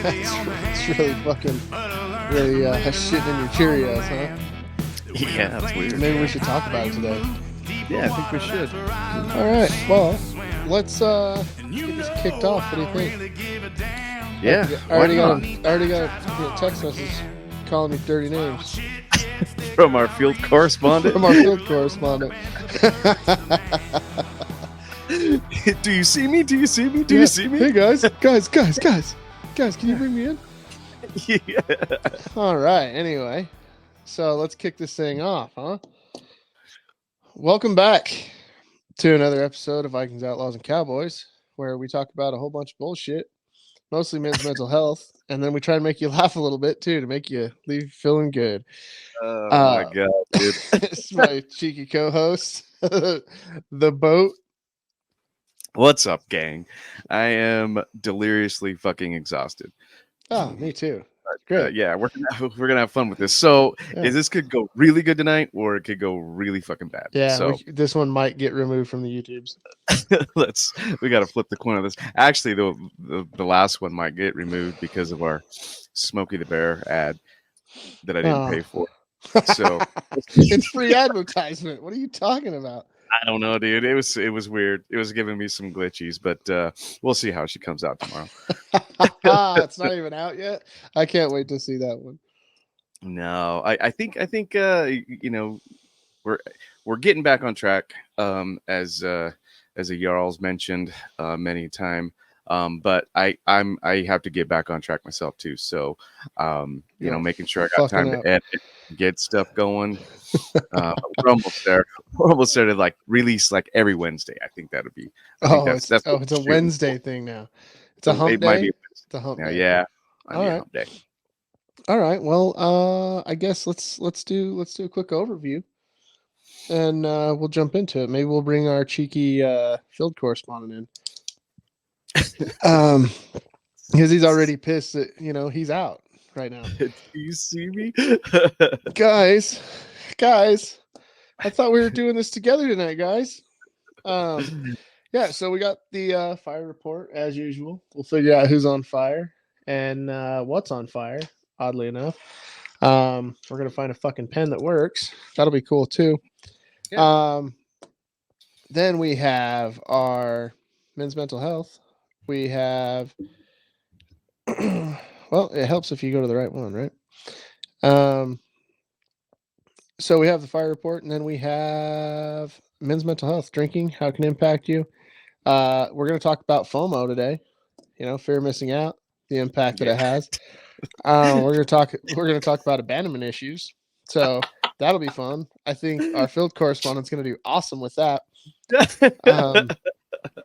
It's really fucking, really shitting in your Cheerios, huh? Yeah, that's weird. Maybe we should talk about it today. Yeah, I think we should. All right, well, let's get this kicked off. What do you think? Yeah, I already got a text message calling me dirty names from our field correspondent. From our field correspondent. Do you see me? Do you see me? Do you see me? Hey guys, can you bring me in? Yeah. All right. Anyway, so let's kick this thing off, huh? Welcome back to another episode of Vikings, Outlaws, and Cowboys, where we talk about a whole bunch of bullshit, mostly men's mental health, and then we try to make you laugh a little bit too to make you leave feeling good. Oh my god, dude! It's my cheeky co-host, the boat. What's up, gang? I am deliriously fucking exhausted. Oh, me too. Great. Yeah, we're gonna have fun with this. So, this could go really good tonight, or it could go really fucking bad. Yeah. So this one might get removed from the YouTubes. we got to flip the coin of this. Actually, the last one might get removed because of our Smokey the Bear ad that I didn't pay for. So it's free advertisement. What are you talking about? I don't know, dude. It was weird. It was giving me some glitchies, but we'll see how she comes out tomorrow. It's not even out yet. I can't wait to see that one. No, I think you know, we're getting back on track, as a Jarl's mentioned many times. But I have to get back on track myself too. So you know, making sure I got time to edit, get stuff going. We're almost there. We're almost there to like release like every Wednesday. I think that'll be. It's a Wednesday thing now. It's a hump day. Might be it's a hump day. Yeah. All right. Hump day. All right. Well, I guess let's do a quick overview, and we'll jump into it. Maybe we'll bring our cheeky field correspondent in, because he's already pissed that he's out right now. Do you see me, guys? I thought we were doing this together tonight, guys. Yeah. So we got the fire report as usual. We'll figure out who's on fire and what's on fire. Oddly enough, we're gonna find a fucking pen that works. That'll be cool too. Yeah. Then we have our men's mental health. We have, well, it helps if you go to the right one, right? So we have the fire report, and then we have men's mental health, drinking, how it can impact you. We're going to talk about FOMO today, fear of missing out, the impact that it has. We're going to talk about abandonment issues. So that'll be fun. I think our field correspondent's going to do awesome with that.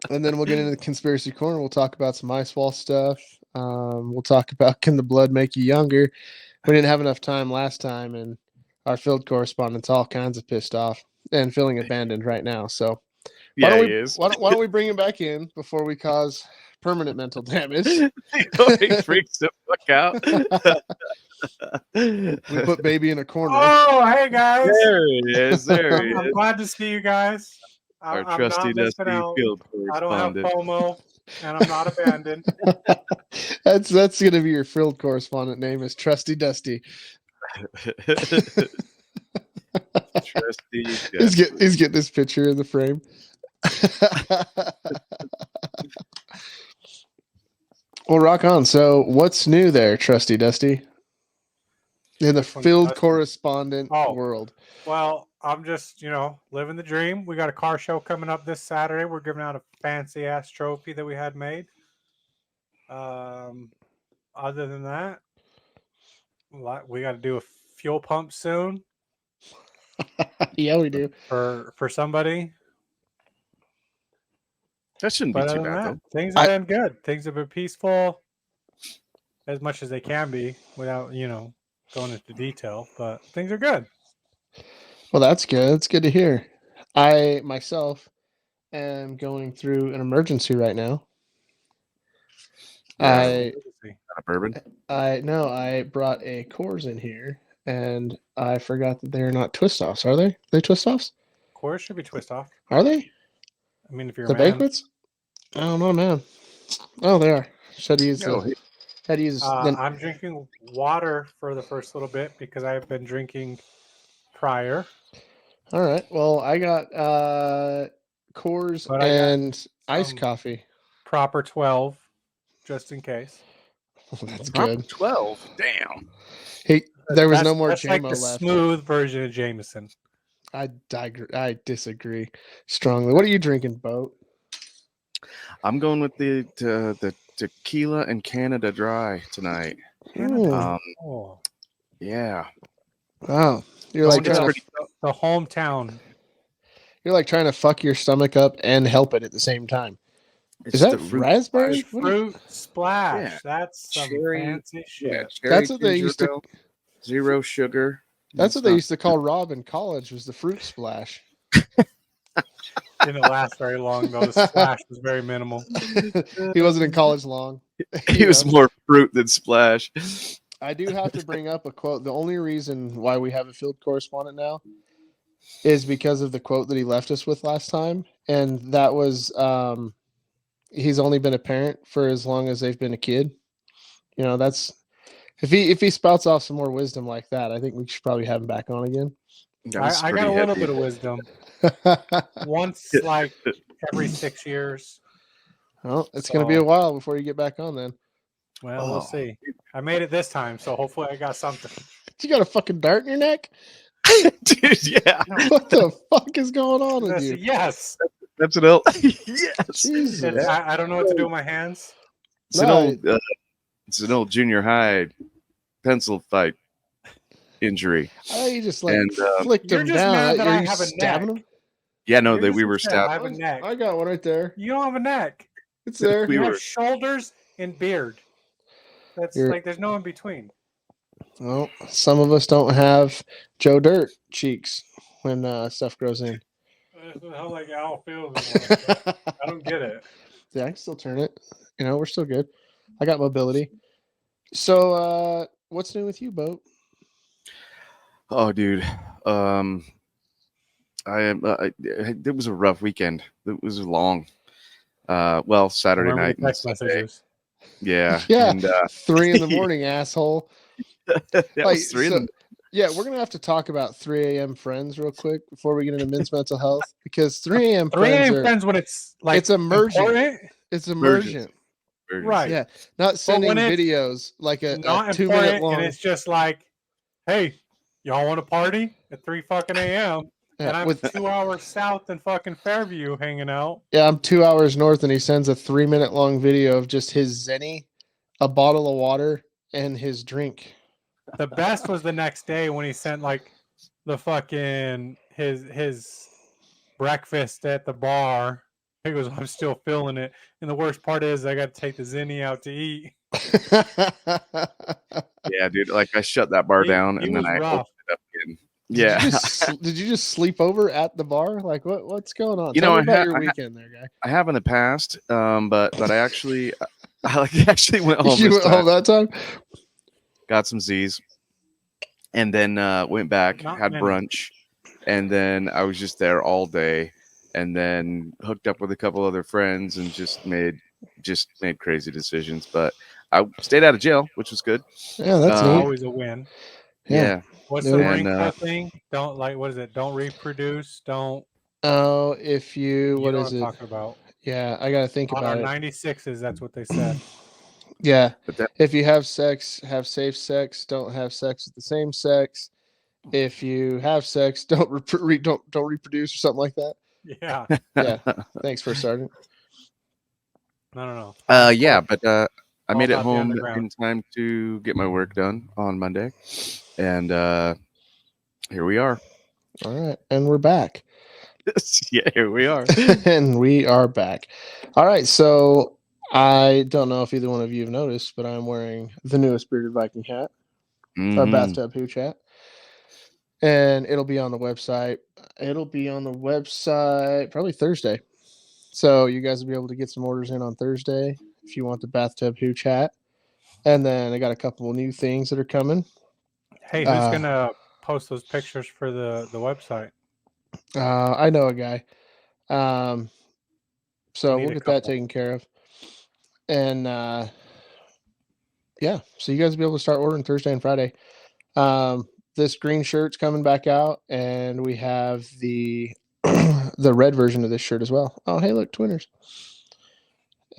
And then we'll get into the conspiracy corner. We'll talk about some ice wall stuff. We'll talk about, can the blood make you younger? We didn't have enough time last time, and our field correspondent's all kinds of pissed off and feeling abandoned right now. So why don't we bring him back in before we cause permanent mental damage? He freaks the fuck out. We put baby in a corner. Oh, hey guys! There he is. I'm glad to see you guys. Our trusty dusty field correspondent. I don't have FOMO, and I'm not abandoned. That's going to be your field correspondent name, is Trusty Dusty. Trusty Dusty. He's getting this picture in the frame. Well, rock on. So what's new there, Trusty Dusty? In the field correspondent world. Well, I'm just, living the dream. We got a car show coming up this Saturday. We're giving out a fancy ass trophy that we had made. Other than that, we got to do a fuel pump soon. Yeah, we do. For somebody. That shouldn't be too bad, though. Things have been good. Things have been peaceful as much as they can be without, going into detail. But things are good. Well, that's good. It's good to hear. I, myself, am going through an emergency right now. Not a bourbon? I brought a Coors in here, and I forgot that they're not twist-offs, are they? Are they twist-offs? Coors should be twist-off. Are they? I mean, if you're the banquets? I don't know, man. Oh, they are. Should use No, the. How to use the. I'm drinking water for the first little bit because I've been drinking prior. All right. Well, I got Coors But I got and iced some- coffee. Proper 12, just in case. That's Proper good. 12. Damn. Hey, there was no more That's like JMO the left. smooth version of Jameson. I disagree strongly. What are you drinking, Boat? I'm going with the tequila and Canada Dry tonight. Ooh. Oh. Yeah. Wow. You're Going like to trying to, the hometown. you're like trying to fuck your stomach up and help it at the same time. Is that fruit raspberry? splash. What are you- Fruit splash. Yeah. That's some Cherry- fancy shit. Yeah, cherry That's what they ginger used to. ale, zero sugar. That's It's what they not- used to call Rob in college. Was the fruit splash. Didn't last very long though. The splash was very minimal. He wasn't in college long. He was more fruit than splash. I do have to bring up a quote. The only reason why we have a field correspondent now is because of the quote that he left us with last time, and that was he's only been a parent for as long as they've been a kid. You know, that's if he spouts off some more wisdom like that, I think we should probably have him back on again. That's I got pretty a little heavy. bit of wisdom. Once, like every 6 years. Well, it's going to be a while before you get back on then. Well, Oh. we'll see. I made it this time, so hopefully I got something. You got a fucking dart in your neck? Dude, yeah. What the fuck is going on with you? Yes. That's an old. Yes. Jesus. I don't know what to do with my hands. It's an No, old. It's an old junior high pencil fight injury. I thought you just like And, flicked You're him just down. mad that Are I you have a stabbing neck. him? Yeah, no, You're that just we were upset. stabbed. I have a neck. I got one right there. You don't have a neck. It's there. We You were- have shoulders and beard. That's You're- like there's no in between. Well, some of us don't have Joe Dirt cheeks when stuff grows in. How like Al feels. I don't get it. Yeah, I can still turn it. You know, we're still good. I got mobility. So, what's new with you, Boat? Oh, dude. I am. It was a rough weekend. It was long. Well, Saturday Remember night. the text and Sunday. messages. Yeah. Yeah. And 3 in the morning, asshole. that was 3 in the Yeah, we're gonna have to talk about 3 a.m. friends real quick before we get into men's mental health because 3 a.m. 3 friends a.m. are friends when it's like it's emergent. important, It's Emergent. emergent. right? Yeah, not sending when it's videos like a Not 2 important, minute long. and it's just like, hey, y'all want to party at 3 fucking a.m. Yeah, and I'm with 2 hours south in fucking Fairview hanging out. yeah, I'm 2 hours north, and he sends a 3 minute long video of just his zenny, a bottle of water, and his drink. The best was the next day when he sent like the fucking his breakfast at the bar. He goes, I'm still feeling it. And the worst part is I got to take the Zinni out to eat. Yeah, dude. Like I shut that bar down He and then was I rough. opened it up again. Yeah. Did you just sleep over at the bar? Like what's going on? You Tell know, me about I your ha- weekend there, guy. I have in the past, but I actually actually went home. You this went home time, that time? got some Z's, and then went back, Not had many. brunch, and then I was just there all day, and then hooked up with a couple other friends and just made crazy decisions. But I stayed out of jail, which was good. Yeah, that's neat. Always a win. Yeah. What's Yeah. the And, Marine Corps thing? Don't like what is it? Don't reproduce. Don't. Oh, if you what know is what I'm it? talking about? Yeah, I gotta think On our about it. 96s, that's what they said. Yeah, But that, if you have sex, have safe sex. Don't have sex with the same sex. If you have sex, don't don't reproduce or something like that. Yeah. Yeah. Thanks for starting. No. yeah, but I All made it about the home underground. in time to get my work done on Monday, and here we are. All right, and we're back. Yeah, here we are. And we are back. All right, so I don't know if either one of you have noticed, but I'm wearing the newest bearded Viking hat, our Mhm. bathtub hooch hat, and it'll be on the website. It'll be on the website probably Thursday. So you guys will be able to get some orders in on Thursday if you want the bathtub hooch hat. And then I got a couple of new things that are coming. Hey, who's gonna post those pictures for the website? I know a guy. So Need we'll a get that couple. taken care of. And yeah, so you guys will be able to start ordering Thursday and Friday. This green shirt's coming back out, and we have the the red version of this shirt as well. Oh, hey, look, twinners.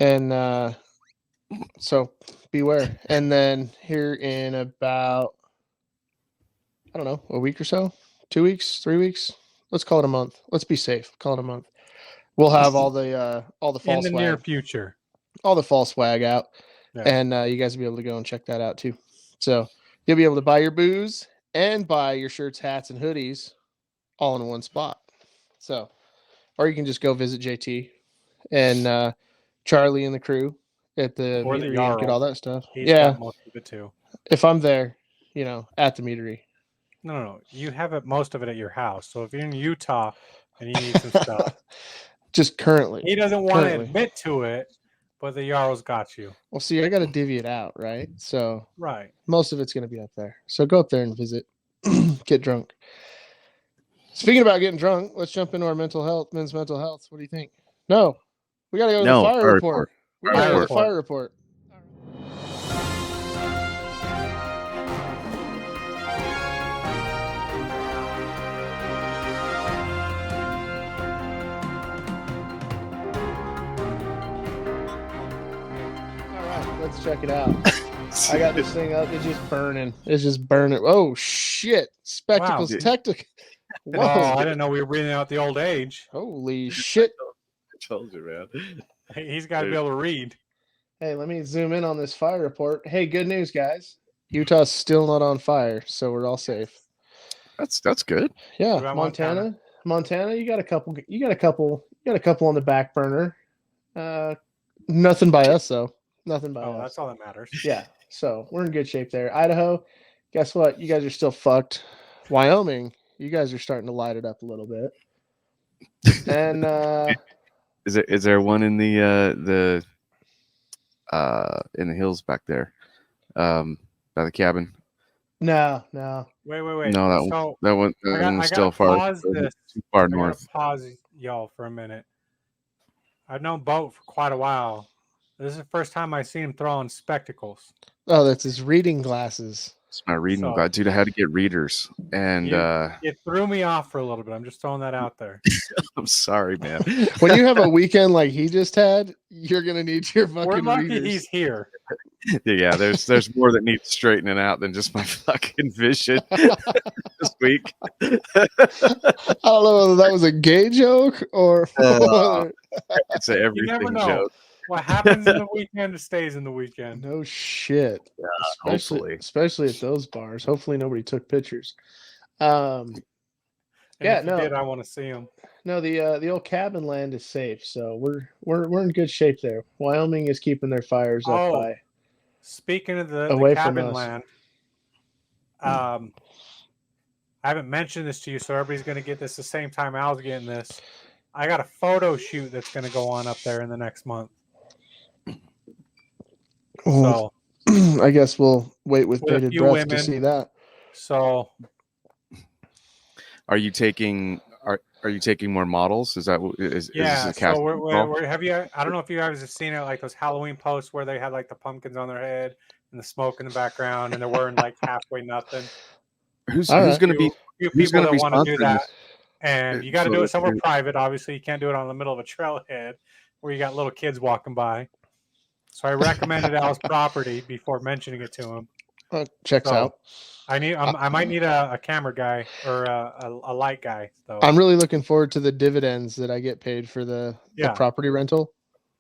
And so beware. And then here in about, I don't know, a week or so, 2 weeks, 3 weeks. Let's call it a month. Let's be safe. Call it a month. We'll have all the fall in the swag, near future. all the fall swag out, Yeah. and you guys will be able to go and check that out too. So you'll be able to buy your booze and buy your shirts, hats, and hoodies all in one spot. So, or you can just go visit JT and Charlie and the crew at the Or the meadery and get Jarl. all that stuff. He's Yeah, got most of it too. if I'm there, at the meadery. No. You have it most of it at your house. So if you're in Utah and you need some stuff, Just currently. he doesn't want to Currently. admit to it, but the Jarl's got you. Well, see, I got to divvy it out, right? So Right. most of it's going to be up there. So go up there and visit, get drunk. Speaking about getting drunk, let's jump into our men's mental health. What do you think? No, we got to go to No, the fire fire report. We Fire got to go to the report. fire report. All right, let's check it out. I got this thing up. It's just burning. Oh, shit. Spectacles Wow. tactic. Oh, I didn't know we were breathing out the old age. Holy shit. I told you, man. He's got to be able to read. Hey, let me zoom in on this fire report. Hey, good news, guys. Utah's still not on fire, so we're all safe. That's good. Yeah, What about Montana, you got a couple on the back burner. Nothing by us though. Nothing by Oh, us. that's all that matters. Yeah, so we're in good shape there. Idaho, guess what? You guys are still fucked. Wyoming, you guys are starting to light it up a little bit. And Is there one in the hills back there, by the cabin? no. Wait. No, that one I still gotta far pause this. too far I gotta north. pause y'all for a minute. I've known Boat for quite a while. This is the first time I see him throw on spectacles. Oh, that's his reading glasses. It's my reading So- glad, dude. I had to get readers, and It threw me off for a little bit. I'm just throwing that out there. I'm sorry, man. When you have a weekend like he just had, you're gonna need your We're fucking lucky readers. he's here. Yeah, there's more that needs straightening out than just my fucking vision this week. I don't know whether that was a gay joke or It's an You never everything know. joke. What happens in the weekend stays in the weekend. no shit. Hopefully. Especially at those bars. Hopefully nobody took pictures. And Yeah, if you no. did, I want to see him. No, the old cabin land is safe, so we're in good shape there. Wyoming is keeping their fires up Oh. by. Speaking of the Away from cabin us. land, I haven't mentioned this to you, so everybody's going to get this the same time I was getting this. I got a photo shoot that's going to go on up there in the next month. Well, So, I guess we'll wait with With a bated few breath women. to see that. so Are you taking more models? Is that is yeah. this a cast? So have you? I don't know if you guys have seen it, like those Halloween posts where they had like the pumpkins on their head and the smoke in the background, and they're wearing like halfway nothing. who's All going right. to be Few who's people going to that be want to do sponsoring that, this? and you got to So do it if somewhere you're- private. Obviously, you can't do it on the middle of a trailhead where you got little kids walking by. So I recommended Al's property before mentioning it to him. Checks So, out. I might need a camera guy or a light guy. So I'm really looking forward to the dividends that I get paid for the Yeah. property rental.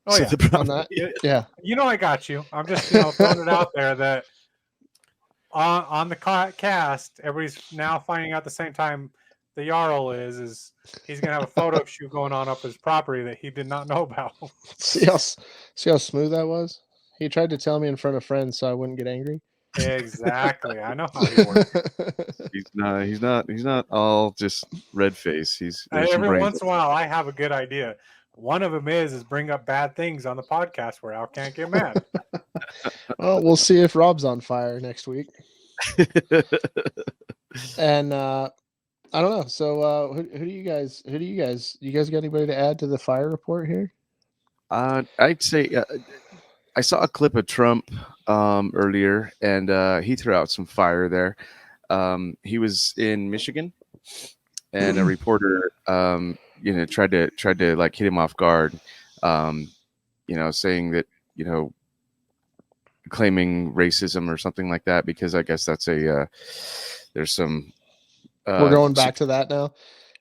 oh So yeah, the On that, It- yeah. you know I got you. I'm just throwing it out there that on the cast, everybody's now finding out the same time the Jarl is he's gonna have a photo shoot going on up his property that he did not know about. See how smooth that was? He tried to tell me in front of friends so I wouldn't get angry. Exactly, I know how he works. He's not all just red face. There's some Every brains. once in a while, I have a good idea. One of them is bring up bad things on the podcast where Al can't get mad. Well, we'll see if Rob's on fire next week. And I don't know. So who do you guys got anybody to add to the fire report here? I'd say I saw a clip of Trump earlier, and he threw out some fire there. He was in Michigan, and a reporter, tried to like hit him off guard, saying that, claiming racism or something like that, because I guess that's there's some. We're going back to that now.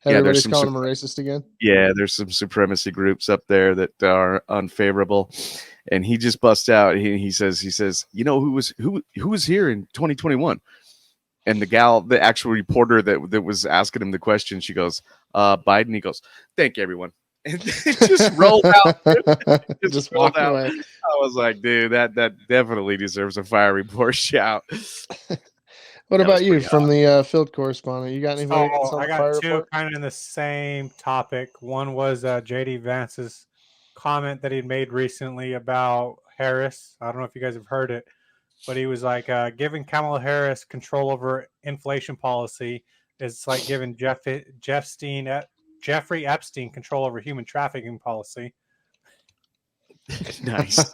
Yeah, there's Everybody's some calling him a racist again. Yeah, there's some supremacy groups up there that are unfavorable, and he just busts out. He says, who was here in 2021? And the actual reporter that was asking him the question, she goes, Biden. He goes, thank you, everyone. And it just rolled out. Just walked away. I was like, dude, that definitely deserves a fire report shout. What about you from the field correspondent? You got anything? So I got two kind of in the same topic. One was JD Vance's comment that he'd made recently about Harris. I don't know if you guys have heard it, but he was like, giving Kamala Harris control over inflation policy is like giving Jeffrey Epstein control over human trafficking policy. Nice.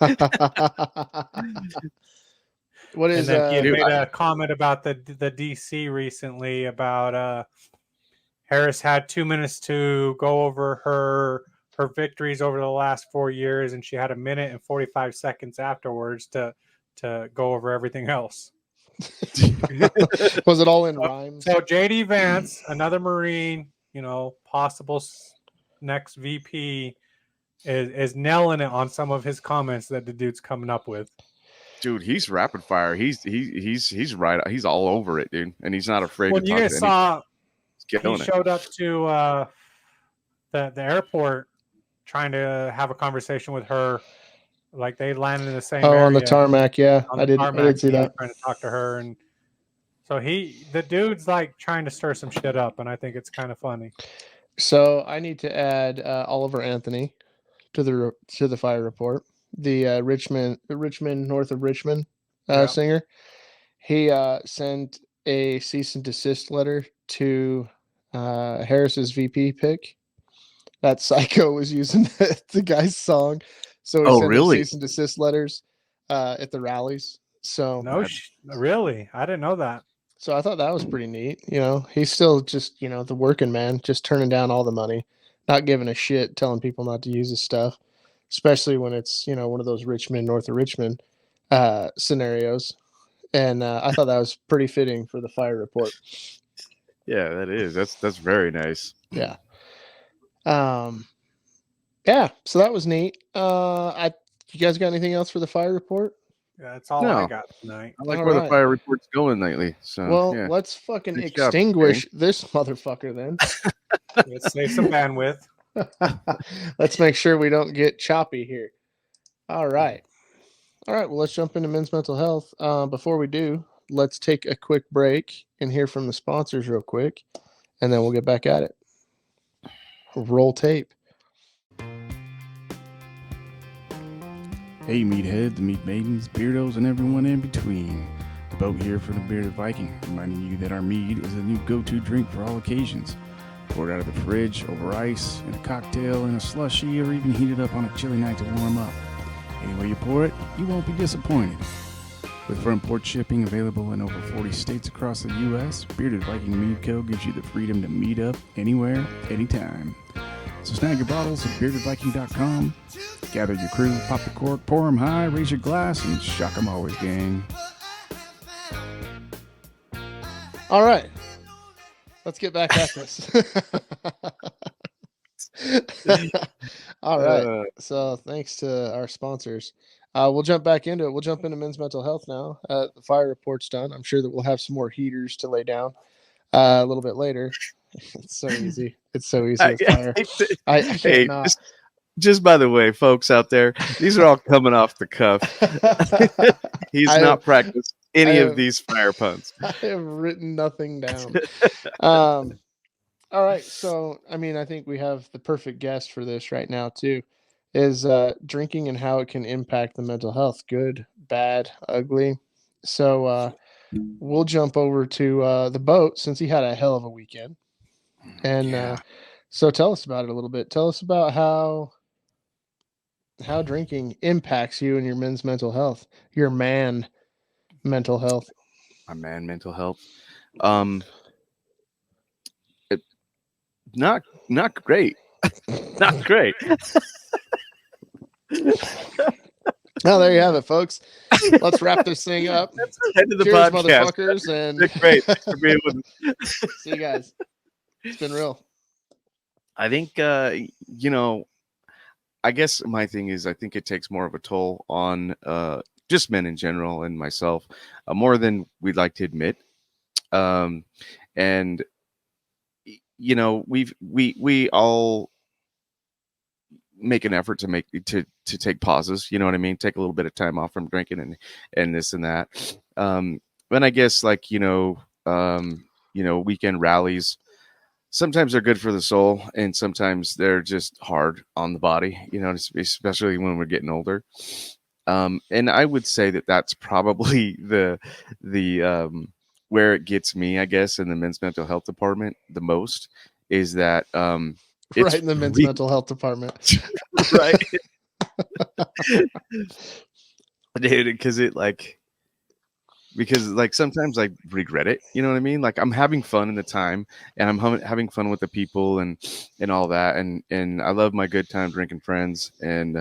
What is? And then he made a comment about the DC recently about Harris had 2 minutes to go over her victories over the last 4 years, and she had 1 minute and 45 seconds afterwards to go over everything else. Was it all in rhymes? So JD Vance, another Marine, possible next VP, is nailing it on some of his comments that the dude's coming up with. Dude, he's rapid fire. He's right. He's all over it, dude, and he's not afraid to talk you guys to saw, anyone. He showed up to the airport trying to have a conversation with her. Like they landed in the same area. On the tarmac, yeah. I did see that. Trying to talk to her, and so the dude's like trying to stir some shit up, and I think it's kind of funny. So I need to add Oliver Anthony to the fire report. The Richmond, north of Richmond singer. He sent a cease and desist letter to Harris's VP pick. That psycho was using the guy's song, so he sent him cease and desist letters at the rallies. So really, I didn't know that. So I thought that was pretty neat. He's still just the working man, just turning down all the money, not giving a shit, telling people not to use his stuff. Especially when it's, one of those Richmond, north of Richmond scenarios. And I thought that was pretty fitting for the fire report. Yeah, that is. That's very nice. Yeah. Yeah, so that was neat. You guys got anything else for the fire report? Yeah, that's all I got tonight. I like where the fire report's going lately. So let's fucking extinguish this motherfucker then. Let's save some bandwidth. Let's make sure we don't get choppy here. All right. Well, let's jump into men's mental health. Before we do, let's take a quick break and hear from the sponsors real quick, and then we'll get back at it. Roll tape. Hey, meatheads, meat maidens, beardos, and everyone in between. The boat here for the Bearded Viking, reminding you that our mead is a new go-to drink for all occasions. Poured out of the fridge, over ice, in a cocktail, in a slushie, or even heated up on a chilly night to warm up. Any way you pour it, you won't be disappointed. With front port shipping available in over 40 states across the U.S., Bearded Viking Mead Co. gives you the freedom to meet up anywhere, anytime. So snag your bottles at beardedviking.com, gather your crew, pop the cork, pour them high, raise your glass, and shock 'em always, gang. All right. Let's get back at this. All right. So thanks to our sponsors. We'll jump back into it. We'll jump into men's mental health now. The fire report's done. I'm sure that we'll have some more heaters to lay down a little bit later. It's so easy. It's so easy with fire. I cannot. Just by the way, folks out there, these are all coming off the cuff. He's not practiced any of these fire puns. I have written nothing down. All right. So, I think we have the perfect guest for this right now, too, is drinking and how it can impact the mental health. Good, bad, ugly. So we'll jump over to the boat since he had a hell of a weekend. And so tell us about it a little bit. Tell us about how how drinking impacts you and your men's mental health, your man mental health. My man, mental health. It, not great. Not great. Oh, there you have it, folks. Let's wrap this thing up. That's the end of the Cheers, podcast. motherfuckers, and It's great. Thanks for being with me. see you guys. It's been real. I think you know, I guess my thing is I think it takes more of a toll on just men in general and myself, more than we'd like to admit. And you know, we all make an effort to take pauses, you know what I mean? Take a little bit of time off from drinking and this and that. And I guess like, weekend rallies, sometimes they're good for the soul and sometimes they're just hard on the body, you know, especially when we're getting older. And I would say that that's probably the where it gets me, I guess, in the men's mental health department the most is that it's Right in the men's mental health department. right. Dude, because sometimes I regret it, you know what I mean? Like I'm having fun in the time and I'm having fun with the people and all that. And I love my good time drinking friends and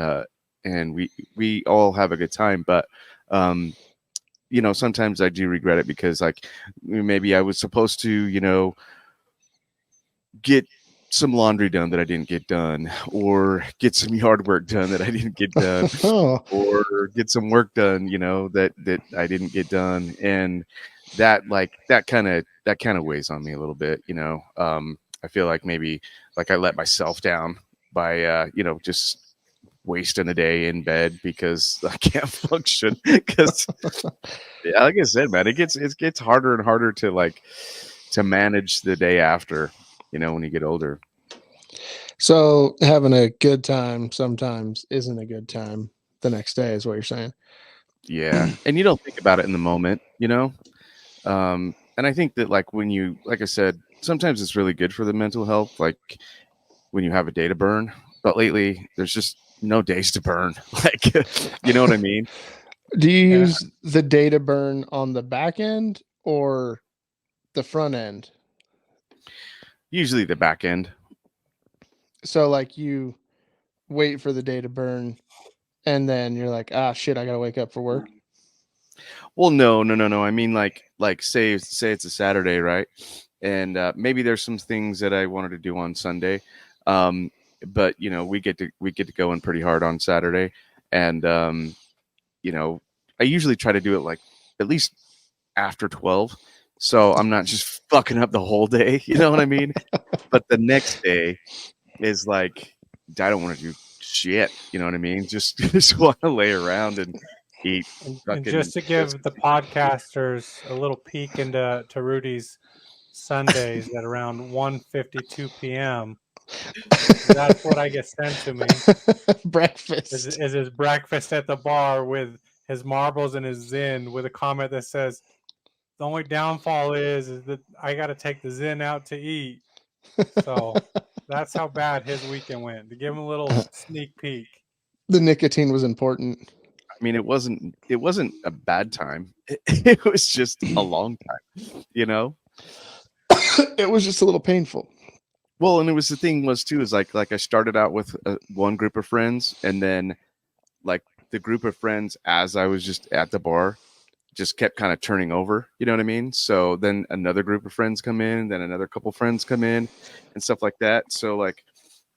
we all have a good time. But, sometimes I do regret it because like maybe I was supposed to, get some laundry done that I didn't get done, or get some yard work done that I didn't get done, or get some work done, that I didn't get done. And that kind of weighs on me a little bit, I feel like maybe like I let myself down by, just wasting a day in bed because I can't function because yeah, like I said, man, it gets harder and harder to manage the day after, when you get older. So having a good time sometimes isn't a good time the next day is what you're saying. Yeah. And you don't think about it in the moment, and I think that like I said, sometimes it's really good for the mental health, like when you have a day to burn, but lately there's just no days to burn. Like, you know what I mean? Do you use the day to burn on the back end or the front end? Usually the back end. So like you wait for the day to burn and then you're like, shit, I gotta wake up for work. Well, no. I mean, like say it's a Saturday, right? And maybe there's some things that I wanted to do on Sunday, but we get to going pretty hard on Saturday, and I usually try to do it like at least after 12, so I'm not just fucking up the whole day. You know what I mean? But the next day is like I don't want to do shit. You know what I mean? Just want to lay around and eat. And just to give the podcasters a little peek into Rudy's Sundays at around 1:52 p.m. That's what I get sent to me. Breakfast is his breakfast at the bar with his marbles and his Zin, with a comment that says, "The only downfall is that I got to take the Zin out to eat." So that's how bad his weekend went. To give him a little sneak peek. The nicotine was important. I mean, it wasn't a bad time. It was just a long time, It was just a little painful. Well, and it was the thing was too is like I started out with one group of friends, and then like the group of friends as I was just at the bar just kept kind of turning over. You know what I mean? So then another group of friends come in, then another couple friends come in, and stuff like that. So like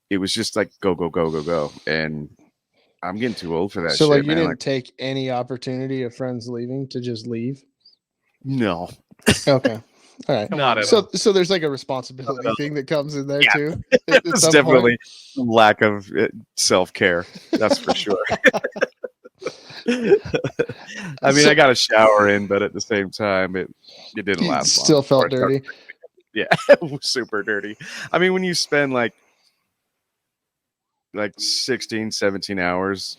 it was just like go, and I'm getting too old for that. So shit, like you man. didn't take any opportunity of friends leaving to just leave? No. Okay. All right. Not at all. So there's like a responsibility thing that comes in there too. It's definitely lack of self-care. That's for sure. I mean, I got a shower in, but at the same time, it didn't last long. Still felt dirty. Yeah, super dirty. I mean, when you spend like 16, 17 hours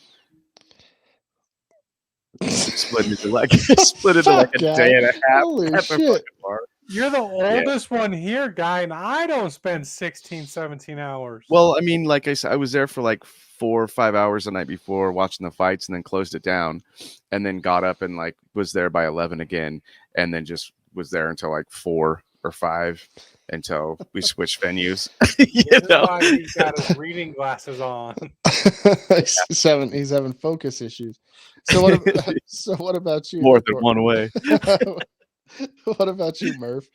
split into like a day and a half. Holy shit. You're the oldest one here, guy, and I don't spend 16, 17 hours. Well, I mean, like I said, I was there for like 4 or 5 hours the night before watching the fights, and then closed it down, and then got up and like was there by 11 again, and then just was there until like 4 or 5 until we switched venues. That's why he's got his reading glasses on. He's having focus issues. So what about you? More than one way. What about you, Murph?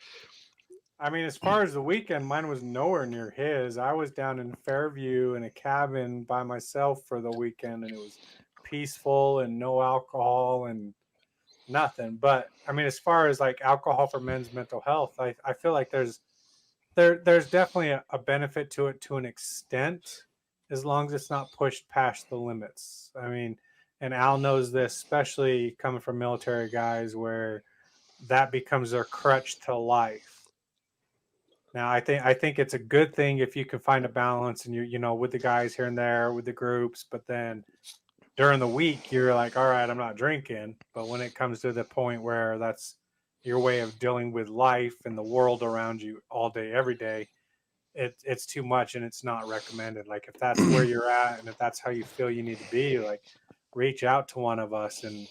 I mean, as far as the weekend, mine was nowhere near his. I was down in Fairview in a cabin by myself for the weekend, and it was peaceful and no alcohol and nothing. But I mean, as far as like alcohol for men's mental health, I feel like there's definitely a benefit to it to an extent, as long as it's not pushed past the limits. I mean, and Al knows this, especially coming from military guys, where that becomes their crutch to life. Now, I think it's a good thing if you can find a balance and you know, with the guys here and there, with the groups, but then during the week, you're like, all right, I'm not drinking. But when it comes to the point where that's your way of dealing with life and the world around you all day, every day, it's too much and it's not recommended. Like if that's where you're at and if that's how you feel you need to be, like reach out to one of us. And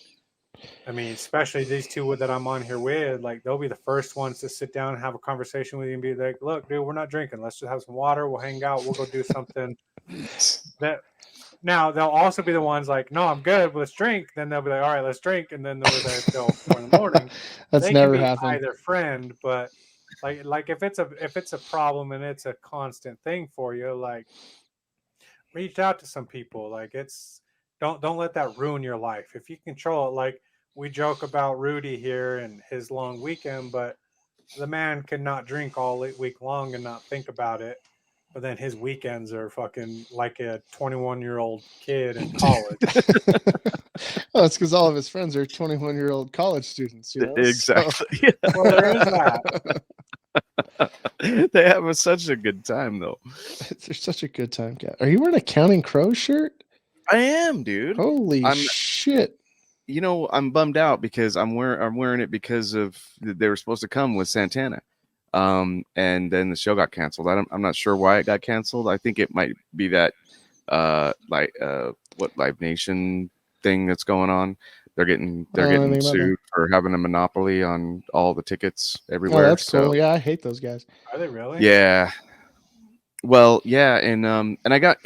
I mean, especially these two that I'm on here with, like they'll be the first ones to sit down and have a conversation with you and be like, look, dude, we're not drinking. Let's just have some water. We'll hang out. We'll go do something. That now they'll also be the ones like, no, I'm good. Let's drink. Then they'll be like, all right, let's drink. And then they'll be there till 4 in the morning. That's they never can be happened. either friend, but like if it's a problem and it's a constant thing for you, like reach out to some people. Like it's don't let that ruin your life. If you control it, like we joke about Rudy here and his long weekend, but the man cannot drink all week long and not think about it. But then his weekends are fucking like a 21-year-old kid in college. Oh, it's because all of his friends are 21-year-old college students. You know? Exactly. So... Well, there is that. They have such a good time, though. They're such a good time, guy. Are you wearing a Counting Crows shirt? I am, dude. Holy shit! You know, I'm bummed out because I'm wearing it because of they were supposed to come with Santana, and then the show got canceled. I'm not sure why it got canceled. I think it might be that what Live Nation thing that's going on. They're getting sued for having a monopoly on all the tickets everywhere. Oh, that's cool. Yeah, I hate those guys. Are they really? Yeah. Well, yeah, and I got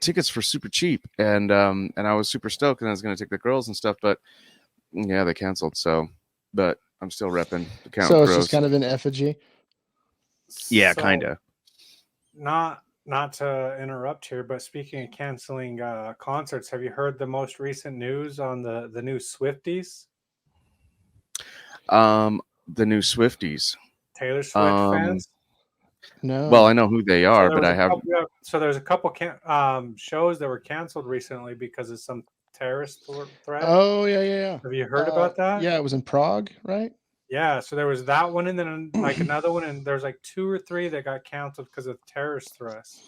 tickets for super cheap, and I was super stoked, and I was going to take the girls and stuff, but yeah, they canceled. So, but I'm still repping the Count. So it's Crows. just kind of an effigy. Yeah, So, kind of. Not to interrupt here, but speaking of canceling concerts, have you heard the most recent news on the new Swifties? The new Swifties. Taylor Swift fans? No. Well, I know who they are, but I haven't. So there's a couple shows that were canceled recently because of some terrorist threat. Oh yeah. Have you heard about that? Yeah, it was in Prague, right? Yeah, so there was that one, and then like another one, and there's like 2 or 3 that got canceled because of terrorist threats.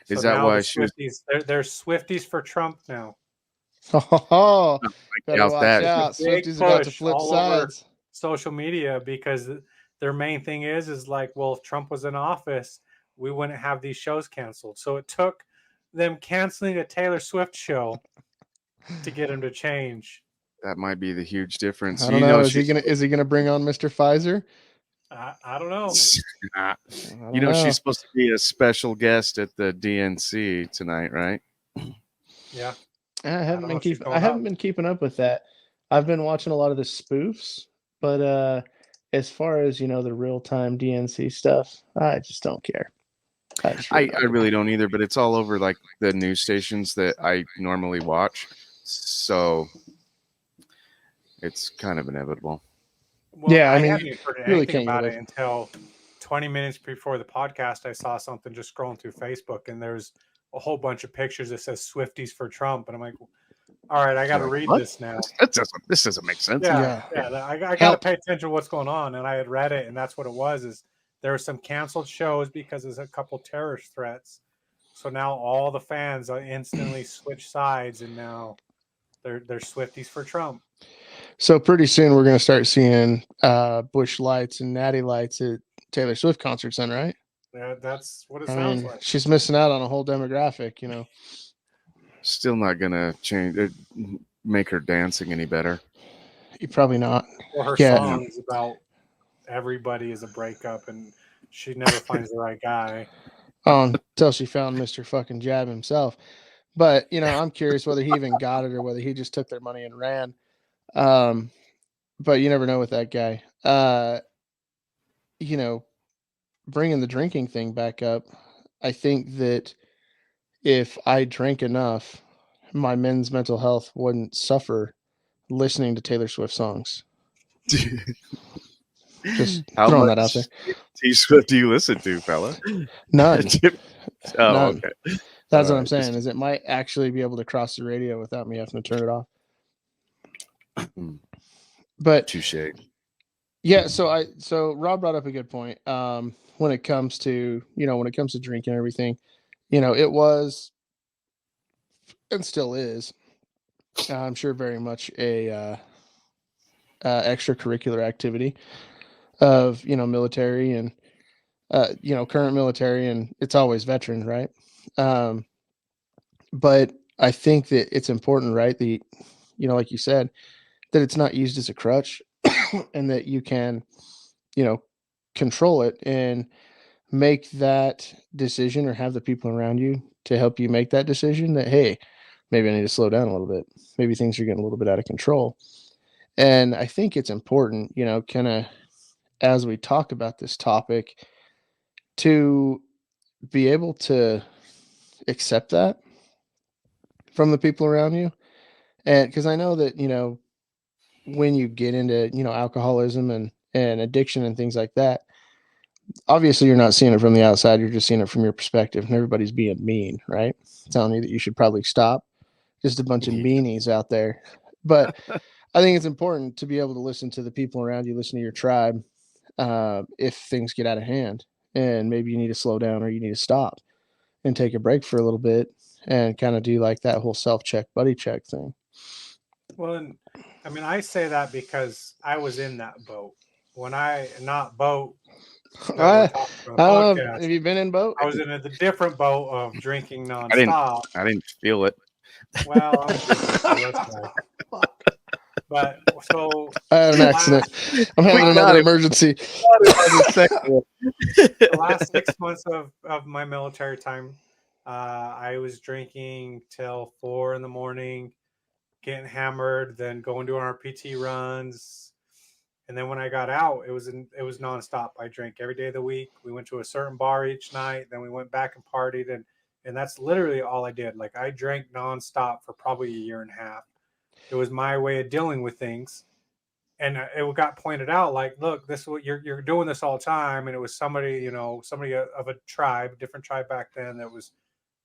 Is So that now why the Swifties? They're Swifties for Trump now. Oh, better How's watch that? out! Big Swifties about to push flip all over sides. Social media, because their main thing is like, well, if Trump was in office, we wouldn't have these shows canceled. So it took them canceling a Taylor Swift show to get him to change. That might be the huge difference. I don't know. Is he gonna bring on Mr. Pfizer? I don't know. You know, she's supposed to be a special guest at the DNC tonight, right? Yeah. I haven't been keeping up with that. I've been watching a lot of the spoofs, but as far as the real time DNC stuff, I just don't care. I really don't either, but it's all over like the news stations that I normally watch, so it's kind of inevitable. Well, yeah, I hadn't heard really anything about live. it until 20 minutes before the podcast. I saw something just scrolling through Facebook, and there's a whole bunch of pictures that says Swifties for Trump, and I'm like, all right, I got to read this now. This doesn't make sense. Yeah. I got to pay attention to what's going on, and I had read it, and that's what it was. Is there were some canceled shows because there's a couple terrorist threats. So now all the fans instantly switch sides, and now they're Swifties for Trump. So pretty soon we're going to start seeing Bush Lights and Natty Lights at Taylor Swift concerts, then, right? That's what it I sounds mean, like. she's missing out on a whole demographic, you know. Still not gonna change it, make her dancing any better. You probably not. Or her Yeah. songs about everybody is a breakup and she never finds the right guy. Until she found Mr. fucking Jab himself. But, you know, I'm curious whether he even got it or whether he just took their money and ran. But you never know with that guy. You know, bringing the drinking thing back up, I think that if I drank enough, my men's mental health wouldn't suffer listening to Taylor Swift songs. Just How throwing much that out there. T Swift do you listen to, fella? None. Oh, None. okay. That's what I'm saying. Is it might actually be able to cross the radio without me having to turn it off. But Touche. yeah, so Rob brought up a good point. When it comes to drinking and everything, you know, it was and still is, I'm sure, very much a extracurricular activity of, you know, military and you know, current military, and it's always veteran, right? But I think that it's important, right? You know, like you said, that it's not used as a crutch and that you can, you know, control it and make that decision or have the people around you to help you make that decision that, hey, maybe I need to slow down a little bit. Maybe things are getting a little bit out of control. And I think it's important, you know, kind of as we talk about this topic, to be able to accept that from the people around you. And because I know that, you know, when you get into, you know, alcoholism and addiction and things like that, obviously you're not seeing it from the outside, you're just seeing it from your perspective, and everybody's being mean, right? Telling you that you should probably stop. Just a bunch of meanies out there. But I think it's important to be able to listen to the people around you, listen to your tribe, if things get out of hand and maybe you need to slow down or you need to stop and take a break for a little bit and kind of do like that whole self-check, buddy check thing. Well, and I mean, I say that because I was in that boat. When I not boat that we're talking about I don't know. podcast, Have you been in boat? I was in the different boat of drinking I nonstop. didn't feel it. Well, I'm just, that's right. But so I had an accident. I'm having another emergency. The last 6 months of my military time, I was drinking till 4 a.m, getting hammered, then going to our PT runs. And then when I got out, it was nonstop. I drank every day of the week. We went to a certain bar each night. Then we went back and partied, and that's literally all I did. Like, I drank nonstop for probably a year and a half. It was my way of dealing with things. And it got pointed out, like, look, this is what you're doing this all the time. And it was somebody, you know, somebody of a tribe, different tribe back then, that was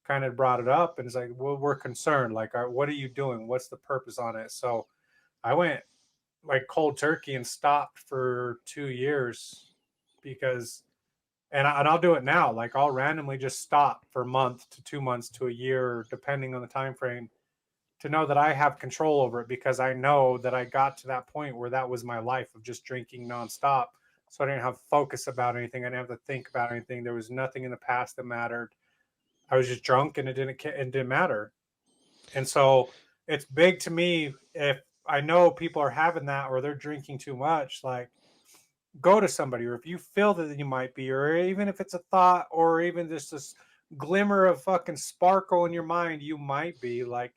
kind of brought it up. And it's like, well, we're concerned. Like, what are you doing? What's the purpose on it? So I went like cold turkey and stopped for 2 years because, and I'll do it now. Like, I'll randomly just stop for a month to 2 months to a year, depending on the time frame, to know that I have control over it, because I know that I got to that point where that was my life of just drinking nonstop. So I didn't have focus about anything. I didn't have to think about anything. There was nothing in the past that mattered. I was just drunk, and it didn't matter. And so it's big to me, if I know people are having that or they're drinking too much, like, go to somebody, or if you feel that you might be, or even if it's a thought, or even just this glimmer of fucking sparkle in your mind, you might be, like,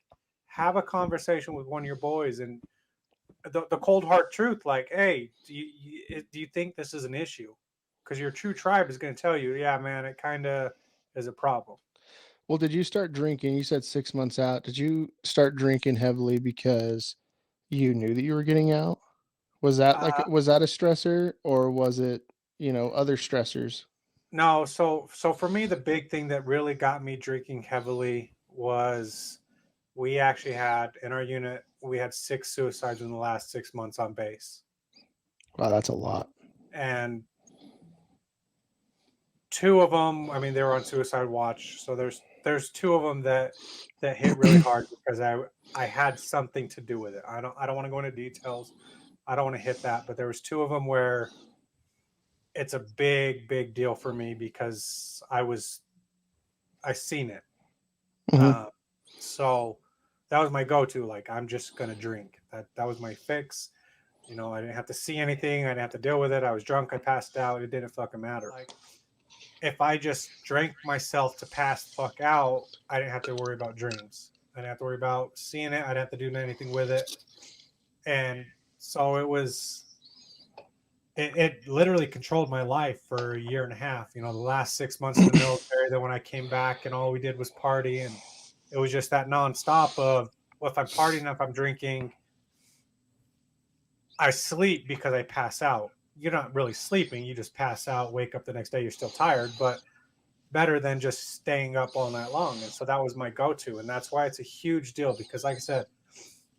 have a conversation with one of your boys, and the cold hard truth, like, hey, do you think this is an issue? Because your true tribe is going to tell you, yeah, man, it kind of is a problem. Well, did you start drinking? You said 6 months out. Did you start drinking heavily because you knew that you were getting out? Was that was that a stressor, or was it, you know, other stressors? No, so for me, the big thing that really got me drinking heavily was, we actually had, in our unit, we had 6 suicides in the last 6 months on base. Wow, that's a lot. And 2 of them, I mean, they were on suicide watch. So there's 2 of them that hit really hard because I had something to do with it. I don't want to go into details. I don't want to hit that, but there was 2 of them where it's a big deal for me because I seen it. Mhm. So that was my go-to. Like, I'm just gonna drink. That was my fix. You know, I didn't have to see anything. I didn't have to deal with it. I was drunk. I passed out. It didn't fucking matter. Like, if I just drank myself to pass the fuck out, I didn't have to worry about dreams. I didn't have to worry about seeing it. I didn't have to do anything with it. And so it literally controlled my life for a year and a half. You know, the last 6 months in the military, then when I came back and all we did was party, and it was just that nonstop of, well, if I'm partying, if I'm drinking, I sleep because I pass out. You're not really sleeping. You just pass out, wake up the next day, you're still tired, but better than just staying up all night long. And so that was my go-to. And that's why it's a huge deal, because like I said,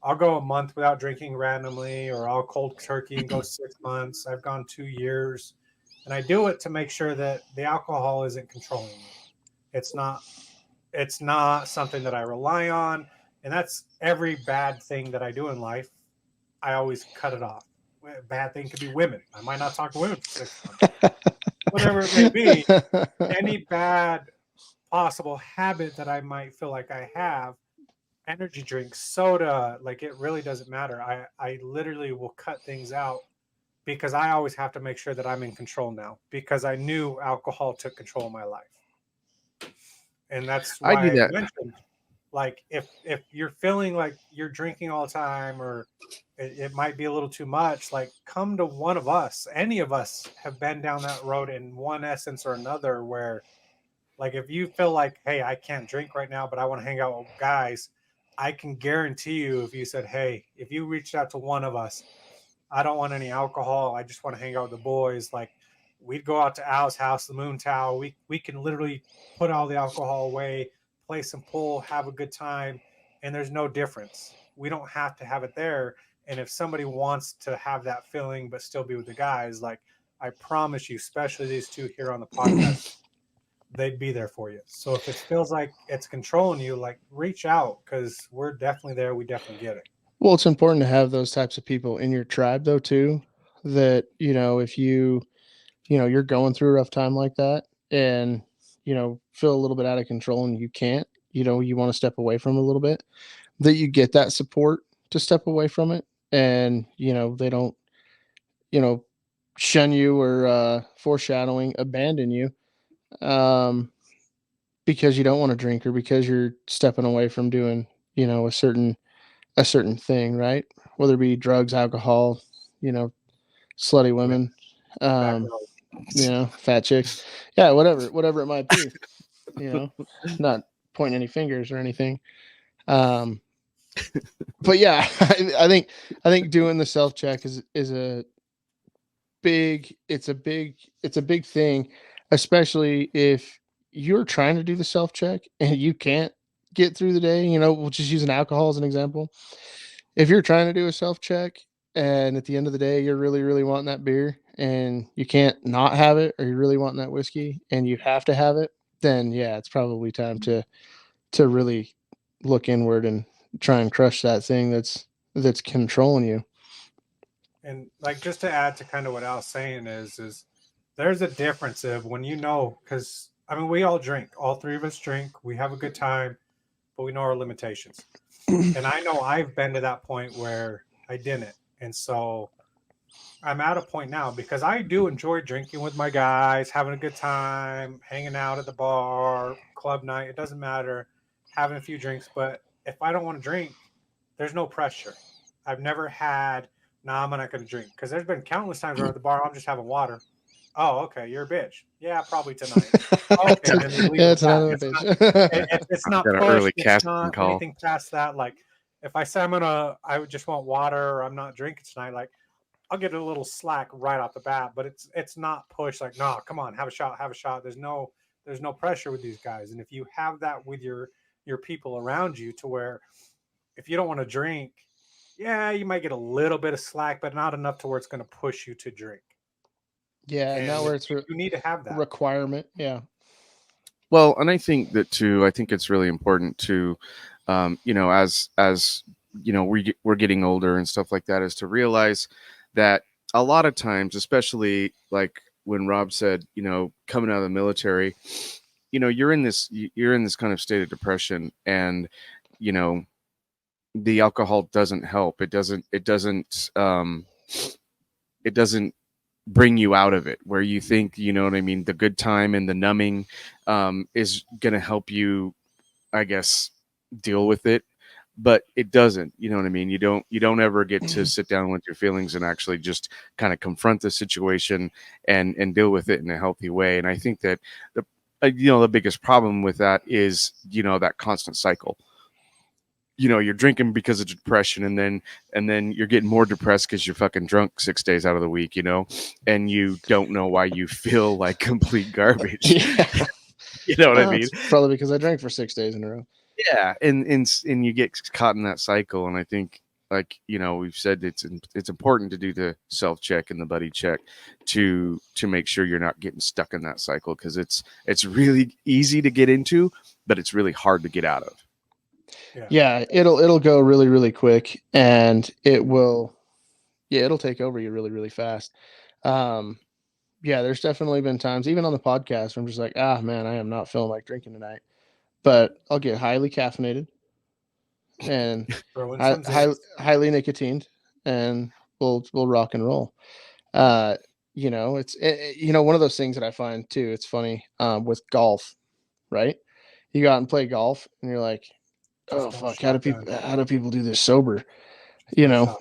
I'll go a month without drinking randomly, or I'll cold turkey and go 6 months. I've gone 2 years, and I do it to make sure that the alcohol isn't controlling me. It's not something that I rely on. And that's every bad thing that I do in life. I always cut it off. Bad thing could be women. I might not talk to women for 6 months. Whatever it may be, any bad possible habit that I might feel like I have, energy drinks, soda, like, it really doesn't matter. I literally will cut things out because I always have to make sure that I'm in control now, because I knew alcohol took control of my life. And that's I do why I that. mentioned, like, if you're feeling like you're drinking all the time, or it might be a little too much, like, come to one of us. Any of us have been down that road in one essence or another, where, like, if you feel like, hey, I can't drink right now, but I want to hang out with guys, I can guarantee you, if you said, hey, if you reached out to one of us, I don't want any alcohol, I just want to hang out with the boys, like, we'd go out to Al's house, the Moon Tower. We can literally put all the alcohol away, play some pool, have a good time, and there's no difference. We don't have to have it there. And if somebody wants to have that feeling but still be with the guys, like, I promise you, especially these two here on the podcast, they'd be there for you. So if it feels like it's controlling you, like, reach out, because we're definitely there. We definitely get it. Well, it's important to have those types of people in your tribe, though, too. That, if you're going through a rough time like that, and feel a little bit out of control, and you can't, you want to step away from it a little bit, that you get that support to step away from it, and they don't shun you, or foreshadowing abandon you, because you don't want to drink, or because you're stepping away from doing a certain thing, right? Whether it be drugs, alcohol, slutty women, Back fat chicks, yeah, whatever it might be, not pointing any fingers or anything. But yeah, I think doing the self check is a big thing, especially if you're trying to do the self check and you can't get through the day. We'll just use alcohol as an example. If you're trying to do a self check, and at the end of the day you're really, really wanting that beer, and you can't not have it, or you're really wanting that whiskey and you have to have it, then yeah, it's probably time to really look inward and try and crush that thing that's controlling you. And, like, just to add to kind of what I was saying is there's a difference of when, because I mean, we all drink, all three of us drink, we have a good time, but we know our limitations. And I know I've been to that point where I didn't. And so I'm at a point now, because I do enjoy drinking with my guys, having a good time, hanging out at the bar, club night, it doesn't matter, having a few drinks. But if I don't want to drink, there's no pressure. I've never had, nah, I'm not going to drink. Because there's been countless times where at the bar, I'm just having water. Oh, okay, you're a bitch. Yeah, probably tonight. Okay, then they leave Yeah, it it's at another that. bitch. It's not Got an pushed. early It's casting not call. anything past that. Like, if I say I would just want water, or I'm not drinking tonight, like, I'll get a little slack right off the bat. But it's not pushed. Like, no, come on, have a shot, have a shot. There's no pressure with these guys. And if you have that with your people around you, to where if you don't want to drink, yeah, you might get a little bit of slack, but not enough to where it's going to push you to drink. Yeah, And now where it's you need to have that requirement. Yeah. Well, and I think that too. I think it's really important to, as we're getting older and stuff like that, is to realize that a lot of times, especially like when Rob said, you know, coming out of the military, you know, you're in this kind of state of depression, and you know, the alcohol doesn't help. It doesn't bring you out of it, where you think, you know what I mean, the good time and the numbing is going to help you, I guess, deal with it, but it doesn't. You know what I mean? You don't ever get to sit down with your feelings and actually just kind of confront the situation and deal with it in a healthy way. And I think that the biggest problem with that is, you know, that constant cycle. You know, you're drinking because of depression, and then you're getting more depressed because you're fucking drunk 6 days out of the week, you know, and you don't know why you feel like complete garbage. Yeah. You know what I mean? It's probably because I drank for 6 days in a row. Yeah, and you get caught in that cycle, and I think, like, you know, we've said it's important to do the self check and the buddy check to make sure you're not getting stuck in that cycle, because it's really easy to get into, but it's really hard to get out of. Yeah, it'll go really, really quick, and it'll take over you really, really fast. Yeah, there's definitely been times, even on the podcast, where I'm just like, man, I am not feeling like drinking tonight, but I'll get highly caffeinated and highly nicotined, and we'll rock and roll. You know, it's one of those things that I find too. It's funny with golf, right? You go out and play golf, and you're like, oh fuck, how do people do this sober? You know,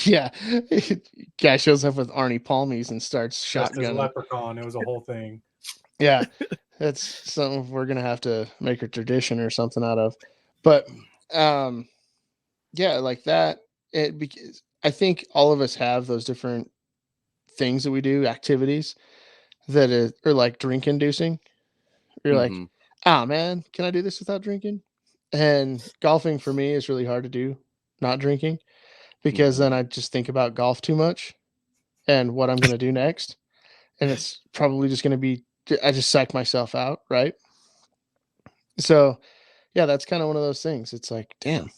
yeah. Guy shows up with Arnie Palmies and starts shotgunning. Leprechaun. It was a whole thing. Yeah, that's something we're gonna have to make a tradition or something out of. But yeah, like that. Because I think all of us have those different things that we do, activities that are like drink inducing. You're like, man, can I do this without drinking? And golfing for me is really hard to do not drinking, because then I just think about golf too much and what I'm going to do next. And it's probably just going to be, I just psych myself out. Right. So yeah, that's kind of one of those things. It's like, damn,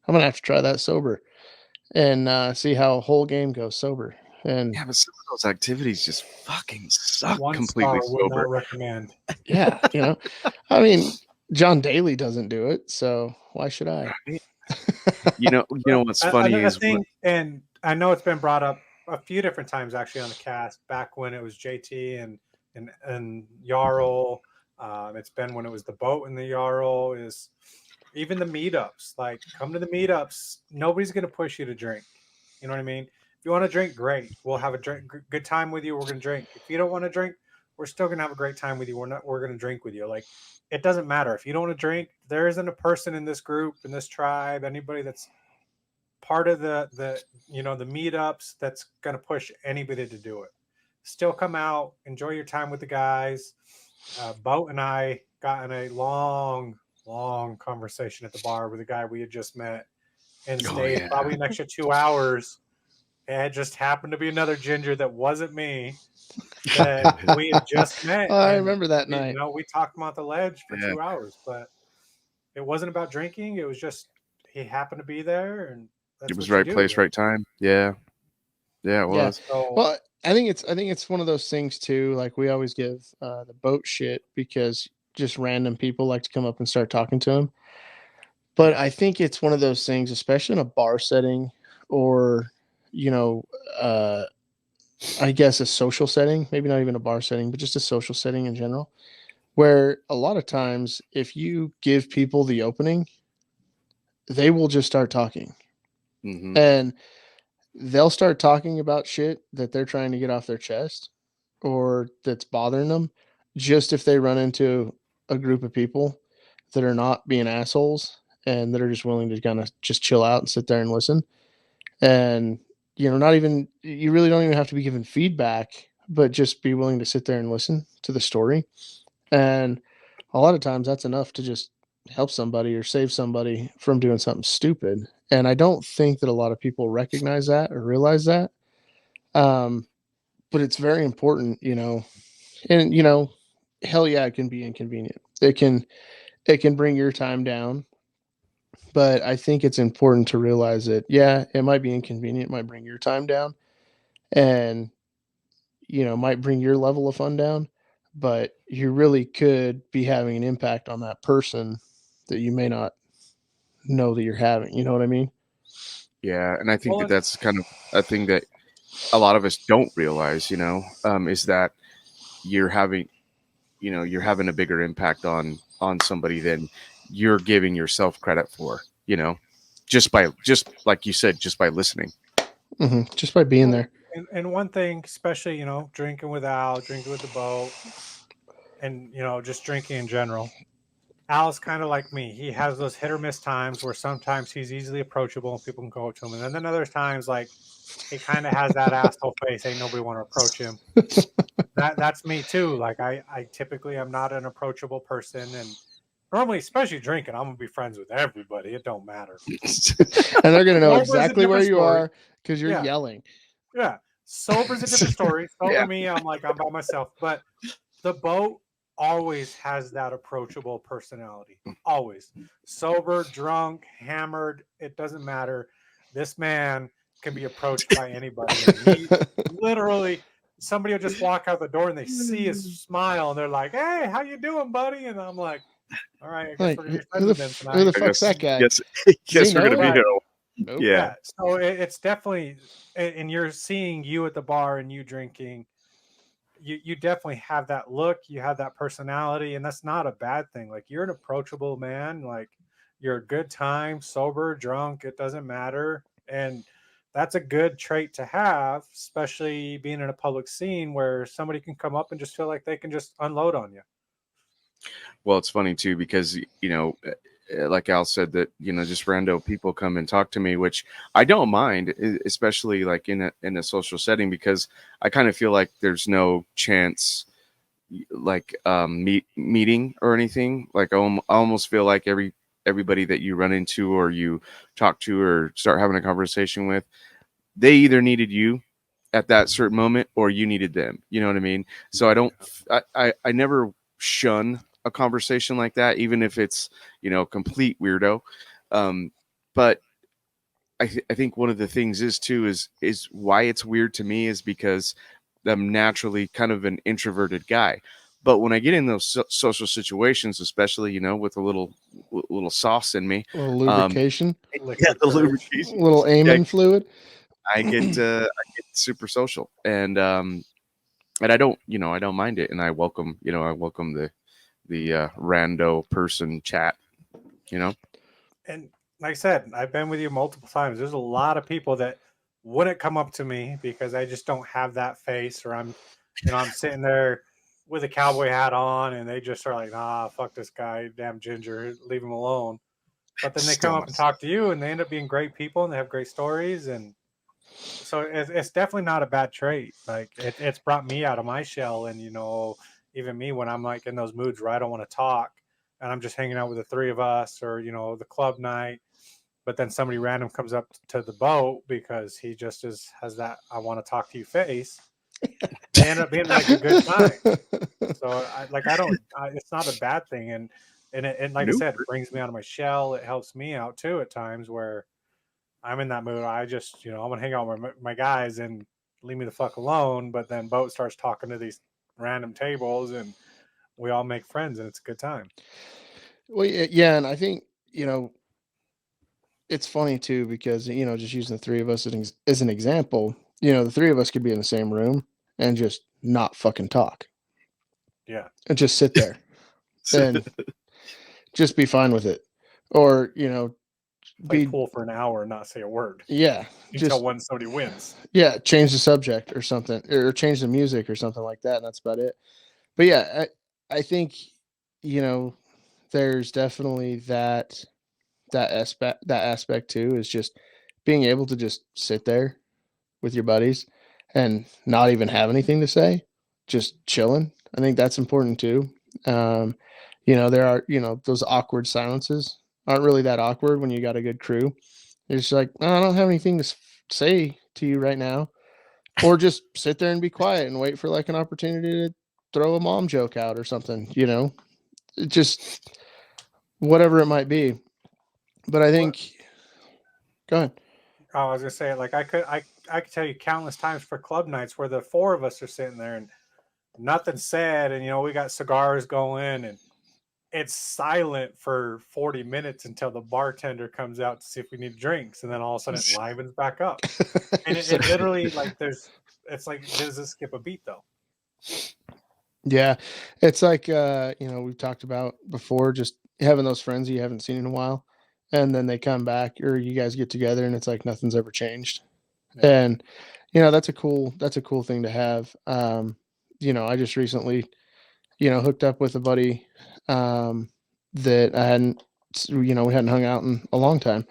I'm going to have to try that sober and see how a whole game goes sober. And yeah, but some of those activities just fucking suck. One completely star would sober. not recommend. Yeah, you know, I mean, John Daly doesn't do it, so why should I? You know what's funny is, and I know it's been brought up a few different times actually on the cast, back when it was JT and Jarl. It's been when it was the boat and the Jarl, is even the meetups. Like, come to the meetups. Nobody's going to push you to drink. You know what I mean? If you want to drink, great. We'll have a good time with you. We're going to drink. If you don't want to drink, we're still going to have a great time with you. We're going to drink with you. Like, it doesn't matter. If you don't want to drink, there isn't a person in this group, in this tribe, anybody that's part of the meetups that's going to push anybody to do it. Still come out, enjoy your time with the guys. Boat and I got in a long conversation at the bar with a guy we had just met, and stayed probably an extra 2 hours. And it just happened to be another ginger that wasn't me, that we had just met. I remember that night. You know, we talked about the ledge for 2 hours, but it wasn't about drinking. It was just, he happened to be there, and it was right place, right time. Yeah, it was. So, well, I think it's one of those things too. Like, we always give the boat shit because just random people like to come up and start talking to him. But I think it's one of those things, especially in a bar setting, or I guess a social setting, maybe not even a bar setting, but just a social setting in general, where a lot of times if you give people the opening, they will just start talking. And they'll start talking about shit that they're trying to get off their chest or that's bothering them, just if they run into a group of people that are not being assholes and that are just willing to kind of just chill out and sit there and listen. And you really don't even have to be given feedback, but just be willing to sit there and listen to the story. And a lot of times that's enough to just help somebody or save somebody from doing something stupid. And I don't think that a lot of people recognize that or realize that. But it's very important, and hell yeah, it can be inconvenient. It can bring your time down. But I think it's important to realize that, yeah, it might be inconvenient, it might bring your time down. And, might bring your level of fun down, but you really could be having an impact on that person that you may not know that you're having. You know what I mean? Yeah, and I think Well, that that's kind of a thing that a lot of us don't realize, is that you're having, you're having a bigger impact on somebody than you're giving yourself credit for, just like you said, just by listening. Just by being there. And one thing, especially, drinking with Al, drinking with the boat, and, just drinking in general. Al's kind of like me. He has those hit or miss times where sometimes he's easily approachable and people can go up to him. And then other times, like, he kind of has that asshole face. Ain't nobody want to approach him. That's me too. Like, I typically am not an approachable person. And normally, especially drinking, I'm going to be friends with everybody. It don't matter. And they're going to know Sober's a exactly where different you story. are because you're yelling. Yeah. Sober's a different story. Sober Yeah. me, I'm like, I'm by myself. But the boat always has that approachable personality. Always. Sober, drunk, hammered, it doesn't matter. This man can be approached by anybody. He literally, somebody will just walk out the door and they see his smile and they're like, "Hey, how you doing, buddy?" And I'm like, "All right, I guess Like, we're gonna be who friends with them the tonight." fuck's that guy? Yes, Does he we're gonna know? be here. Nope. Yeah. So it's definitely, and you're seeing you at the bar and you drinking. You definitely have that look, you have that personality, and that's not a bad thing. Like, you're an approachable man, like, you're a good time, sober, drunk, it doesn't matter. And that's a good trait to have, especially being in a public scene where somebody can come up and just feel like they can just unload on you. Well, it's funny too, because, like Al said, that, just rando people come and talk to me, which I don't mind, especially like in a social setting, because I kind of feel like there's no chance, like, meeting or anything. Like, I almost feel like everybody that you run into or you talk to or start having a conversation with, they either needed you at that certain moment or you needed them. You know what I mean? So I never shun a conversation like that, even if it's, complete weirdo. But I think one of the things is why it's weird to me is because I'm naturally kind of an introverted guy. But when I get in those social situations, especially, with a little sauce in me, A little lubrication. the lubrication, A little amen fluid. I get super social, and I don't mind it, and I welcome the rando person chat, And like I said, I've been with you multiple times. There's a lot of people that wouldn't come up to me because I just don't have that face, or I'm sitting there with a cowboy hat on and they just are like, "Nah, fuck this guy, damn ginger, leave him alone." But then they come up and talk to you and they end up being great people and they have great stories. And so it's definitely not a bad trait. Like, it's brought me out of my shell. And, even me, when I'm like in those moods where I don't want to talk and I'm just hanging out with the three of us, or, the club night, but then somebody random comes up to the boat because he just has that "I want to talk to you" face. They end up being like a good time. So it's not a bad thing. And like I said, it brings me out of my shell. It helps me out too at times where I'm in that mood. I just, I'm gonna hang out with my guys and leave me the fuck alone. But then Boat starts talking to these random tables and we all make friends and it's a good time. Well, yeah, and I think, it's funny too because, just using the three of us as an example, the three of us could be in the same room and just not fucking talk. Yeah. And just sit there and just be fine with it. Or, Play pool for an hour and not say a word. Yeah. Until when somebody wins. Yeah. Change the subject or something, or change the music or something like that. And that's about it. But yeah, I think, there's definitely that aspect too, is just being able to just sit there with your buddies and not even have anything to say, just chilling. I think that's important too. There are, those awkward silences aren't really that awkward when you got a good crew. It's like, oh, I don't have anything to say to you right now. Or just sit there and be quiet and wait for like an opportunity to throw a mom joke out or something, just whatever it might be. But I think, go ahead. I was gonna say, like, I could tell you countless times for club nights where the four of us are sitting there and nothing's said, and we got cigars going, and it's silent for 40 minutes until the bartender comes out to see if we need drinks, and then all of a sudden it livens back up. And it literally, like, it's like, does it skip a beat though? Yeah, it's like we've talked about before, just having those friends you haven't seen in a while, and then they come back, or you guys get together, and it's like nothing's ever changed. Yeah. And that's a cool thing to have. I just recently hooked up with a buddy that I hadn't we hadn't hung out in a long time.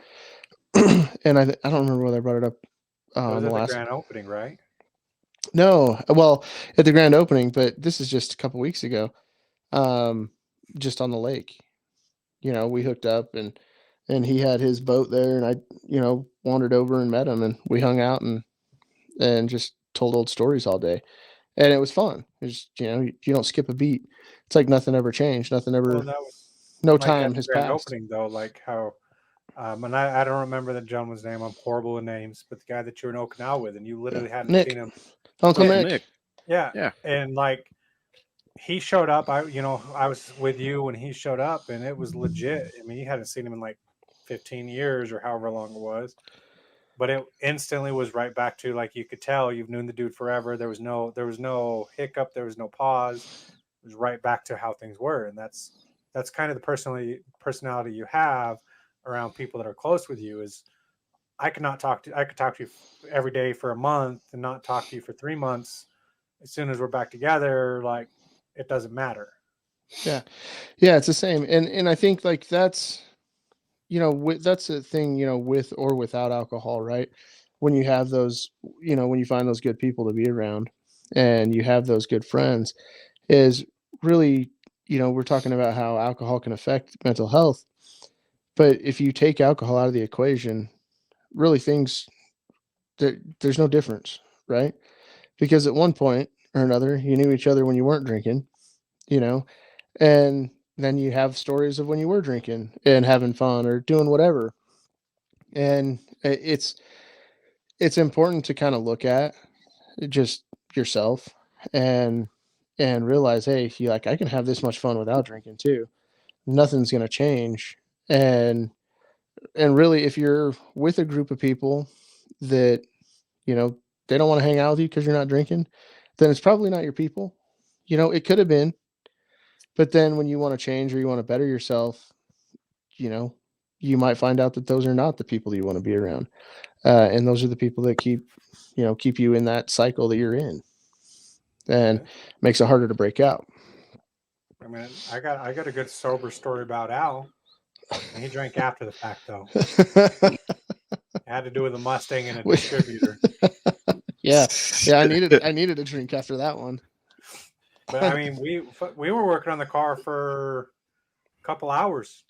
And I don't remember whether I brought it up It was on the at the last grand opening, right? No, well, at the grand opening, but this is just a couple weeks ago. Just on the lake. We hooked up, and he had his boat there, and I wandered over and met him, and we hung out and just told old stories all day. And it was fun. It's you don't skip a beat. It's like nothing ever changed. Nothing ever. Well, that was No like time at the has grand passed. opening though, like how and I don't remember the gentleman's name. I'm horrible with names, but the guy that you were in Okinawa with, and you literally hadn't Nick. seen him. Uncle Yeah. Nick. Yeah. Yeah. And like he showed up. I was with you when he showed up, and it was legit. I mean, you hadn't seen him in like 15 years or however long it was. But it instantly was right back to, like, you could tell you've known the dude forever. There was no hiccup, there was no pause. It was right back to how things were. And that's kind of the personality you have around people that are close with you. Is I could talk to you every day for a month and not talk to you for 3 months. As soon as we're back together, like, it doesn't matter. Yeah, it's the same. And I think, like, that's that's the thing, with or without alcohol, right? When you have those, when you find those good people to be around, and you have those good friends, is really, we're talking about how alcohol can affect mental health. But if you take alcohol out of the equation, really there's no difference, right? Because at one point or another, you knew each other when you weren't drinking, and then you have stories of when you were drinking and having fun or doing whatever. And it's important to kind of look at just yourself and realize, hey, I can have this much fun without drinking too. Nothing's going to change. And really, if you're with a group of people that, they don't want to hang out with you because you're not drinking, then it's probably not your people. It could have been. But then when you want to change or you want to better yourself, you might find out that those are not the people that you want to be around. And those are the people that keep you in that cycle that you're in, and makes it harder to break out. I mean, I got a good sober story about Al. And he drank after the fact, though. It had to do with a Mustang and a distributor. Yeah. I needed a drink after that one. But I mean, we were working on the car for a couple hours,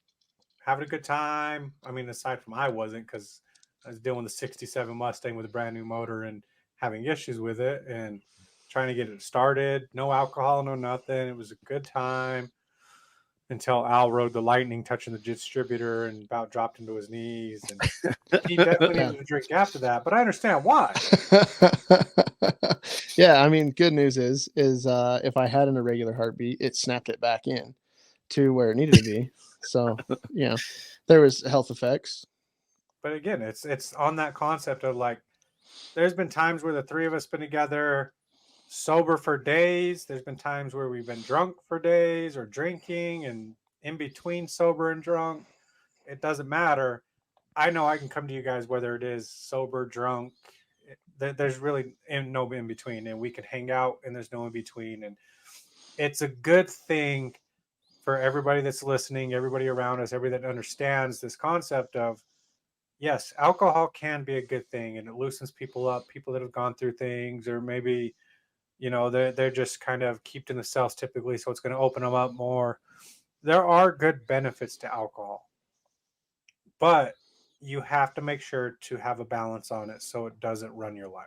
having a good time. I mean, aside from I wasn't, because I was dealing with a 67 Mustang with a brand new motor and having issues with it and trying to get it started. No alcohol, no nothing. It was a good time until Al rode the Lightning, touching the distributor, and about dropped into his knees. And he definitely needed to drink after that, but I understand why. Yeah, I mean, good news is if I had an irregular heartbeat, it snapped it back in to where it needed to be. So, there was health effects. But again, it's on that concept of, like, there's been times where the three of us been together sober for days. There's been times where we've been drunk for days or drinking, and in between sober and drunk. It doesn't matter. I know I can come to you guys whether it is sober, drunk. There's really no in between, and we can hang out and there's no in between. And it's a good thing for everybody that's listening, everybody around us, everybody that understands this concept of, yes, alcohol can be a good thing, and it loosens people up, people that have gone through things, or maybe, they're just kind of kept in the cells typically, so it's going to open them up more. There are good benefits to alcohol, but you have to make sure to have a balance on it so it doesn't run your life.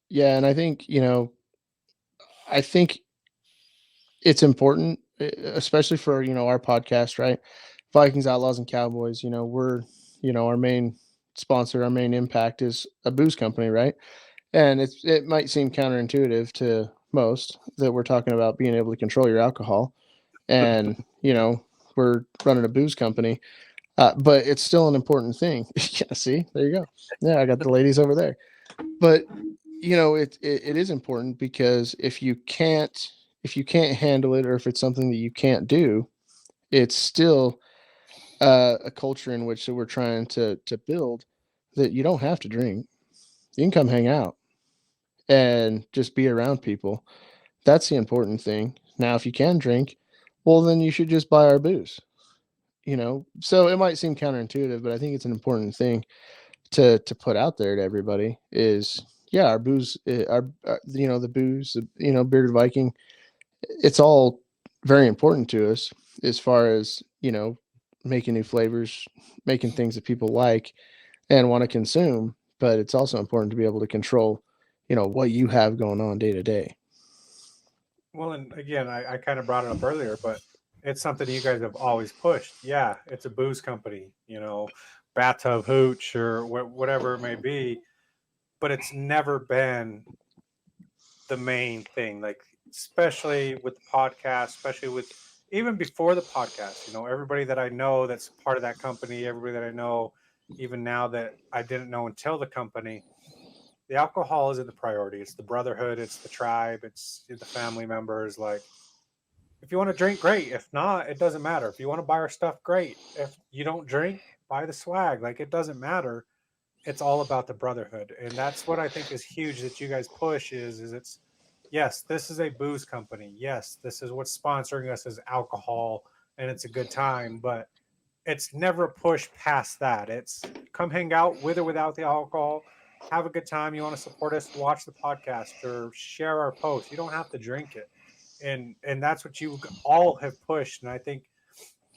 Yeah, and I think, it's important, especially for, our podcast, right? Vikings, Outlaws, and Cowboys. We're, our main sponsor, our main impact is a booze company, right? And it might seem counterintuitive to most that we're talking about being able to control your alcohol, and we're running a booze company, but it's still an important thing. Yeah, see, there you go. Yeah, I got the ladies over there. But it is important, because if you can't handle it, or if it's something that you can't do, it's still a culture in which that we're trying to build, that you don't have to drink. You can come hang out and just be around people. That's the important thing. Now, if you can drink, well, then you should just buy our booze. So it might seem counterintuitive, but I think it's an important thing to put out there to everybody is, yeah, our booze, the booze, Bearded Viking, it's all very important to us, as far as, making new flavors, making things that people like and want to consume. But it's also important to be able to control, what you have going on day to day. Well, and again, I kind of brought it up earlier, but it's something you guys have always pushed. Yeah, it's a booze company, bathtub hooch or whatever it may be, but it's never been the main thing. Like, especially with the podcast, especially with even before the podcast, everybody that I know that's part of that company, everybody that I know, even now that I didn't know until the company, the alcohol isn't the priority. It's the brotherhood. It's the tribe. It's the family members. Like, if you want to drink, great. If not, it doesn't matter. If you want to buy our stuff, great. If you don't drink, buy the swag. Like, it doesn't matter. It's all about the brotherhood. And that's what I think is huge that you guys push is it's, yes, this is a booze company. Yes, this is what's sponsoring us is alcohol, and it's a good time. But it's never a push past that. It's come hang out with or without the alcohol. Have a good time. You want to support us, watch the podcast or share our posts. You don't have to drink it. And that's what you all have pushed. And I think,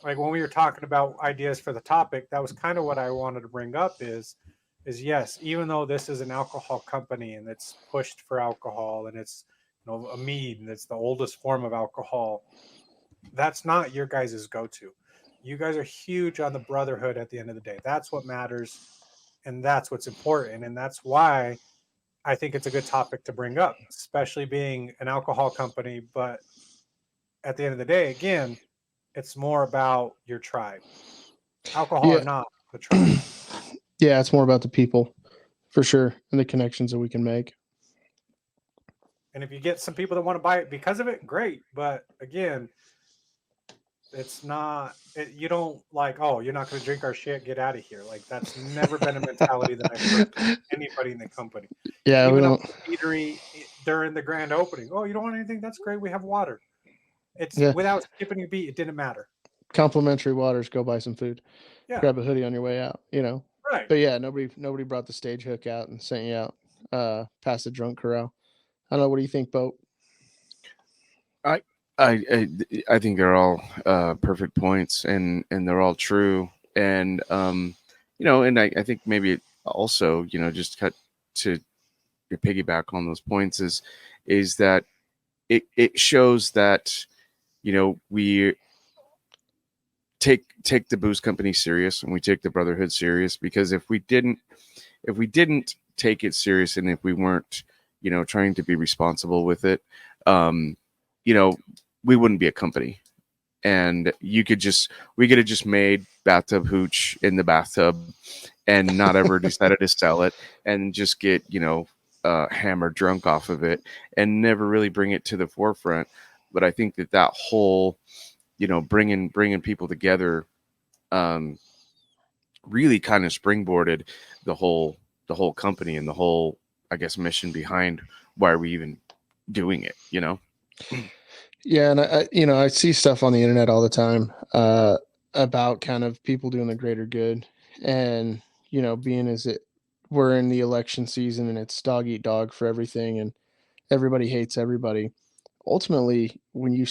like, when we were talking about ideas for the topic, that was kind of what I wanted to bring up is yes, even though this is an alcohol company and it's pushed for alcohol and it's a mead and it's the oldest form of alcohol, that's not your guys' go-to. You guys are huge on the brotherhood at the end of the day. That's what matters. And that's what's important. And that's why I think it's a good topic to bring up, especially being an alcohol company. But at the end of the day, again, it's more about your tribe. Alcohol or not, the tribe. Yeah, it's more about the people, for sure, and the connections that we can make. And if you get some people that want to buy it because of it, great. But again, it's not, you don't like, oh, you're not going to drink our shit, get out of here. Like, that's never been a mentality that I've heard from anybody in the company. Yeah, even we don't. Eatery during the grand opening, oh, you don't want anything? That's great. We have water. It's without skipping a beat. It didn't matter. Complimentary waters. Go buy some food. Yeah. Grab a hoodie on your way out. Right. But yeah, nobody brought the stage hook out and sent you out past the drunk corral. I don't know. What do you think, Bo? I think they're all perfect points, and they're all true. And and I think maybe it also, just cut to your piggyback on those points is that it shows that we take the booze company serious, and we take the brotherhood serious, because if we didn't take it serious, and if we weren't trying to be responsible with it, we wouldn't be a company. And we could have just made bathtub hooch in the bathtub and not ever decided to sell it, and just get hammered drunk off of it and never really bring it to the forefront. But I think that whole bringing people together really kind of springboarded the whole company and the whole, I guess, mission behind why are we even doing it. Yeah, and I see stuff on the internet all the time about kind of people doing the greater good, and being as it we're in the election season and it's dog eat dog for everything, and everybody hates everybody. Ultimately, when you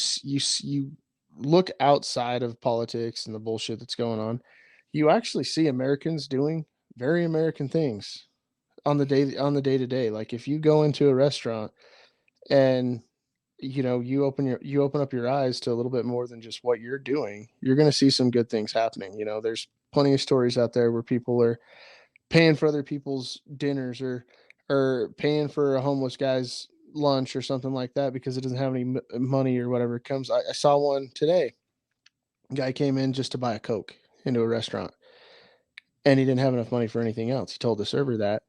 look outside of politics and the bullshit that's going on, you actually see Americans doing very American things on the day to day. Like, if you go into a restaurant and you open up your eyes to a little bit more than just what you're doing, you're going to see some good things happening. There's plenty of stories out there where people are paying for other people's dinners or paying for a homeless guy's lunch or something like that because it doesn't have any money or whatever it comes. I saw one today. Guy came in just to buy a Coke into a restaurant, and he didn't have enough money for anything else. He told the server that.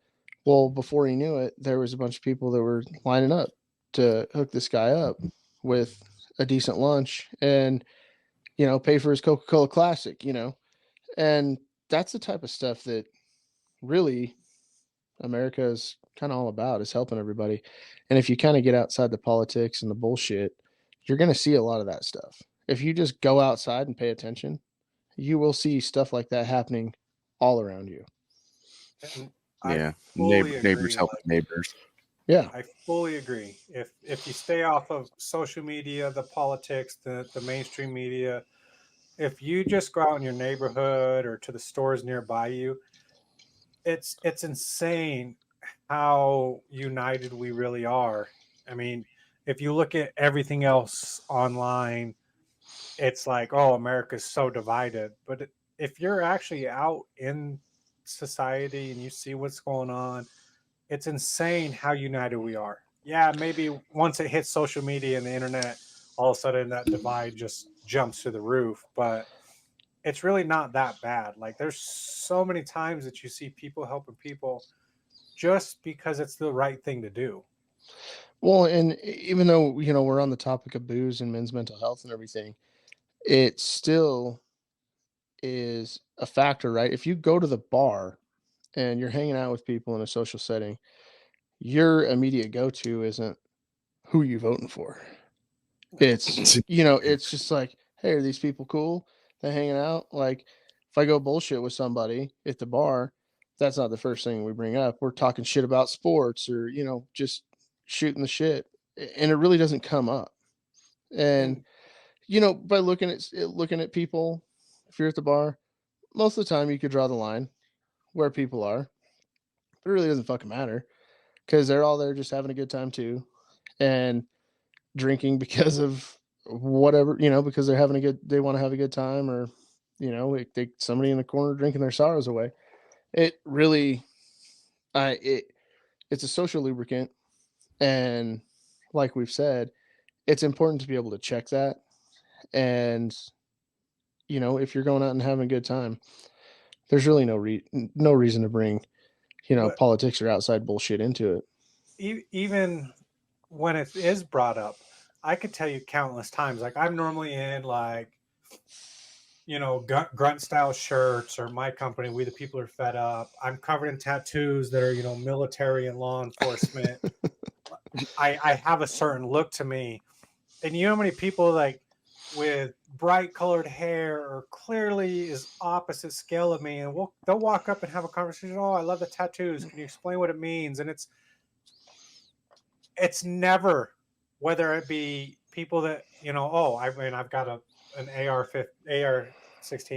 Well, before he knew it, there was a bunch of people that were lining up to hook this guy up with a decent lunch and, pay for his Coca-Cola Classic, and that's the type of stuff that really America is kind of all about, is helping everybody. And if you kind of get outside the politics and the bullshit, you're going to see a lot of that stuff. If you just go outside and pay attention, you will see stuff like that happening all around you. And Yeah, fully agree, neighbors helping neighbors. Yeah, I fully agree. If you stay off of social media, the politics, the mainstream media, if you just go out in your neighborhood or to the stores nearby you, it's insane how united we really are. I mean, if you look at everything else online, it's like, oh, America's so divided. But if you're actually out in society and you see what's going on, it's insane how united we are. Yeah, maybe once it hits social media and the internet, all of a sudden that divide just jumps through the roof. But it's really not that bad. Like, there's so many times that you see people helping people just because it's the right thing to do. well, and even though we're on the topic of booze and men's mental health and everything, it still is a factor, right? If you go to the bar and you're hanging out with people in a social setting, your immediate go-to isn't who you voting for. It's it's just like, hey, are these people cool? They're hanging out. Like, if I go bullshit with somebody at the bar, that's not the first thing we bring up. We're talking shit about sports or just shooting the shit, and it really doesn't come up. And by looking at people, if you're at the bar, most of the time you could draw the line where people are, but it really doesn't fucking matter because they're all there just having a good time too, and drinking because of whatever, because they want to have a good time, or somebody in the corner drinking their sorrows away. It really, it's a social lubricant, and like we've said, it's important to be able to check that. And if you're going out and having a good time, there's really no reason to bring politics or outside bullshit into it. Even when it is brought up, I could tell you countless times. Like, I'm normally in grunt style shirts, or my company, We the People Are Fed Up. I'm covered in tattoos that are, military and law enforcement. I have a certain look to me. And you know how many people like with bright colored hair or clearly is opposite scale of me, and they'll walk up and have a conversation. Oh, I love the tattoos. Can you explain what it means? And it's never, whether it be people that, I've got an AR-16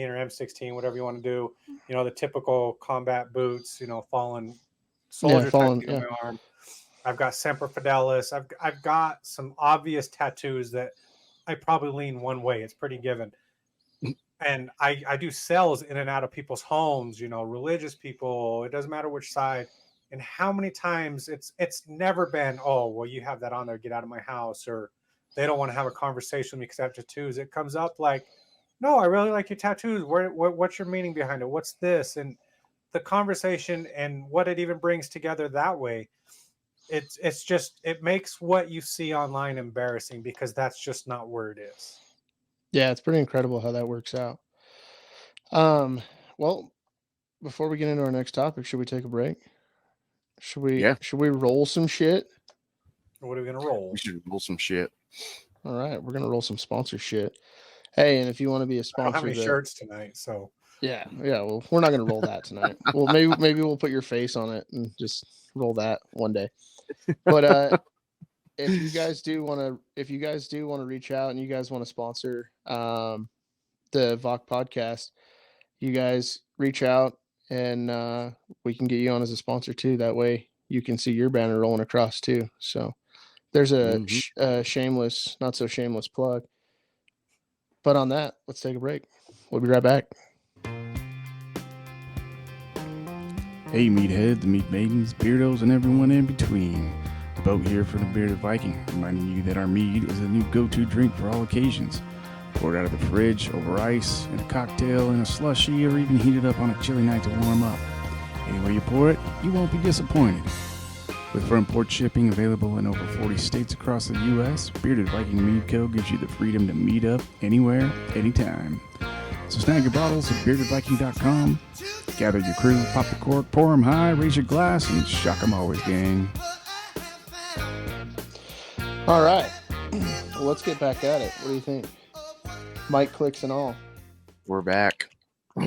or M16, whatever you want to do, the typical combat boots, fallen soldier tattoo on my arm. I've got Semper Fidelis. I've got some obvious tattoos that I probably lean one way. It's pretty given. And I do sales in and out of people's homes, religious people. It doesn't matter which side. And how many times it's never been, oh, well, you have that on there, get out of my house, or they don't want to have a conversation with me because I have tattoos. It comes up like, no, I really like your tattoos. What's your meaning behind it? What's this? And the conversation and what it even brings together that way. It's just, it makes what you see online embarrassing, because that's just not where it is. Yeah, it's pretty incredible how that works out. Well, before we get into our next topic, should we take a break? Should we roll some shit? What are we gonna roll? We should roll some shit. All right, we're gonna roll some sponsor shit. Hey, and if you want to be a sponsor, I don't have any shirts tonight, so yeah. Well, we're not gonna roll that tonight. Well, maybe we'll put your face on it and just roll that one day. But if you guys do want to reach out and you guys want to sponsor the VOC podcast, you guys reach out and we can get you on as a sponsor too. That way you can see your banner rolling across too. So there's a shameless, not so shameless plug. But on that, let's take a break. We'll be right back. Hey meathead, the meat maidens, beardos, and everyone in between. The boat here for the Bearded Viking, reminding you that our mead is a new go-to drink for all occasions. Poured out of the fridge, over ice, in a cocktail, in a slushie, or even heated up on a chilly night to warm up. Any way you pour it, you won't be disappointed. With front port shipping available in over 40 states across the U.S., Bearded Viking Mead Co. gives you the freedom to meet up anywhere, anytime. So snag your bottles at beardedviking.com, gather your crew, pop the cork, pour 'em high, raise your glass, and shock 'em always, gang. All right. Well, let's get back at it. What do you think? Mic clicks and all. We're back.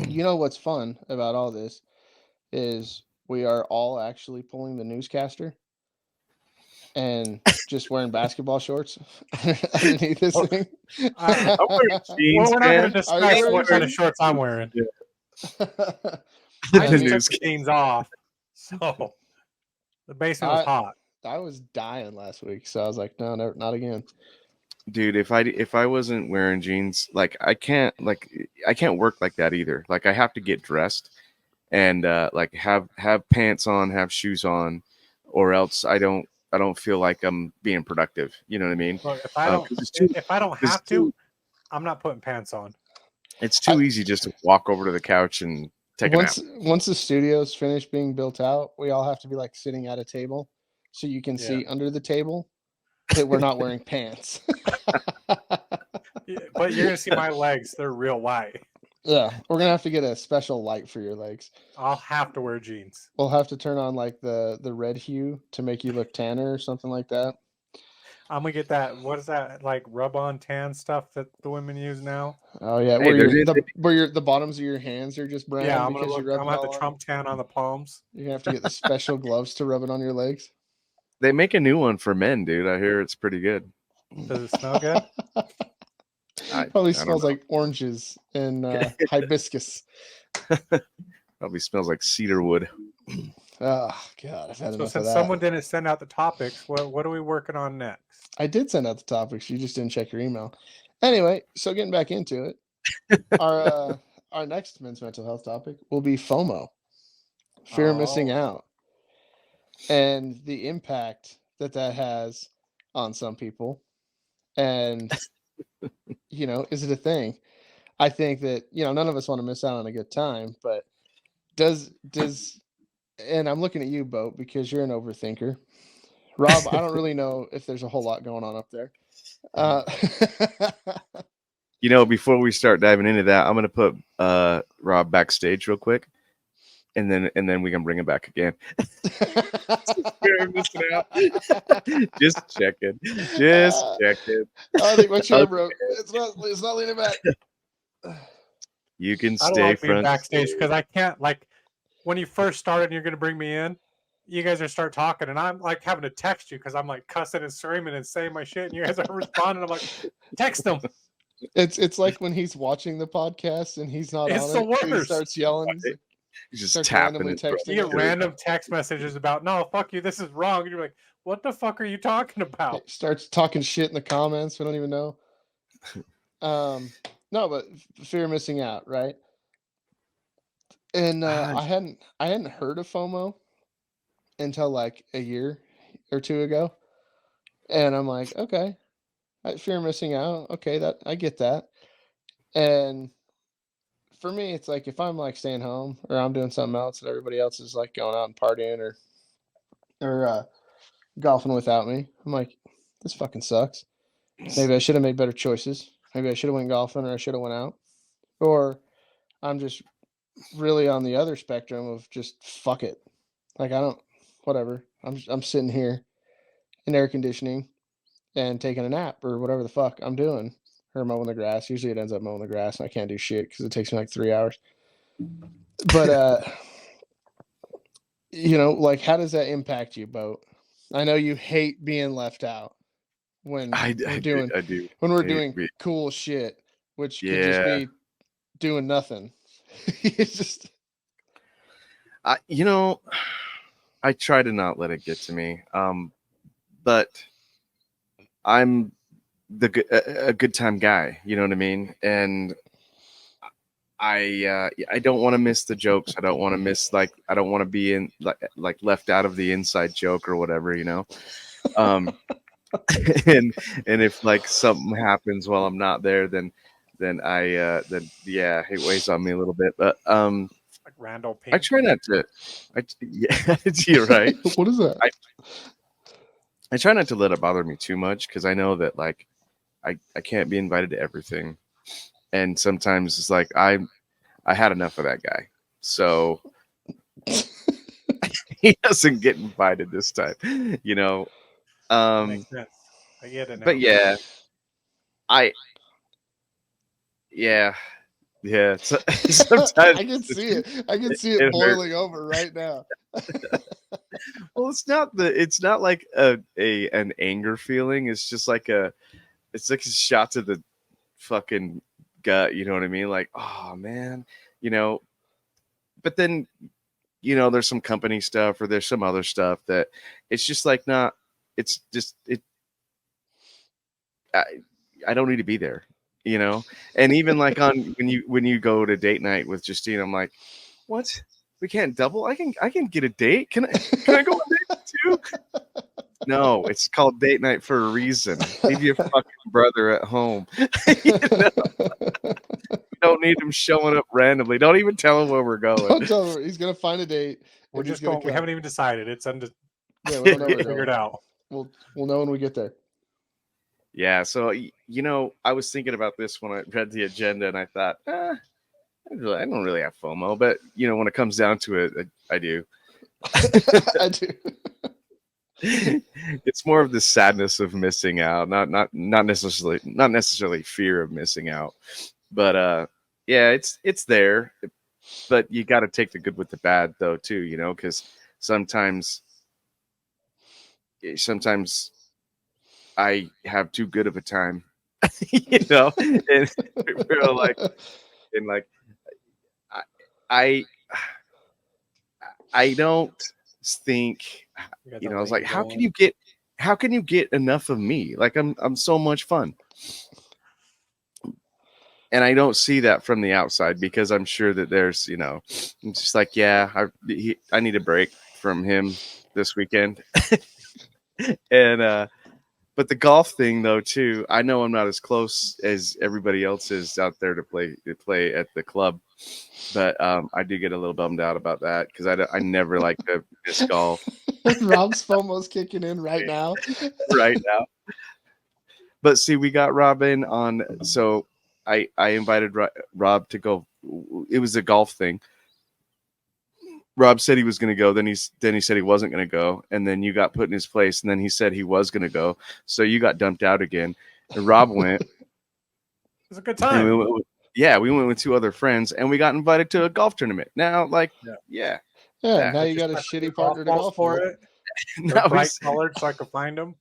You know what's fun about all this is we are all actually pulling the newscaster and just wearing basketball shorts underneath this thing. I'm wearing jeans, We're not man. going to discuss wearing what kind of jeans? shorts I'm wearing. I The just took news- the jeans off, so the basement was hot. I was dying last week, so I was like, no, never, not again. Dude, if I wasn't wearing jeans, like I can't work like that either. Like I have to get dressed and like have pants on, have shoes on, or else I don't feel like I'm being productive. You know what I mean? Look, if I don't, 'cause it's too- if I don't it's have too- to, I'm not putting pants on. It's too easy just to walk over to the couch and take a nap. Once the studio's finished being built out, we all have to be like sitting at a table so you can see under the table that we're not wearing pants. Yeah, but you're gonna see my legs; they're real white. Yeah, we're gonna have to get a special light for your legs. I'll have to wear jeans. We'll have to turn on like the red hue to make you look tanner or something like that. I'm gonna get that. What is that like rub-on tan stuff that the women use now? Oh yeah, Hey, where the bottoms of your hands are just brown Yeah, I'm because gonna you rub it have all the on. Trump tan on the palms. You're gonna have to get the special gloves to rub it on your legs. They make a new one for men, dude. I hear it's pretty good. Does it smell good? Probably I don't smells know. like oranges and hibiscus. Probably smells like cedar wood. Oh God, I've had So enough of since that. someone didn't send out the topics, what are we working on next? I did send out the topics. You just didn't check your email. Anyway, so getting back into it, our next men's mental health topic will be FOMO, fear of missing out, and the impact that has on some people. And you know, is it a thing? I think that none of us want to miss out on a good time, but does and I'm looking at you, Boat, because you're an overthinker. Rob, I don't really know if there's a whole lot going on up there. Before we start diving into that, I'm gonna put Rob backstage real quick, and then we can bring him back again. Just checking. I think my chair broke. It's not leaning back. You can I don't stay like being front. backstage because I can't when you first started and you're gonna bring me in, you guys are start talking and I'm like having to text you because I'm like cussing and screaming and saying my shit and you guys are responding. I'm like, text them. It's like when he's watching the podcast and he's not It's on the it. He worst. starts yelling. He's just starts tapping randomly it. texting. You get random text messages about no, fuck you, this is wrong. And you're like, what the fuck are you talking about? He starts talking shit in the comments. We don't even know. No, but fear of missing out, right? And I hadn't heard of FOMO until like a year or two ago, and I'm like, okay, fear of missing out. Okay, that I get that. And for me, it's like if I'm like staying home or I'm doing something else and everybody else is like going out and partying or golfing without me, I'm like, this fucking sucks. Maybe I should have made better choices. Maybe I should have went golfing or I should have went out. Or I'm just really on the other spectrum of just fuck it. Like whatever. I'm sitting here in air conditioning and taking a nap or whatever the fuck I'm doing. Or mowing the grass. Usually it ends up mowing the grass and I can't do shit because it takes me like 3 hours. But like how does that impact you, Boat? I know you hate being left out when we're doing cool shit, which could just be doing nothing. It's just I try to not let it get to me. But I'm a good time guy, you know what I mean? And I don't want to miss the jokes. I don't want to miss I don't want to be in like left out of the inside joke or whatever, you know. Um, and if like something happens while I'm not there, then yeah, it weighs on me a little bit. But Like Randall I Pink. try not to. Yeah, you're right. What is that? I try not to let it bother me too much because I know that like I can't be invited to everything, and sometimes it's like I had enough of that guy, so he doesn't get invited this time, you know. That makes sense. I get it now. But yeah, I yeah. So, sometimes I can see it. I can see it it boiling over right now. well, it's not like an anger feeling. It's just like it's like a shot to the fucking gut. You know what I mean? Like, oh man, you know. But then, you know, there's some company stuff or there's some other stuff that it's just like not. It's just it. I don't need to be there, you know. And even like on when you go to date night with Justine, I'm like, what? We can't double? I can get a date. Can I go on date too? No, it's called date night for a reason. Leave your fucking brother at home. You know? You don't need him showing up randomly. Don't even tell him where we're going. Don't tell him. He's gonna find a date. We're and he's just gonna going. We come. haven't even decided. It's Yeah, we don't know where we're figured going. out. We'll know when we get there. Yeah, so you know, I was thinking about this when I read the agenda, and I thought, I don't really have FOMO, but you know, when it comes down to it, I do. I do. It's more of the sadness of missing out, not necessarily fear of missing out, but yeah, it's there, but you got to take the good with the bad though too, you know, because sometimes I have too good of a time, you know, and we're like, and like I I don't think, you know, I was like, how can you get enough of me? Like I'm so much fun. And I don't see that from the outside because I'm sure that there's, you know, it's just like, yeah, I need a break from him this weekend. And but the golf thing though too, I know I'm not as close as everybody else is out there to play at the club, but I do get a little bummed out about that because I never like to miss golf. Rob's FOMO's kicking in right now. Right now. But see, we got Robin on, so I invited Rob to go. It was a golf thing. Rob said he was going to go. Then he said he wasn't going to go, and then you got put in his place, and then he said he was going to go. So you got dumped out again, and Rob went. It was a good time. We went with two other friends, and we got invited to a golf tournament. Now, like, yeah. Now you got a shitty partner to golf for with. it. Now Bright colored, so I could find them.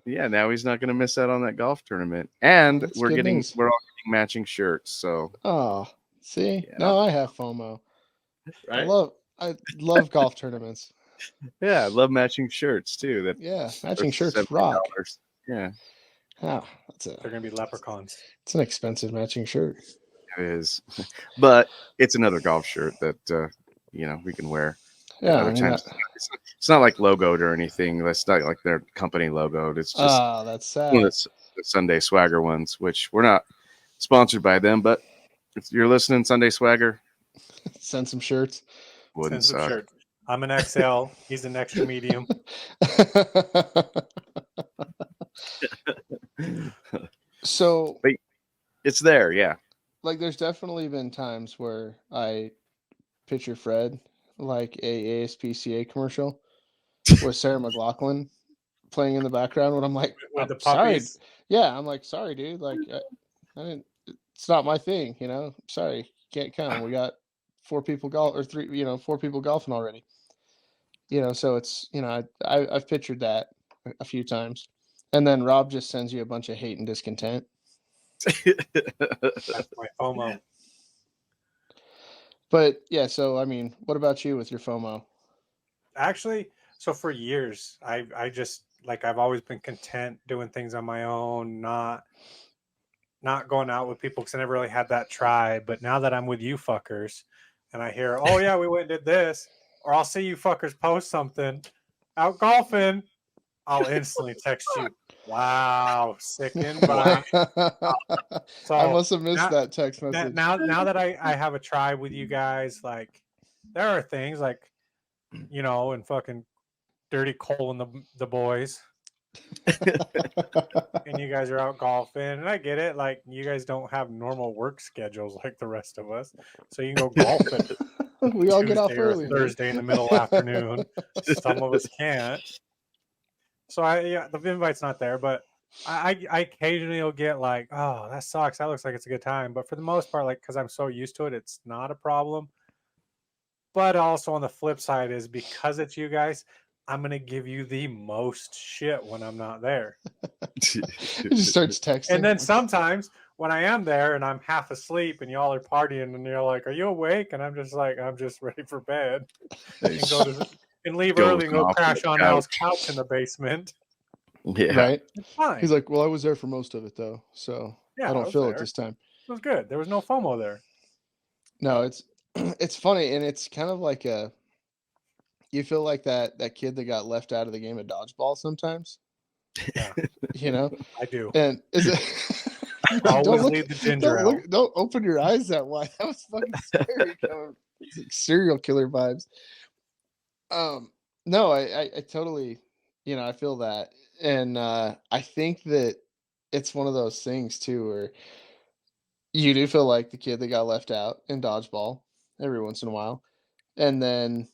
Yeah, now he's not going to miss out on that golf tournament, and That's we're good all news. getting matching shirts. So, Oh, see, Yeah. now I have FOMO. right? I love golf tournaments. Yeah, I love matching shirts too. That Yeah, matching are shirts $70. rock. Yeah, Oh, They're gonna be leprechauns. it's an expensive matching shirt. it is, but it's another golf shirt that you know, we can wear. at Yeah, other I mean, times. It's not like logoed or anything. That's not like their company logoed. It's just that's one of sad. the Sunday Swagger ones, which we're not sponsored by them. But if you're listening, Sunday Swagger, Send some shirts. wouldn't Send some suck. shirts. I'm an XL. He's an extra medium. So, It's there, yeah. like, there's definitely been times where I picture Fred like a ASPCA commercial with Sarah McLachlan playing in the background when I'm like, With I'm the sorry. puppies. Yeah, I'm like, sorry, dude. Like, I didn't. It's not my thing, you know. Sorry, can't come. We got 4 people four people golfing already. You know, so it's, you know, I've pictured that a few times, and then Rob just sends you a bunch of hate and discontent. That's my FOMO. But yeah, so I mean, what about you with your FOMO? Actually, so for years, I just like I've always been content doing things on my own, not not going out with people because I never really had that tribe. But now that I'm with you fuckers and I hear, oh yeah, we went and did this, or I'll see you fuckers post something out golfing, I'll instantly text you. Wow, sick invite. So I must have missed now- that text message. now that I have a tribe with you guys, like there are things like, you know, and fucking Dirty Cole and the boys, and you guys are out golfing, and I get it. Like you guys don't have normal work schedules like the rest of us, so you can go golfing. We all get off Tuesday or early. Thursday in the middle afternoon. Some of us can't. So the invite's not there, but I occasionally will get like, oh, that sucks. That looks like it's a good time. But for the most part, like, because I'm so used to it, it's not a problem. But also on the flip side is because it's you guys, I'm going to give you the most shit when I'm not there. He just starts texting. And then sometimes when I am there and I'm half asleep and y'all are partying and you're like, are you awake? And I'm just like, I'm just ready for bed. And leave early and go crash on Al's couch in the basement. Yeah. Right? It's fine. He's like, well, I was there for most of it, though. So Yeah, I don't feel it this time. It was good. There was no FOMO there. No, it's funny. And it's kind of like you feel like that kid that got left out of the game of dodgeball sometimes. Yeah. You know? I do. And is it... Always leave the ginger out. Don't open your eyes that wide. That was fucking scary. It's like serial killer vibes. No, I totally, I feel that. And I think that it's one of those things too where you do feel like the kid that got left out in dodgeball every once in a while. And then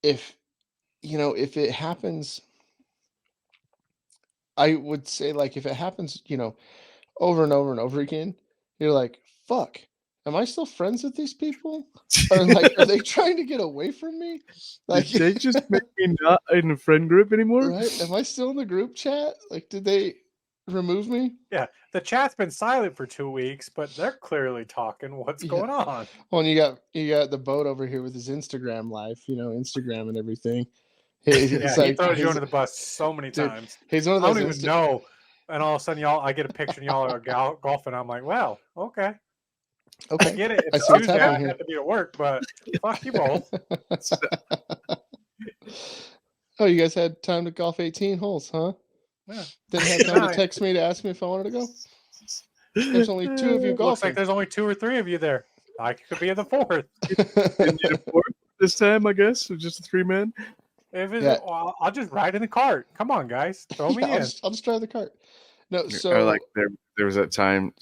if it happens, I would say like if it happens, over and over and over again, you're like, fuck, am I still friends with these people? Or like, are they trying to get away from me? Like, did they just make me not in a friend group anymore? Right? Am I still in the group chat? Like, did they remove me? Yeah, the chat's been silent for 2 weeks, but they're clearly talking. What's going on? Well, and you got the boat over here with his Instagram live, Instagram and everything. He throws you under the bus so many times. He's one of those. I don't even know. And all of a sudden, I get a picture and y'all are golfing. I'm like, well, okay. I get it. It's Tuesday. I have to be at work, but fuck you both. Oh, you guys had time to golf 18 holes, huh? Yeah. Didn't have time to text me to ask me if I wanted to go? There's only 2 of you golfing. Looks like there's only 2 or 3 of you there. I could be in the 4th. You need a 4th this time, I guess? Or just a 3-man? I'll just ride in the cart. Come on, guys. Throw me in. I'll just drive the cart. No, so or like there was that time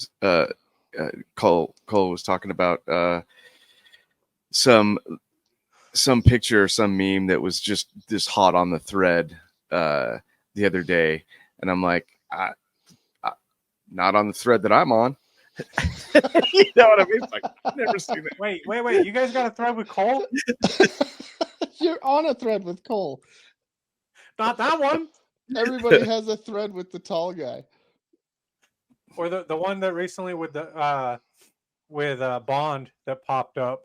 Cole was talking about some picture or some meme that was just this hot on the thread the other day, and I'm like, not on the thread that I'm on. You know what I mean? It's like, I've never seen that. Wait. You guys got a thread with Cole? You're on a thread with Cole. Not that one. Everybody has a thread with the tall guy. Or the one that recently with the Bond that popped up.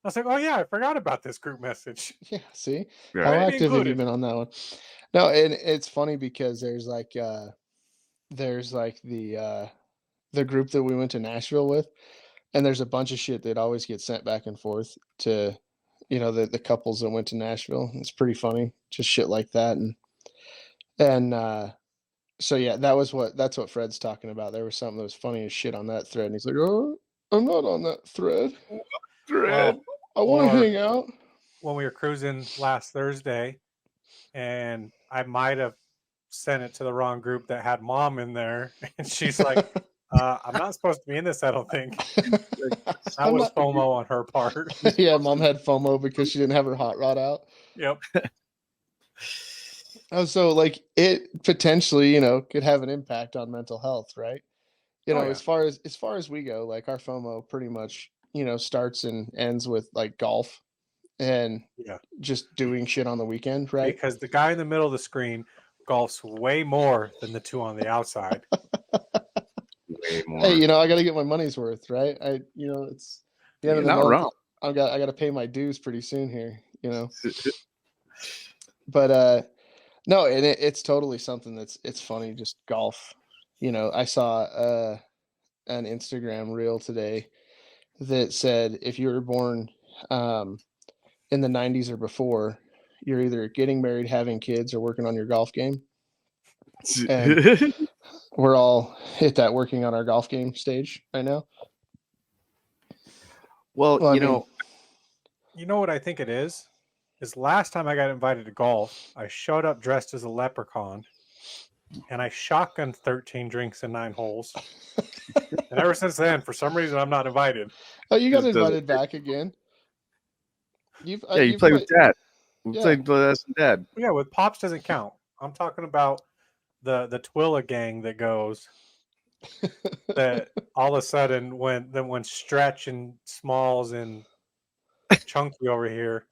I was like, oh yeah, I forgot about this group message. Yeah, see? Right. How active have you been on that one? No, and it's funny because there's like the group that we went to Nashville with, and there's a bunch of shit that always gets sent back and forth to the couples that went to Nashville. It's pretty funny, just shit like that. And so yeah, that's what Fred's talking about. There was something that was funny as shit on that thread, and he's like, oh, I'm not on that thread. I want to hang out. When we were cruising last Thursday, and I might have sent it to the wrong group that had Mom in there, and she's like, I'm not supposed to be in this, I don't think. That was FOMO on her part. Yeah, Mom had FOMO because she didn't have her hot rod out. Yep. Oh, so like it potentially, could have an impact on mental health, right? As far as we go, like our FOMO pretty much, starts and ends with like golf and just doing shit on the weekend, right? Because the guy in the middle of the screen golfs way more than the 2 on the outside. Way more. Hey, I got to get my money's worth, right? It's the end of the month. Wrong. I got to pay my dues pretty soon here, But no, and it's totally something it's funny. Just golf, I saw an Instagram reel today that said if you were born in the 90s or before, you're either getting married, having kids, or working on your golf game. And we're all hit that working on our golf game stage right now. Well, I you mean, know, You know what I think it is? Is last time I got invited to golf, I showed up dressed as a leprechaun, and I shotgunned 13 drinks in 9 holes. And ever since then, for some reason, I'm not invited. oh, you got Just doesn't- invited back again. you play with Dad. We Yeah. played with us and Dad. Yeah, with Pops doesn't count. I'm talking about the Twilla gang that goes. That all of a sudden when Stretch and Smalls and Chunky over here,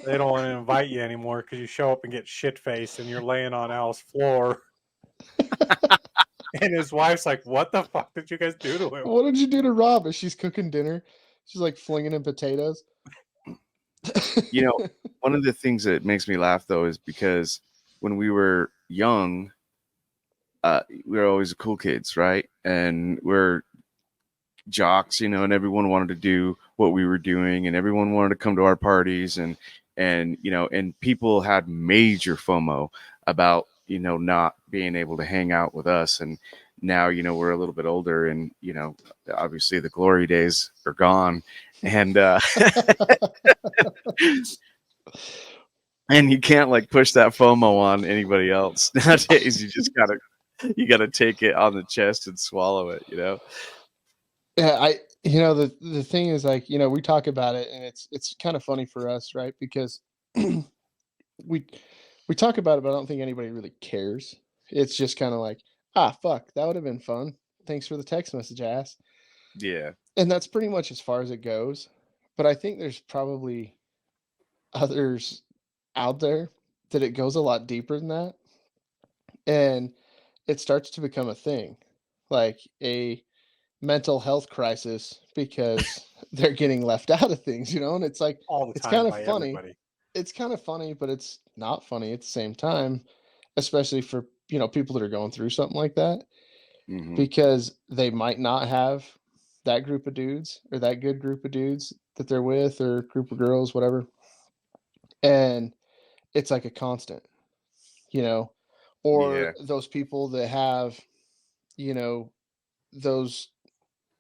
they don't want to invite you anymore because you show up and get shit faced and you're laying on Al's floor. And his wife's like, "What the fuck did you guys do to him?" What did you do to Rob? As she's cooking dinner, she's like flinging in potatoes. You know, one of the things that makes me laugh though is because when we were young, we were always the cool kids, right? And we're jocks, you know, and everyone wanted to do what we were doing, and everyone wanted to come to our parties, and you know, and people had major FOMO about, you know, not being able to hang out with us. And now, you know, we're a little bit older, and you know, obviously the glory days are gone, and and you can't like push that FOMO on anybody else nowadays. You gotta take it on the chest and swallow it, you know. Yeah, you know, the thing is, like, you know, we talk about it, and it's kind of funny for us, right? Because we talk about it, but I don't think anybody really cares. It's just kind of like, fuck, that would have been fun. Thanks for the text message, ass. Yeah. And that's pretty much as far as it goes. But I think there's probably others out there that it goes a lot deeper than that. And it starts to become a thing, like a mental health crisis, because they're getting left out of things, you know? And it's like, All the it's time kind of by funny. everybody. It's kind of funny, but it's not funny at the same time, especially for, you know, people that are going through something like that, Mhm. because they might not have that group of dudes or that good group of dudes that they're with, or group of girls, whatever. And it's like a constant, you know, or Yeah. those people that have, you know, those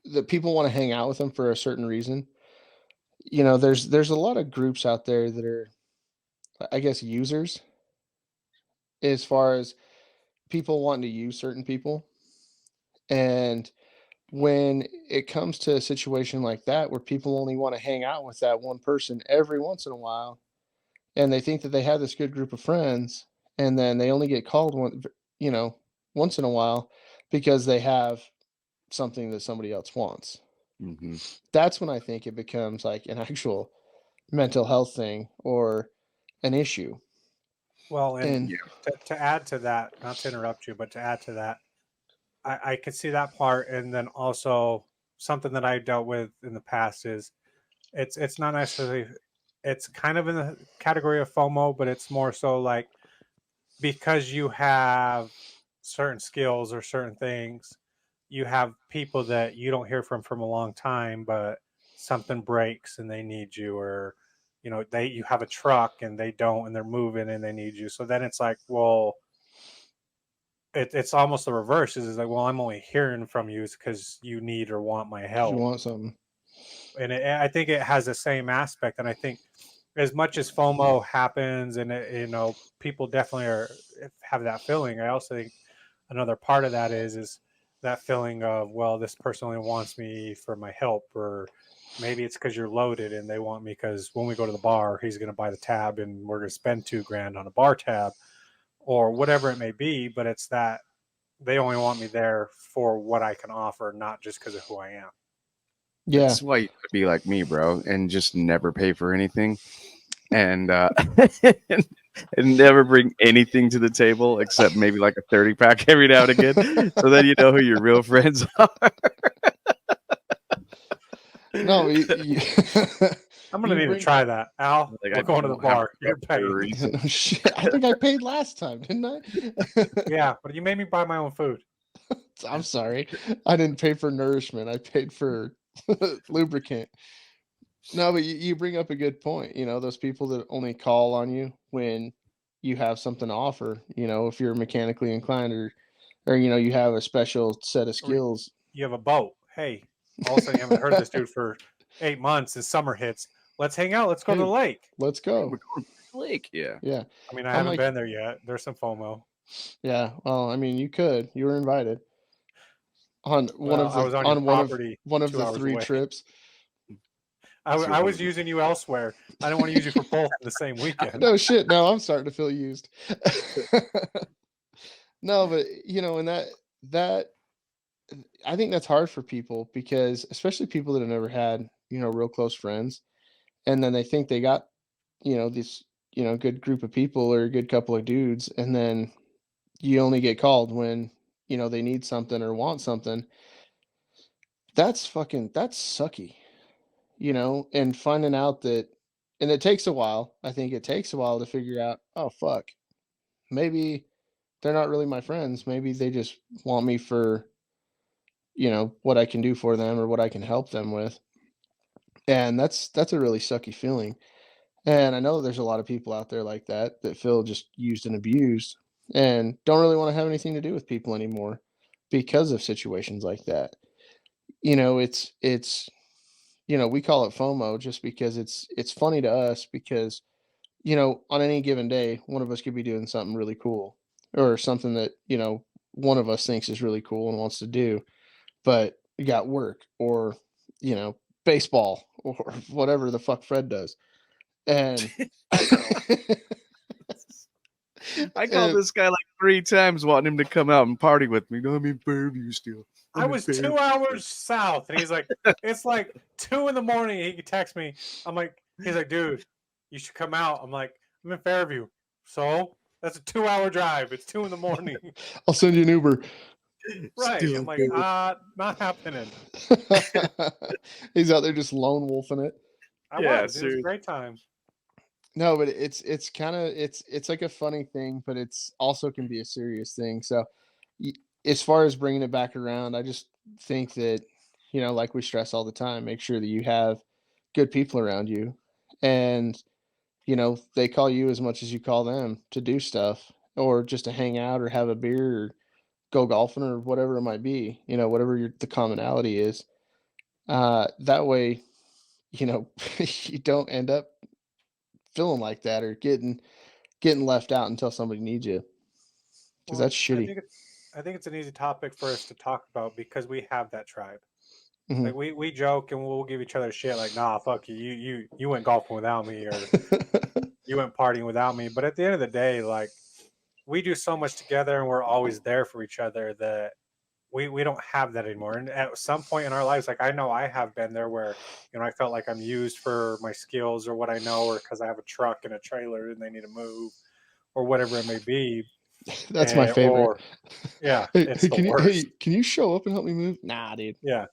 that people want to hang out with them for a certain reason. You know, there's a lot of groups out there that are, I guess, users, as far as people wanting to use certain people. And when it comes to a situation like that, where people only want to hang out with that one person every once in a while, and they think that they have this good group of friends, and then they only get called you know, once in a while, because they have something that somebody else wants. Mhm. That's when I think it becomes like an actual mental health thing or an issue. Well, and And to add to that, not to interrupt you, but to add to that, I could see that part. And then also something that I dealt with in the past is it's not necessarily, it's kind of in the category of FOMO, but it's more so like, because you have certain skills or certain things, you have people that you don't hear from a long time, but something breaks and they need you, or you know, you have a truck and they don't, and they're moving and they need you. So then it's like, well, it's almost the reverse. Is like, well, I'm only hearing from you because you need or want my you help. want something. And I think it has the same aspect. And I think as much as FOMO happens, and you know, people definitely have that feeling, I also think another part of that is that feeling of, well, this person only wants me for my help, or maybe it's because you're loaded and they want me because when we go to the bar, he's going to buy the tab and we're going to spend $2,000 on a bar tab, or whatever it may be. But it's that they only want me there for what I can offer, not just because of who I am. Yeah. That's why you could be like me, bro, and just never pay for anything, and and never bring anything to the table except maybe like a 30-pack every now and again, so then you know who your real friends are. No, I'm going to need to try that. Al, Like, we're I going to the don't have bar. You're paying. No shit. I think I paid last time, didn't I? Yeah, but you made me buy my own food. I'm sorry. I didn't pay for nourishment. I paid for lubricant. No, but you bring up a good point. Those people that only call on you when you have something to offer, if you're mechanically inclined or you have a special set of skills. You have a boat. Hey, all of a sudden you haven't heard this dude for 8 months and summer hits. Let's hang out. Let's go to the lake. Let's go. We're going to the lake. Yeah. Yeah. I mean, I haven't been there yet. There's some FOMO. Yeah. Well, I mean, you were invited on one of the 3 trips. I was using you elsewhere. I don't want to use you for both in the same weekend. No shit. No, I'm starting to feel used. No, but and that I think that's hard for people because especially people that have never had, real close friends, and then they think they got, this, good group of people or a good couple of dudes, and then you only get called when, they need something or want something. That's sucky. And finding out that, and it takes a while. I think it takes a while to figure out, oh, fuck, maybe they're not really my friends. Maybe they just want me for, what I can do for them or what I can help them with. And that's a really sucky feeling. And I know there's a lot of people out there like that feel just used and abused and don't really want to have anything to do with people anymore because of situations like that. It's we call it FOMO just because it's funny to us because, on any given day, one of us could be doing something really cool or something that, one of us thinks is really cool and wants to do, but you got work or, baseball or whatever the fuck Fred does. And I called this guy like 3 times wanting him to come out and party with me. No, I'm in Fairview still. I was 2 hours south, and he's like, it's like 2 in the morning. He could text me. He's like, dude, you should come out. I'm like, I'm in Fairview. So that's a 2-hour drive. It's 2 in the morning. I'll send you an Uber. Right. Still I'm like, not happening. He's out there just lone wolfing it. It was a great time. No, but it's kind of it's like a funny thing, but it's also can be a serious thing. So as far as bringing it back around, I just think that, like we stress all the time, make sure that you have good people around you and, they call you as much as you call them to do stuff or just to hang out or have a beer or go golfing or whatever it might be, whatever the commonality is. That way, you don't end up feeling like that or getting left out until somebody needs you. Because that's shitty. I think it's an easy topic for us to talk about because we have that tribe. Mm-hmm. Like we joke and we'll give each other shit like, nah, fuck you. You went golfing without me or you went partying without me. But at the end of the day, like we do so much together and we're always there for each other that we don't have that anymore. And at some point in our lives, like I know I have been there where, I felt like I'm used for my skills or what I know, or because I have a truck and a trailer and they need to move or whatever it may be. That's my favorite. It's the worst. Can you show up and help me move? Nah, dude. Yeah.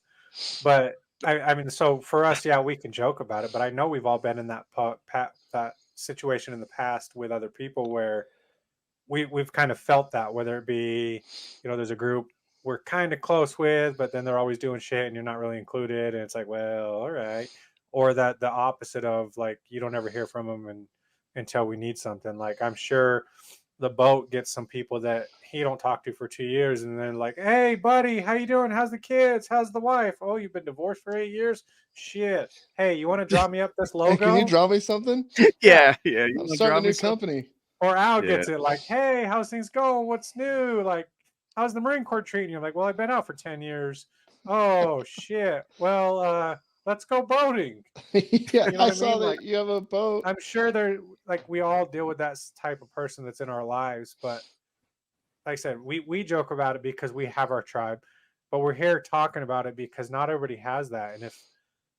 But I mean, so for us, we can joke about it, but I know we've all been in that situation in the past with other people where we've kind of felt that, whether it be, there's a group we're kind of close with, but then they're always doing shit and you're not really included. And it's like, well, all right. Or that the opposite of like, you don't ever hear from them until we need something. Like I'm sure the boat gets some people that he don't talk to for 2 years. And then like, hey buddy, how you doing? How's the kids? How's the wife? Oh, you've been divorced for 8 years? Shit. Hey, you want to draw me up this logo? Hey, can you draw me something? Yeah. I'm starting a new company. Or Al gets it like, hey, how's things going? What's new? Like, how's the Marine Corps treating you? Like, well, I've been out for 10 years. Oh, shit. Well, let's go boating. Yeah, I saw that like, you have a boat. I'm sure they're like, we all deal with that type of person that's in our lives. But like I said, we joke about it because we have our tribe. But we're here talking about it because not everybody has that. And if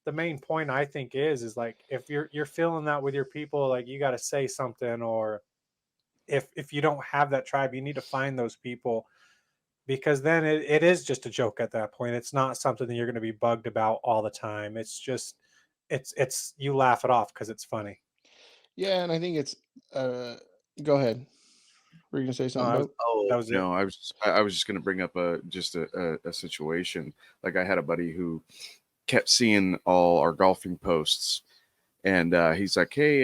the main point I think is like, if you're feeling that with your people, like you got to say something, or if you don't have that tribe, you need to find those people. Because then it is just a joke at that point. It's not something that you're going to be bugged about all the time. It's just, it's you laugh it off because it's funny. Yeah, and I think it's, go ahead. Were you gonna say No, something? I was, About? Oh that was it. no, I was just gonna bring up a situation. Like I had a buddy who kept seeing all our golfing posts, and he's like, "Hey,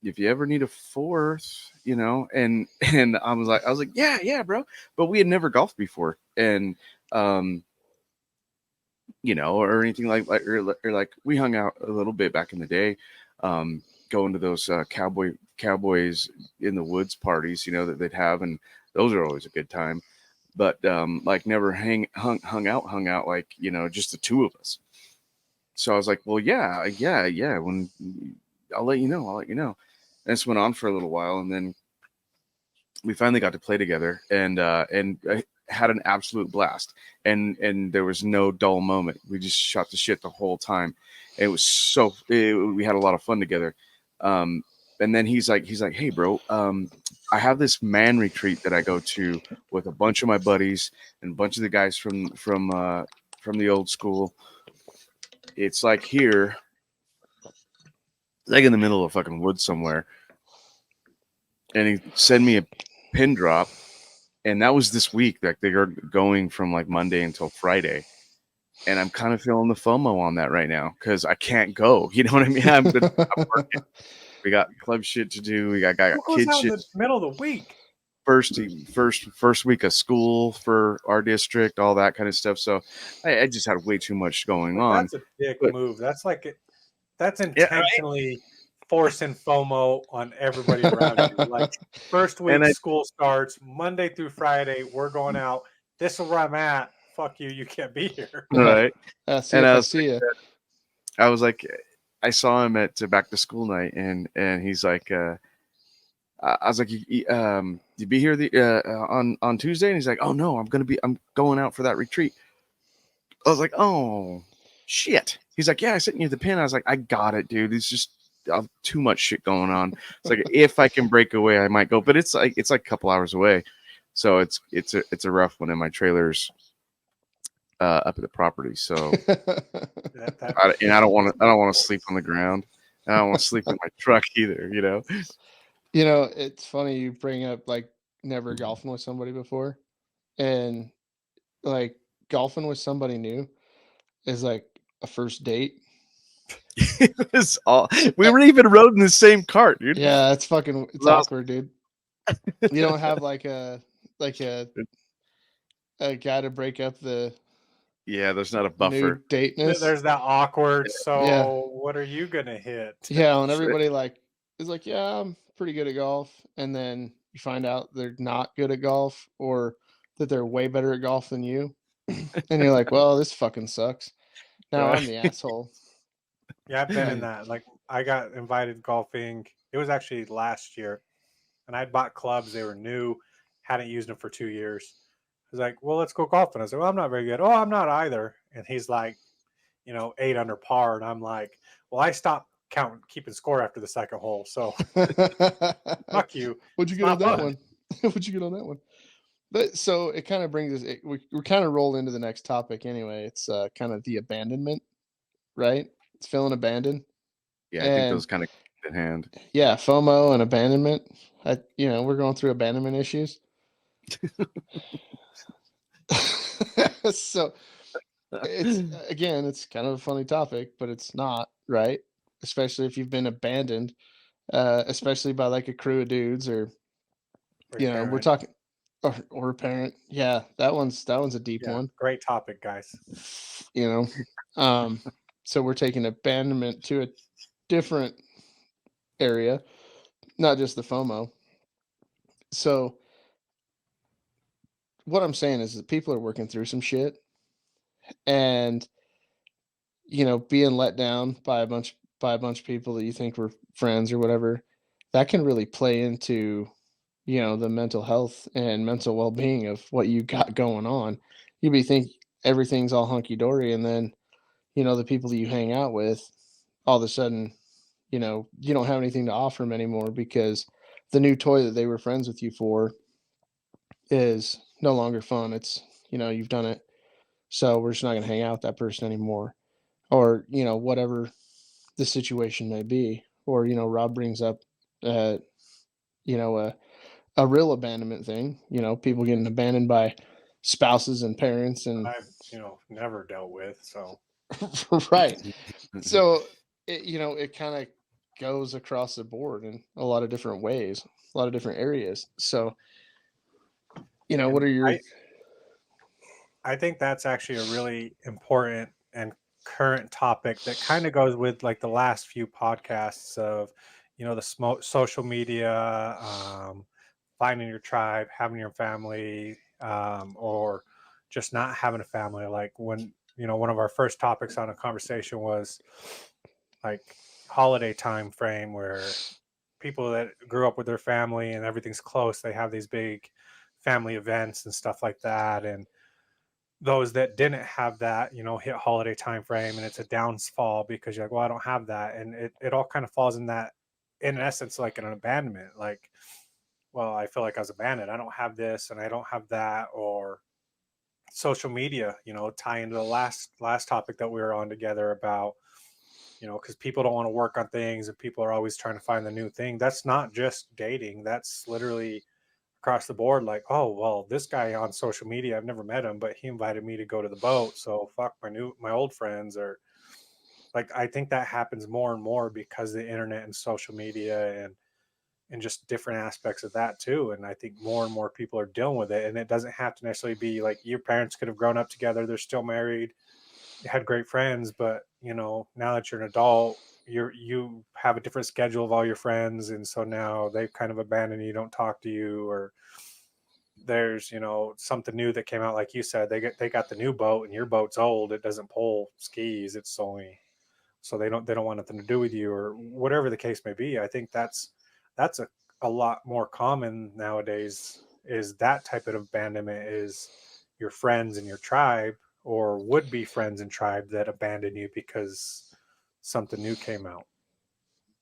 if you ever need a fourth, you know," and I was like, yeah, bro. But we had never golfed before, and you know, or anything or like we hung out a little bit back in the day, going to those cowboys in the woods parties, you know, that they'd have, and those are always a good time. But like never hung out like, you know, just the two of us. So I was like, well, yeah. When I'll let you know. And this went on for a little while, and then we finally got to play together, and I had an absolute blast, and there was no dull moment. We just shot the shit the whole time. It was we had a lot of fun together. And then he's like, hey, bro, I have this man retreat that I go to with a bunch of my buddies and a bunch of the guys from the old school. It's like here, like in the middle of fucking woods somewhere. And he sent me a pin drop, and that was this week. Like they are going from like Monday until Friday, and I'm kind of feeling the FOMO on that right now because I can't go. You know what I mean? I'm working. We got club shit to do. We got Who goes kids out in shit. the middle of the week? First week of school for our district, all that kind of stuff. So I just had way too much going on. That's a dick But- move. That's like that's Yeah, right? intentionally forcing FOMO on everybody around you. Like first week school starts Monday through Friday. We're going out. This is where I'm at. Fuck you. You can't be here. Right. See And if I I was see you. I was like, I saw him at back to school night, and he's like, I was like, you be here on Tuesday? And he's like, oh no, I'm going out for that retreat. I was like, oh shit. He's like, yeah, I sent you the pin. I was like, I got it, dude. It's just too much shit going on. It's like if I can break away, I might go, but it's like a couple hours away, so it's a rough one. And my trailer's up at the property, so I don't want to sleep on the ground. I don't want to sleep in my truck either. You know. You know, it's funny you bring up like never golfing with somebody before, and like golfing with somebody new is like a first date. It was we were even rode in the same cart, dude. Yeah, it's awkward, dude. You don't have like a guy to break up the There's not a new buffer. dateness. There's that awkward. So Yeah. what are you gonna hit? Yeah, and everybody is like, yeah, I'm pretty good at golf, and then you find out they're not good at golf, or that they're way better at golf than you, and you're like, well, this fucking sucks. Now I'm the asshole. Yeah, I've been in that. Like I got invited golfing. It was actually last year, and I'd bought clubs. They were new, hadn't used them for 2 years. I was like, well, let's go golfing. I was like, well, I'm not very good. Oh, I'm not either. And he's like, 8 under par. And I'm like, well, I stopped keeping score after the second hole. So fuck you. What'd you get on that one? What'd you get on that one? But so it kind of brings us, we kind of roll into the next topic anyway. It's kind of the abandonment, right? It's feeling abandoned. Yeah, I think those kind of in hand. Yeah, FOMO and abandonment. We're going through abandonment issues. So it's kind of a funny topic, but it's not, right? Especially if you've been abandoned, especially by like a crew of dudes or we're talking or a parent. Yeah, that one's a deep one. Great topic, guys. So we're taking abandonment to a different area, not just the FOMO. So what I'm saying is that people are working through some shit, and being let down by a bunch of people that you think were friends or whatever, that can really play into the mental health and mental well-being of what you got going on. You think everything's all hunky-dory, and then the people that you hang out with, all of a sudden you don't have anything to offer them anymore because the new toy that they were friends with you for is no longer fun. It's you've done it, so we're just not going to hang out with that person anymore, or whatever the situation may be. Or Rob brings up a a real abandonment thing. You know, people getting abandoned by spouses and parents, and I've never dealt with. So right. So it kind of goes across the board in a lot of different ways, a lot of different areas. So, what are your? I think that's actually a really important and current topic that kind of goes with like the last few podcasts of, the social media, finding your tribe, having your family, or just not having a family. Like when, one of our first topics on a conversation was like holiday time frame where people that grew up with their family and everything's close, they have these big family events and stuff like that. And those that didn't have that, hit holiday time frame and it's a downfall because you're like, well, I don't have that. And it all kind of falls in that, in essence, like an abandonment. Like, well, I feel like I was abandoned. I don't have this and I don't have that. Or social media, tie into the last topic that we were on together about, because people don't want to work on things and people are always trying to find the new thing. That's not just dating. That's literally across the board. Like, oh, well, this guy on social media, I've never met him, but he invited me to go to the boat. So fuck my old friends. Or like, I think that happens more and more because of the internet and social media and just different aspects of that too. And I think more and more people are dealing with it. And it doesn't have to necessarily be like your parents could have grown up together. They're still married. You had great friends, but now that you're an adult, you have a different schedule of all your friends. And so now they've kind of abandoned you, don't talk to you, or there's, something new that came out. Like you said, they got the new boat and your boat's old. It doesn't pull skis. It's only, so they don't want nothing to do with you, or whatever the case may be. I think that's a lot more common nowadays, is that type of abandonment, is your friends and your tribe or would be friends and tribe that abandon you because something new came out.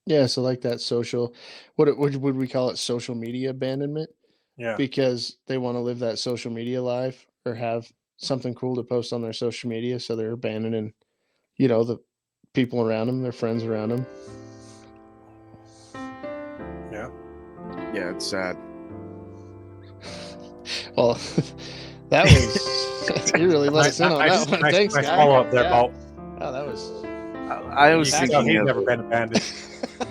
Yeah, so like that social, what would we call it? Social media abandonment, Yeah. because they want to live that social media life or have something cool to post on their social media, so they're abandoning, the people around them, their friends around them. Yeah. Yeah, it's sad. Well, that was you really let us in on that one. Thanks, nice guy. follow up there, Yeah. Bolt. Oh, that was. I was He's thinking of, never been abandoned.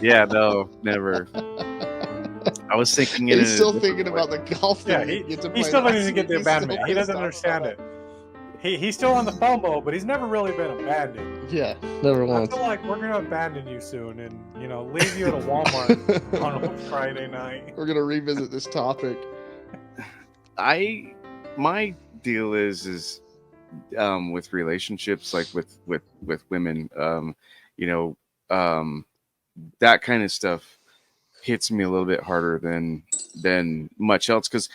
yeah, no, never. I was thinking He's still thinking about the golf Yeah, thing. he still doesn't get the abandonment. He doesn't understand it. He's still on the FOMO, but he's never really been abandoned. Yeah, never once. I feel like we're gonna abandon you soon, and leave you at a Walmart on a Friday night. We're gonna revisit this topic. My deal is with relationships, like with women, that kind of stuff hits me a little bit harder than much else, because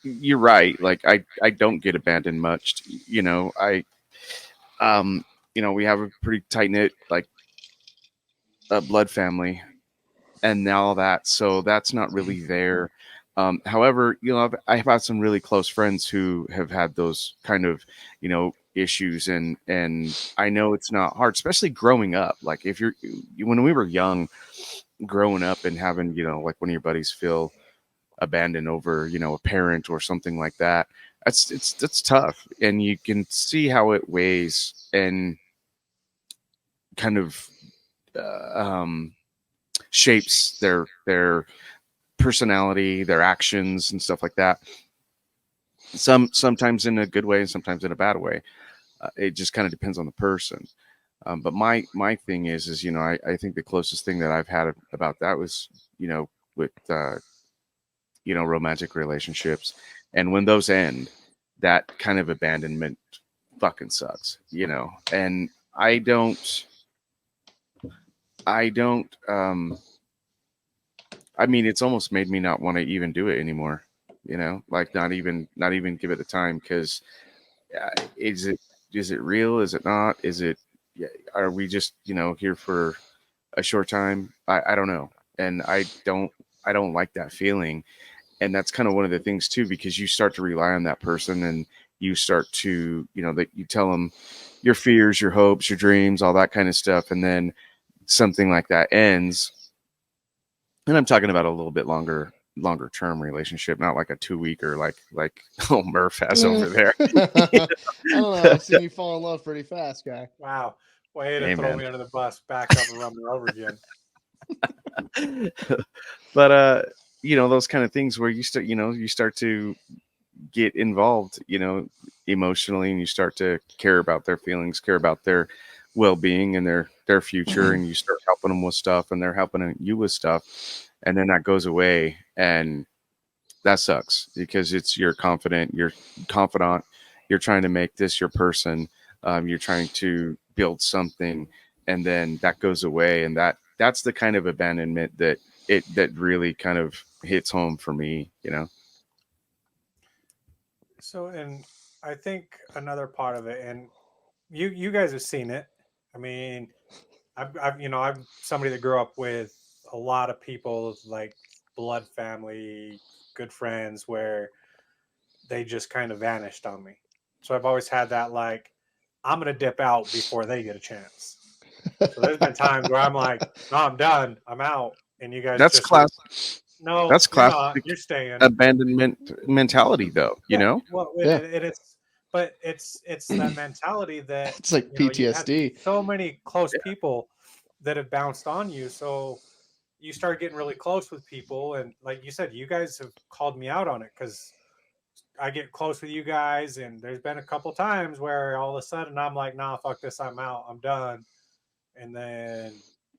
you're right, like I don't get abandoned much. We have a pretty tight-knit, like, blood family and all that, so that's not really there. However, I've had some really close friends who have had those kind of, issues, and I know it's not hard, especially growing up. Like when we were young, growing up and having, like one of your buddies feel abandoned over, a parent or something like that. It's tough, and you can see how it weighs and kind of shapes their personality, their actions, and stuff like that. Sometimes in a good way and sometimes in a bad way. It just kind of depends on the person. But my thing is I think the closest thing that I've had about that was, with romantic relationships, and when those end, that kind of abandonment fucking sucks, and I don't I mean, it's almost made me not want to even do it anymore, like not even give it a time, because is it real? Is it not? Are we just, here for a short time? I don't know. And I don't like that feeling. And that's kind of one of the things too, because you start to rely on that person, and you start to, that you tell them your fears, your hopes, your dreams, all that kind of stuff. And then something like that ends. And I'm talking about a little bit longer longer term relationship, not like a 2-weeker like oh Murph has over there. I don't know. I've seen you fall in love pretty fast, guy. Wow. Way to Hey, throw man. me under the bus, back up and run me over again. But those kind of things where you start to get involved, emotionally, and you start to care about their feelings, care about their well-being and their future, and you start helping them with stuff, and they're helping you with stuff, and then that goes away, and that sucks because it's your confidant, you're trying to make this your person, you're trying to build something, and then that goes away, and that's the kind of abandonment that really kind of hits home for me. So, and I think another part of it, and you guys have seen it. I mean, I'm somebody that grew up with a lot of people, like blood family, good friends, where they just kind of vanished on me. So I've always had that, like, I'm gonna dip out before they get a chance. So there's been times where I'm like, no, I'm done, I'm out, and you guys That's just classic. no, That's you're not, classic you're staying. abandonment mentality, though. Well, Yeah. it is, but it's that mentality that It's like you've had PTSD. so many close people that have bounced on you, so you start getting really close with people, and like you said, you guys have called me out on it because I get close with you guys, and there's been a couple times where all of a sudden I'm like, nah, fuck this, I'm out, I'm done, and then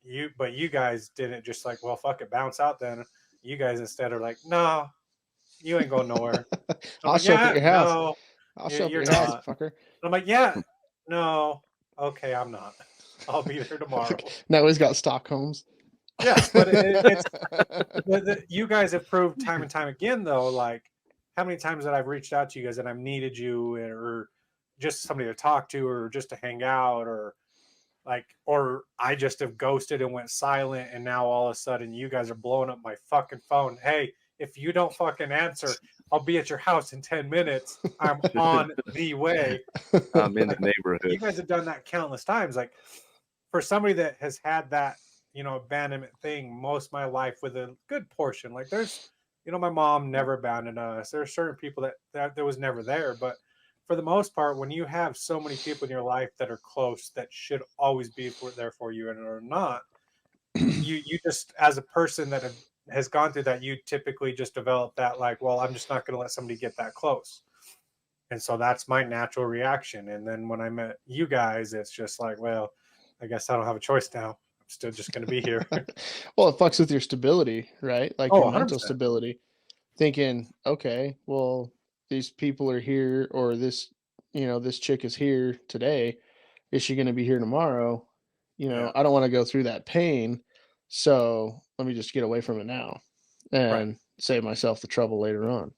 you guys didn't just like, well, fuck it, bounce out then. You guys instead are like, no, you ain't going nowhere. I'm I'll like, show up yeah, at your house. no, I'll show up at you're your house, not. fucker. I'm like, yeah, no, okay, I'm not. I'll be there tomorrow. Now he's got Stockholms. Yeah, but it's you guys have proved time and time again, though, like how many times that I've reached out to you guys and I've needed you, or just somebody to talk to, or just to hang out, or or I just have ghosted and went silent, and now all of a sudden you guys are blowing up my fucking phone. Hey, if you don't fucking answer, I'll be at your house in 10 minutes. I'm on the way. I'm in the neighborhood. You guys have done that countless times. Like, for somebody that has had that, abandonment thing most of my life with a good portion, like there's, my mom never abandoned us. There are certain people that was never there, but for the most part, when you have so many people in your life that are close, that should always be there for you and are not, you just, as a person that has gone through that, you typically just develop that, like, well, I'm just not going to let somebody get that close. And so that's my natural reaction. And then when I met you guys, it's just like, well, I guess I don't have a choice now. I'm still just going to be here. Well, it fucks with your stability, right? Like Oh, your mental 100%. stability. Thinking, okay, well, these people are here, or this, this chick is here today. Is she going to be here tomorrow? Yeah. I don't want to go through that pain. So let me just get away from it now and save myself the trouble later on.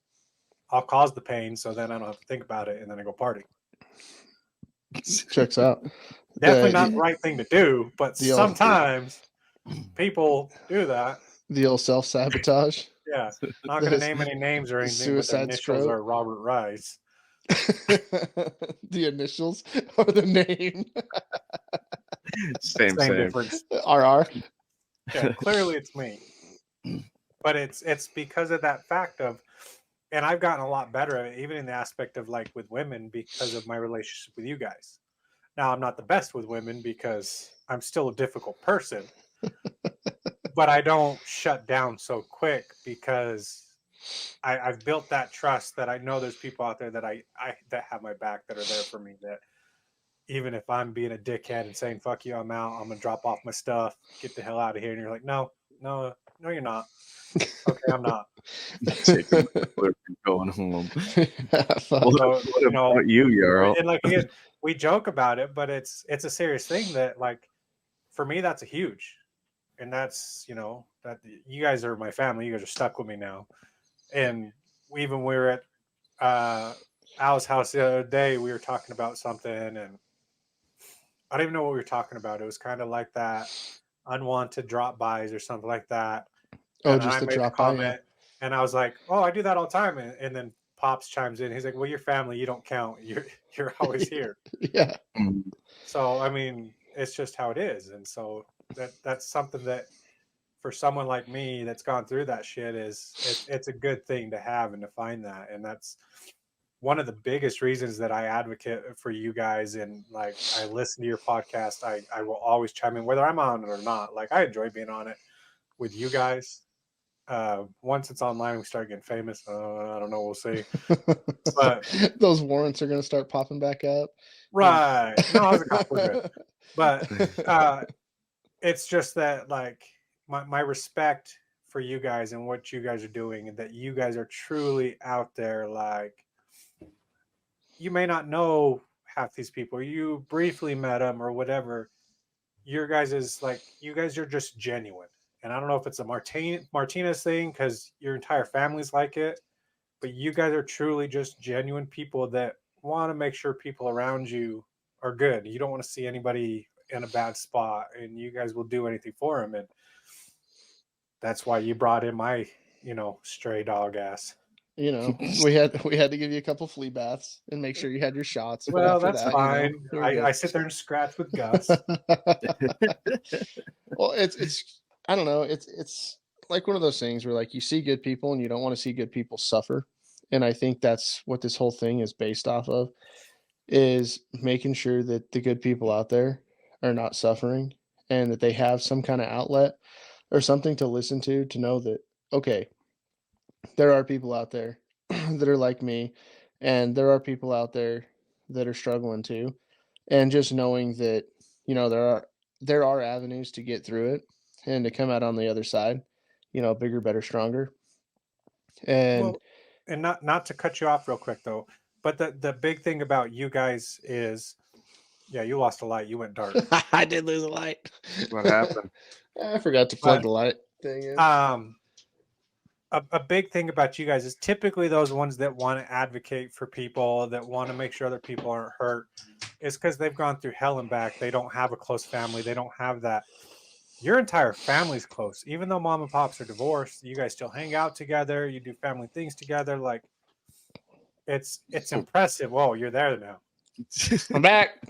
I'll cause the pain, so then I don't have to think about it, and then I go party. Checks out. Definitely not the right thing to do, but the old- sometimes people do that. The old self-sabotage. Yeah. Not going to name any names or anything, but their suicide initials stroke. are Robert Rice. The initials or the name? Same. difference. RR. Yeah, clearly it's me. But it's because of that fact of, and I've gotten a lot better at it, even in the aspect of like with women, because of my relationship with you guys. Now, I'm not the best with women because I'm still a difficult person, but I don't shut down so quick because I've built that trust that I know there's people out there that I that have my back, that are there for me, that even if I'm being a dickhead and saying, fuck you, I'm out, I'm going to drop off my stuff, get the hell out of here. And you're like, no, you're not. Okay, I'm not. Going home. So, what about you, Yarl? And like, again, we joke about it, but it's a serious thing that, like, for me, that's a huge, and that's, that you guys are my family. You guys are stuck with me now. And even we were at Al's house the other day, we were talking about something, and I don't even know what we were talking about. It was kind of like that unwanted drop-bys or something like that. Oh, And just I the made drop a comment, and I was like, "Oh, I do that all the time." And then Pops chimes in. He's like, "Well, your family, you don't count. You're always here." Yeah. So I mean, it's just how it is, and so that's something that for someone like me that's gone through that shit, it's a good thing to have and to find that. And that's one of the biggest reasons that I advocate for you guys. And like, I listen to your podcast. I will always chime in whether I'm on it or not. Like, I enjoy being on it with you guys. Once it's online, we start getting famous. I don't know. We'll see. But those warrants are going to start popping back up. Right. No, as a cop, we're good. But it's just that, like, my respect for you guys and what you guys are doing, and that you guys are truly out there. Like, you may not know half these people, you briefly met them or whatever. Your guys is like, you guys are just genuine. And I don't know if it's a Martinez thing because your entire family's like it, but you guys are truly just genuine people that want to make sure people around you are good. You don't want to see anybody in a bad spot, and you guys will do anything for them. And that's why you brought in my, stray dog ass. We had to give you a couple flea baths and make sure you had your shots. Well, that's fine. I sit there and scratch with Gus. Well, it's I don't know. It's like one of those things where, like, you see good people and you don't want to see good people suffer. And I think that's what this whole thing is based off of, is making sure that the good people out there are not suffering and that they have some kind of outlet or something to listen to know that, okay, there are people out there that are like me, and there are people out there that are struggling too. And just knowing that, there are avenues to get through it and to come out on the other side, bigger, better, stronger. And not to cut you off real quick though, but the big thing about you guys is, yeah, you lost a light. You went dark. I did lose a light. What happened? I forgot to plug the light thing in. A big thing about you guys is typically those ones that want to advocate for people, that want to make sure other people aren't hurt, is because they've gone through hell and back. They don't have a close family. They don't have that. Your entire family's close. Even though mom and pops are divorced, you guys still hang out together. You do family things together. Like, it's impressive. Whoa, you're there now. I'm back.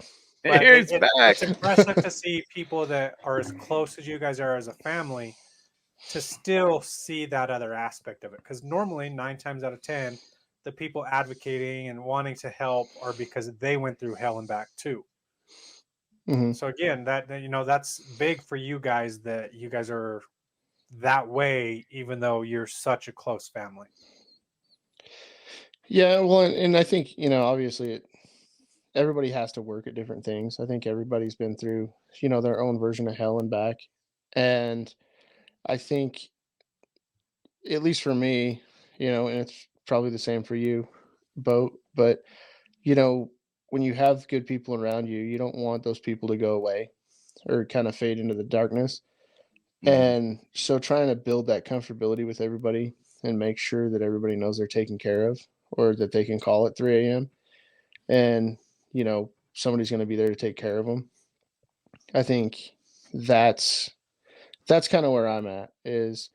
Here's back. It's impressive to see people that are as close as you guys are as a family to still see that other aspect of it. Because normally 9 times out of 10, the people advocating and wanting to help are because they went through hell and back too. Mm-hmm. So again, that's big for you guys, that you guys are that way, even though you're such a close family. Yeah, well, and I think, obviously everybody has to work at different things. I think everybody's been through, their own version of hell and back. And I think, at least for me, and it's probably the same for you, Boat, but, when you have good people around you, you don't want those people to go away or kind of fade into the darkness. Mm-hmm. And so trying to build that comfortability with everybody and make sure that everybody knows they're taken care of, or that they can call at 3 a.m. and, somebody's going to be there to take care of them. I think that's kind of where I'm at, is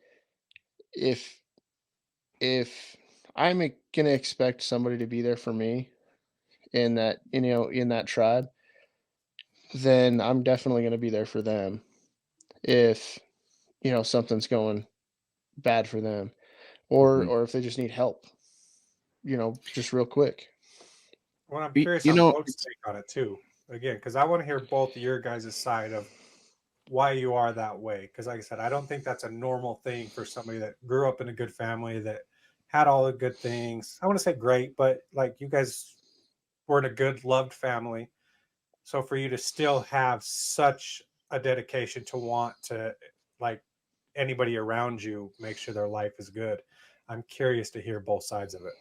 if I'm going to expect somebody to be there for me in that, in that tribe, then I'm definitely going to be there for them if, something's going bad for them, or if they just need help, just real quick. Well, I'm curious on Boat's take on it too, again, because I want to hear both of your guys' side of why you are that way. Because like I said, I don't think that's a normal thing for somebody that grew up in a good family, that had all the good things. I want to say great, but like, you guys were in a good, loved family. So for you to still have such a dedication to want to, like, anybody around you, make sure their life is good, I'm curious to hear both sides of it.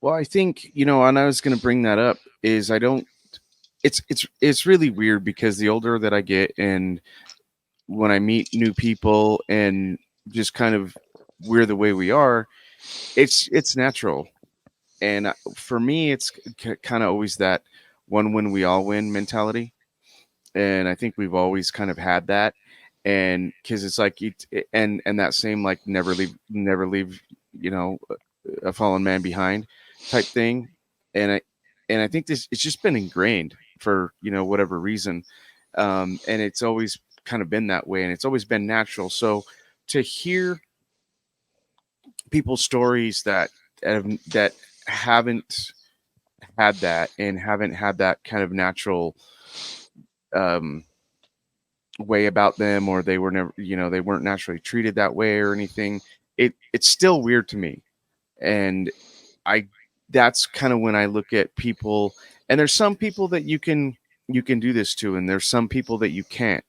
Well, I think, and I was going to bring that up, is it's really weird, because the older that I get, and when I meet new people and just kind of we're the way we are, it's natural. And for me, it's kind of always that one win, we all win mentality. And I think we've always kind of had that. And because it's like, and that same, like, never leave, a fallen man behind type thing. And I think it's just been ingrained for, whatever reason. And it's always kind of been that way, and it's always been natural. So to hear people's stories that haven't had that and haven't had that kind of natural way about them, or they were never, they weren't naturally treated that way or anything, it's still weird to me. And that's kind of when I look at people, and there's some people that you can do this to, and there's some people that you can't,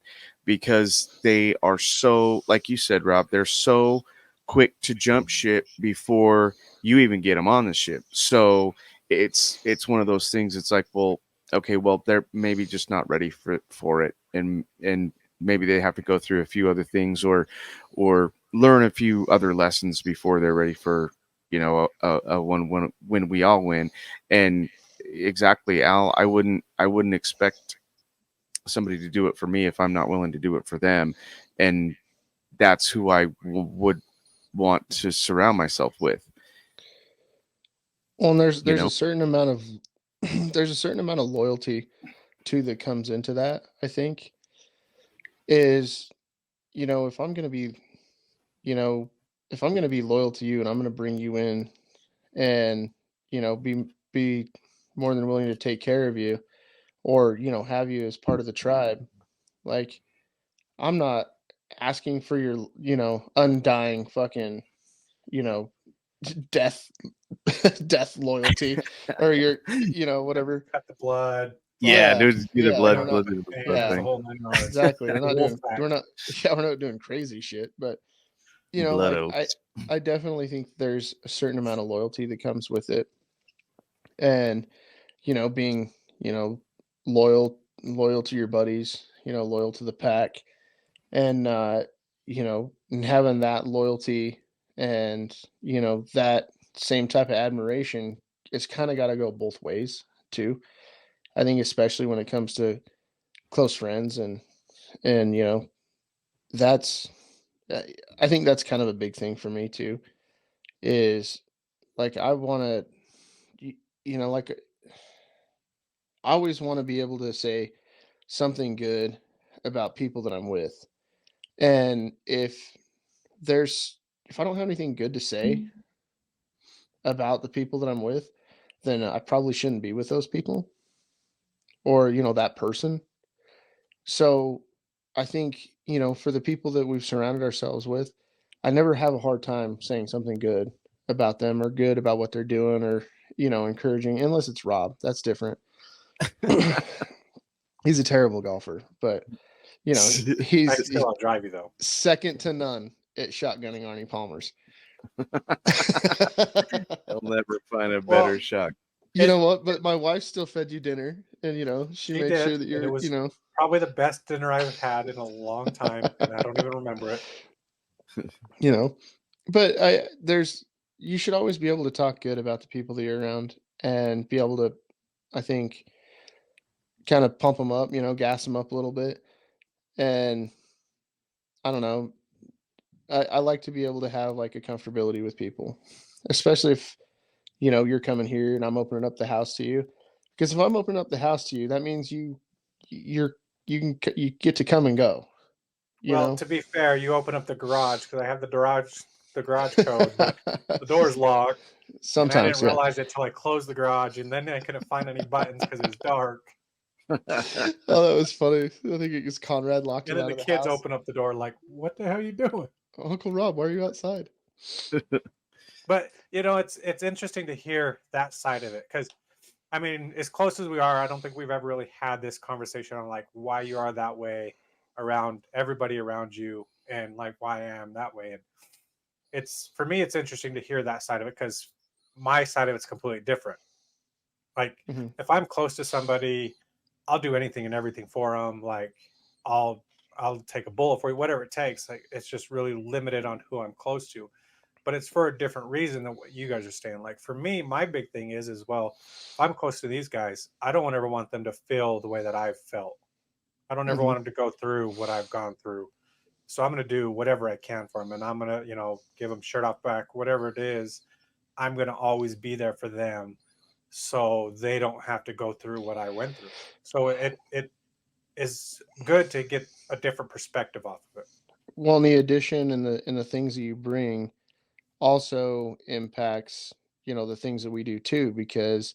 because they are so, like you said, Rob, they're so quick to jump ship before you even get them on the ship. So it's one of those things. It's like, well, okay, well, they're maybe just not ready for it, and maybe they have to go through a few other things, or learn a few other lessons before they're ready for, a one when we all win. And exactly, Al, I wouldn't expect somebody to do it for me if I'm not willing to do it for them. And that's who I would want to surround myself with. Well, and there's a certain amount of there's a certain amount of loyalty too that comes into that. I think is, if I'm going to be, if I'm going to be loyal to you and I'm going to bring you in and, be more than willing to take care of you, or, have you as part of the tribe, like, I'm not asking for your, undying fucking, death death loyalty, or your, whatever. Got the blood. Yeah, there's yeah, blood, we're blood, not- blood yeah. The thing. whole 9 yards. Exactly. We're not Wolf doing pack. we're not doing crazy shit, but Blood like oaths. I definitely think there's a certain amount of loyalty that comes with it. And, being, loyal to your buddies, loyal to the pack, and and having that loyalty and, that same type of admiration, it's kind of got to go both ways too. I think especially when it comes to close friends, and that's I think that's kind of a big thing for me too, is like I want to, like I always want to be able to say something good about people that I'm with. And if I don't have anything good to say about the people that I'm with, then I probably shouldn't be with those people, or, that person. So I think, for the people that we've surrounded ourselves with, I never have a hard time saying something good about them, or good about what they're doing, or, encouraging, unless it's Rob. That's different. He's a terrible golfer, but I he's still I'll drive you though. second to none at shotgunning Arnie Palmer's. I'll never find a better shot. You know what? But my wife still fed you dinner, and she made did, sure that and you're, it was probably the best dinner I've had in a long time, and I don't even remember it. But you should always be able to talk good about the people that you're around, and be able to, I think, kind of pump them up, gas them up a little bit. And I don't know, I like to be able to have like a comfortability with people, especially if, you're coming here and I'm opening up the house to you. Because if I'm opening up the house to you, that means you get to come and go. Well, to be fair, you open up the garage because I have the garage code, but the door's locked. Sometimes, and I didn't realize it till I closed the garage, and then I couldn't find any buttons because it was dark. Oh, that was funny. I think it was Conrad locked And him then out the of the kids house. open up the door like, "What the hell are you doing?" Uncle Rob, why are you outside? But it's interesting to hear that side of it, because I mean, as close as we are, I don't think we've ever really had this conversation on like why you are that way around everybody around you, and like why I am that way. And it's, for me, it's interesting to hear that side of it, because my side of it's completely different. Like if I'm close to somebody, I'll do anything and everything for them. Like I'll take a bullet for you, whatever it takes. Like it's just really limited on who I'm close to. But it's for a different reason than what you guys are saying. Like for me, my big thing is well, if I'm close to these guys, I don't ever want them to feel the way that I've felt. I don't ever want them to go through what I've gone through. So I'm going to do whatever I can for them, and I'm going to, give them shirt off back, whatever it is. I'm going to always be there for them, so they don't have to go through what I went through. So is good to get a different perspective off of it. Well, and the addition and the things that you bring also impacts, the things that we do too, because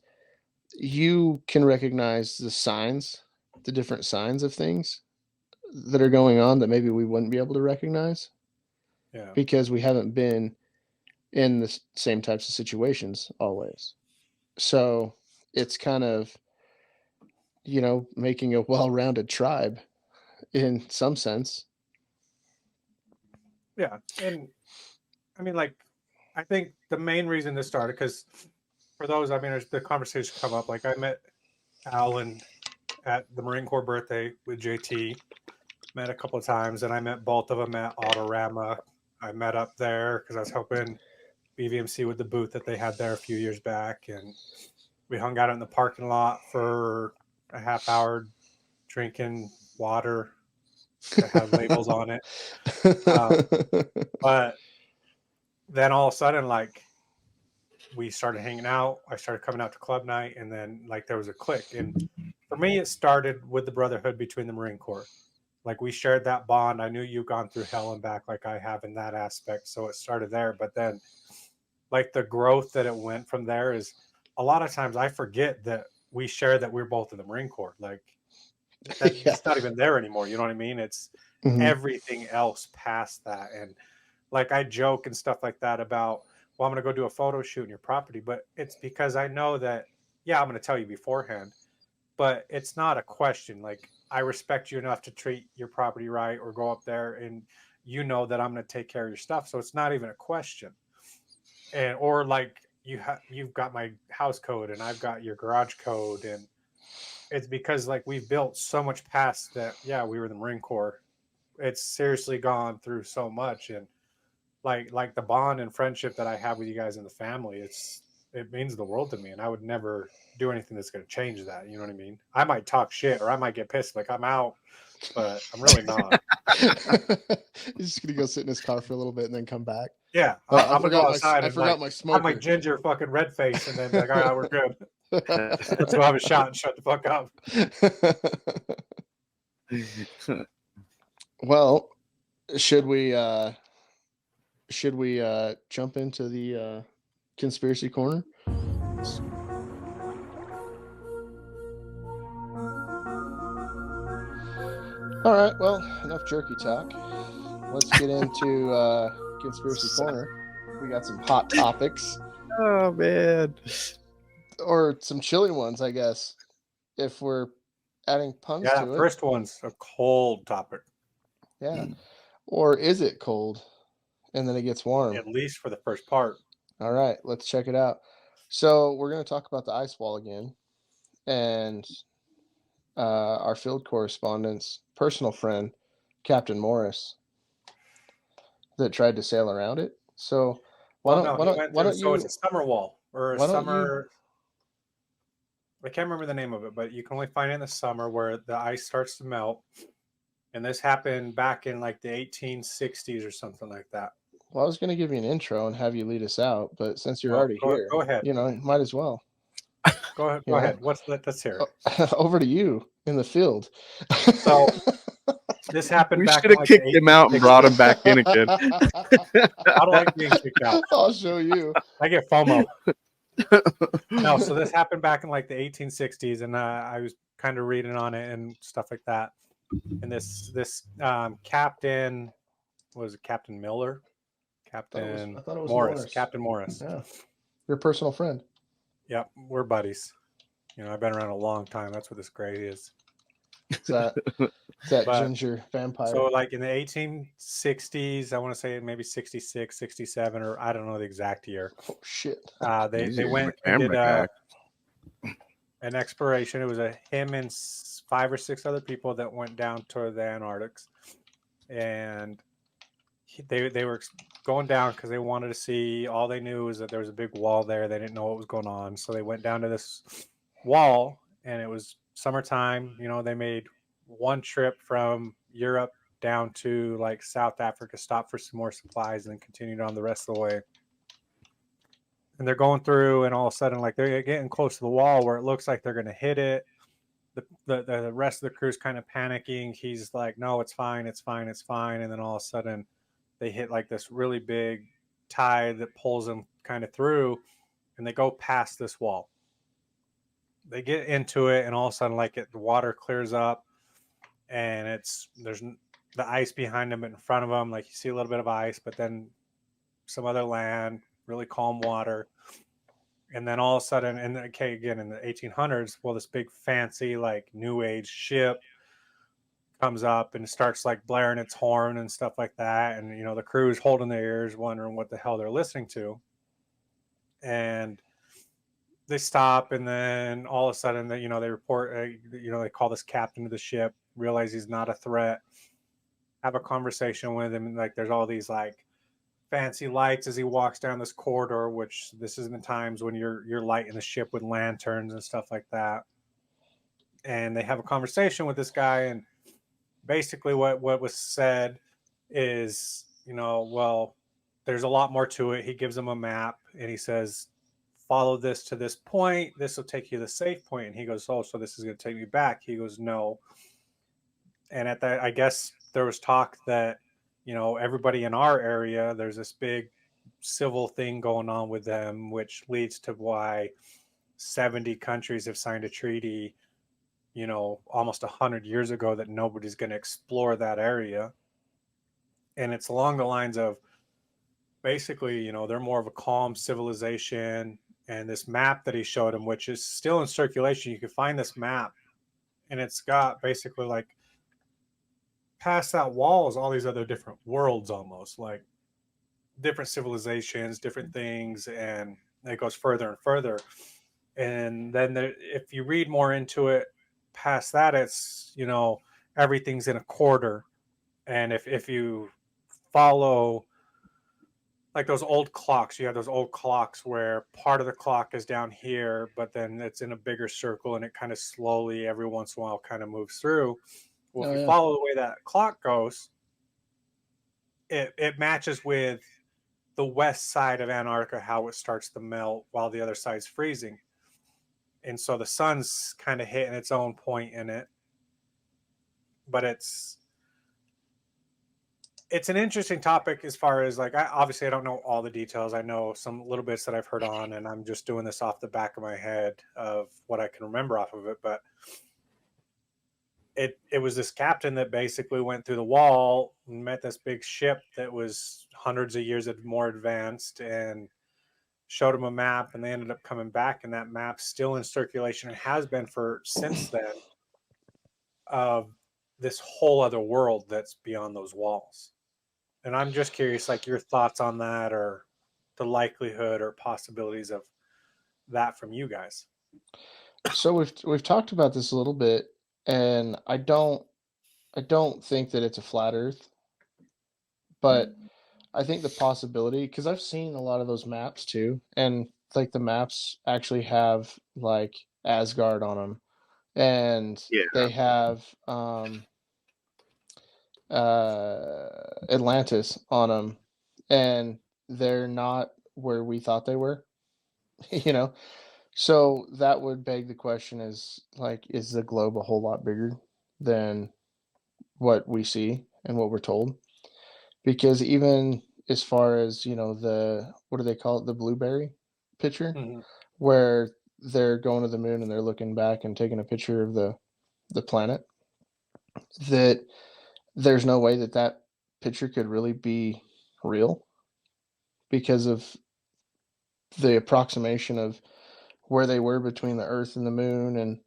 you can recognize the different signs of things that are going on that maybe we wouldn't be able to recognize because we haven't been in the same types of situations always. So it's kind of, making a well-rounded tribe in some sense. Yeah. And I mean, like, I think the main reason this started, because for those, I mean, the conversation come up, like I met Alan at the Marine Corps birthday with JT, met a couple of times, and I met both of them at Autorama. I met up there because I was helping BVMC with the booth that they had there a few years back, and we hung out in the parking lot for a half hour drinking water that had labels on it. But then all of a sudden, like, we started hanging out. I started coming out to club night, and then like there was a click. And for me, it started with the brotherhood between the Marine Corps. Like, we shared that bond. I knew you've gone through hell and back like I have in that aspect. So it started there. But then like the growth that it went from there is a lot of times I forget that we share that we're both in the Marine Corps. Like it's not even there anymore. You know what I mean? It's everything else past that. And like I joke and stuff like that about, well, I'm going to go do a photo shoot in your property, but it's because I know that, yeah, I'm going to tell you beforehand, but it's not a question. Like, I respect you enough to treat your property right or go up there and you know that I'm going to take care of your stuff. So it's not even a question. And, or like you've got my house code and I've got your garage code. And it's because like we've built so much past that. Yeah, we were in the Marine Corps. It's seriously gone through so much. And like the bond and friendship that I have with you guys in the family, it means the world to me, and I would never do anything that's going to change that. You know what I mean? I might talk shit or I might get pissed, like I'm out, but I'm really not. He's just gonna go sit in his car for a little bit and then come back. Yeah, I'm gonna go outside. I forgot my smoker. Have my ginger fucking red face, and then be like, all right, we're good. Let's go have a shot and shut the fuck up. Well, should we jump into the conspiracy corner? All right, well, enough jerky talk. Let's get into conspiracy corner. We got some hot topics. Oh man, or some chilly ones, I guess, if we're adding puns to it. Yeah, first one's a cold topic. Yeah, or is it cold and then it gets warm? At least for the first part. All right, let's check it out. So we're going to talk about the ice wall again, and our field correspondent's personal friend, Captain Morris, that tried to sail around it. So why don't you? It's a summer wall or a summer. I can't remember the name of it, but you can only find it in the summer where the ice starts to melt. And this happened back in like the 1860s or something like that. Well, I was going to give you an intro and have you lead us out, but since you're already here, go ahead. Might as well. Go ahead. Go ahead. Let's hear it. Over to you in the field. So this happened. We back should have kicked him out and brought him back in again. I don't like being kicked out. I'll show you. I get FOMO. No, so this happened back in like the 1860s, and I was kind of reading on it and stuff like that. And this captain was Captain Miller, I thought it was Morris, Captain Morris. Yeah, your personal friend. Yep, we're buddies. I've been around a long time. That's what this gray is. It's that ginger vampire. So like in the 1860s, I want to say maybe 66, 67, or I don't know the exact year. Oh shit! They went and did an exploration. It was him and 5 or 6 other people that went down to the Antarctic, and they were going down because they wanted to see. All they knew was that there was a big wall there. They didn't know what was going on, so they went down to this wall, and it was summertime. They made one trip from Europe down to like South Africa, stopped for some more supplies, and then continued on the rest of the way. And they're going through, and all of a sudden, like they're getting close to the wall where it looks like they're going to hit it. the rest of the crew's kind of panicking. He's like, no, it's fine, it's fine, it's fine. And then all of a sudden they hit like this really big tide that pulls them kind of through, and they go past this wall. They get into it, and all of a sudden, like the water clears up, and there's the ice behind them, but in front of them, like you see a little bit of ice, but then some other land, really calm water. And then all of a sudden, and okay, again in the 1800s, well, this big fancy like new age ship comes up and starts like blaring its horn and stuff like that, and you know the crew's holding their ears, wondering what the hell they're listening to, and they stop, and then all of a sudden, they report, they call this captain of the ship, realize he's not a threat, have a conversation with him, and like there's all these like fancy lights as he walks down this corridor, which this is in times when you're lighting the ship with lanterns and stuff like that. And they have a conversation with this guy, and basically what was said is, well, there's a lot more to it. He gives him a map, and he says, follow this to this point. This will take you to the safe point. And he goes, oh, so this is going to take me back? He goes, no. And at that, I guess there was talk that, everybody in our area, there's this big civil thing going on with them, which leads to why 70 countries have signed a treaty, almost 100 years ago, that nobody's going to explore that area. And it's along the lines of basically, they're more of a calm civilization. And this map that he showed him, which is still in circulation, you can find this map, and it's got basically like past that wall is all these other different worlds, almost like different civilizations, different things, and it goes further and further. And then if you read more into it past that, it's everything's in a quarter. And if you follow like those old clocks, you have those old clocks where part of the clock is down here, but then it's in a bigger circle, and it kind of slowly every once in a while kind of moves through. Well, if you follow the way that clock goes, it matches with the west side of Antarctica, how it starts to melt while the other side's freezing. And so the sun's kind of hitting its own point in it. But it's an interesting topic as far as like, obviously I don't know all the details. I know some little bits that I've heard on, and I'm just doing this off the back of my head of what I can remember off of it. But it was this captain that basically went through the wall and met this big ship that was hundreds of years more advanced, and showed him a map, and they ended up coming back, and that map's still in circulation and has been for since then, of this whole other world that's beyond those walls. And I'm just curious, like, your thoughts on that, or the likelihood or possibilities of that from you guys. So we've talked about this a little bit, and I don't think that it's a flat Earth, but I think the possibility, because I've seen a lot of those maps too, and like the maps actually have like Asgard on them, and they have Atlantis on them, and they're not where we thought they were, So that would beg the question: is the globe a whole lot bigger than what we see and what we're told? Because even as far as the, what do they call it, the blueberry picture, where they're going to the moon and they're looking back and taking a picture of the planet, that there's no way that picture could really be real, because of the approximation of where they were between the Earth and the moon,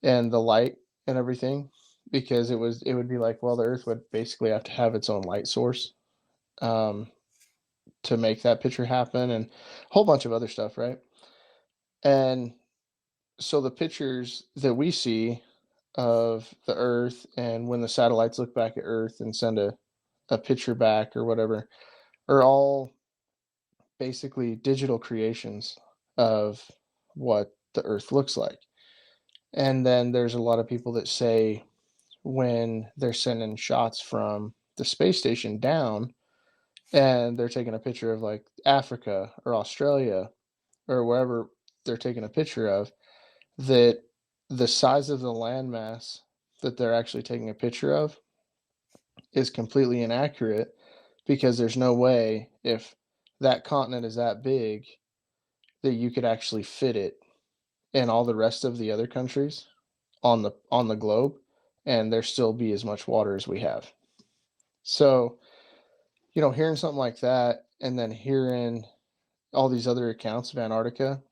and the light and everything. Because it would be like, well, the Earth would basically have to have its own light source to make that picture happen, and a whole bunch of other stuff, right? And so the pictures that we see of the Earth, and when the satellites look back at Earth and send a picture back or whatever, are all basically digital creations of what the Earth looks like. And then there's a lot of people that say, when they're sending shots from the space station down, and they're taking a picture of like Africa or Australia or wherever they're taking a picture of, that the size of the landmass that they're actually taking a picture of is completely inaccurate, because there's no way, if that continent is that big, that you could actually fit it in all the rest of the other countries on the globe, and there still be as much water as we have. So, hearing something like that, and then hearing all these other accounts of Antarctica,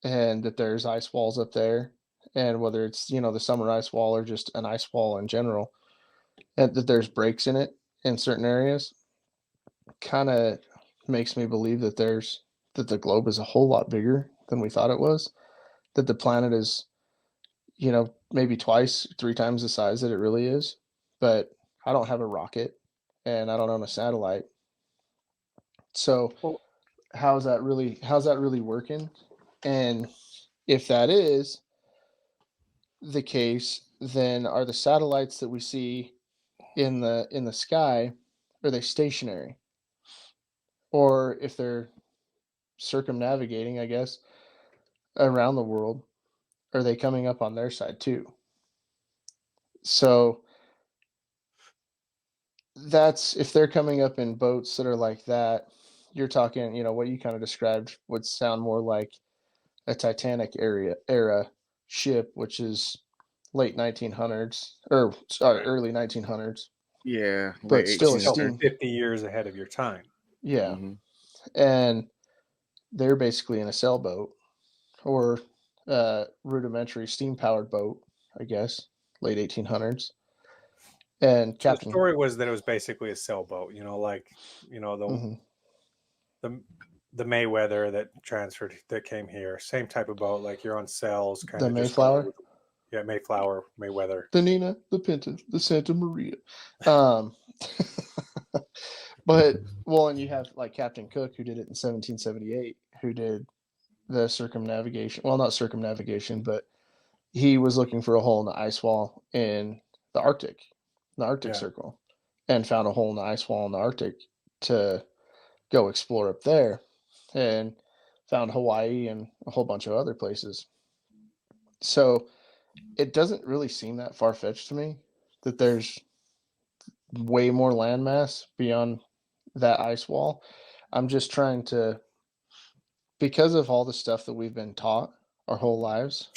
and that there's ice walls up there, and whether it's the summer ice wall or just an ice wall in general, and that there's breaks in it in certain areas, kind of makes me believe that the globe is a whole lot bigger than we thought it was, that the planet is maybe twice, 3 times the size that it really is. But I don't have a rocket, and I don't own a satellite. So Well, how's that really working? And if that is the case, then are the satellites that we see in the sky, are they stationary? Or if they're circumnavigating, I guess, around the world, are they coming up on their side too? So that's, if they're coming up in boats that are like that, you're talking, what you kind of described would sound more like a Titanic era ship, which is late 1900s, or sorry, Right. early 1900s, Yeah, but late still a 1800s. steam. 50 years ahead of your time. Yeah. Mhm. And they're basically in a sailboat, or rudimentary steam powered boat, I guess, late 1800s. And So the Captain, story was that it was basically a sailboat, like the Mhm. the Mayweather that came here, same type of boat, like you're on sails, kind The of just going Mayflower, with, yeah, Mayflower, Mayweather. the Nina, the Pinta, the Santa Maria. Um, but, well, and you have like Captain Cook, who did it in 1778, who did the circumnavigation. Well, not circumnavigation, but he was looking for a hole in the ice wall in the Arctic, Yeah. Circle, and found a hole in the ice wall in the Arctic to go explore up there, and found Hawaii and a whole bunch of other places. So it doesn't really seem that far-fetched to me that there's way more landmass beyond that ice wall. I'm just trying to, because of all the stuff that we've been taught our whole lives,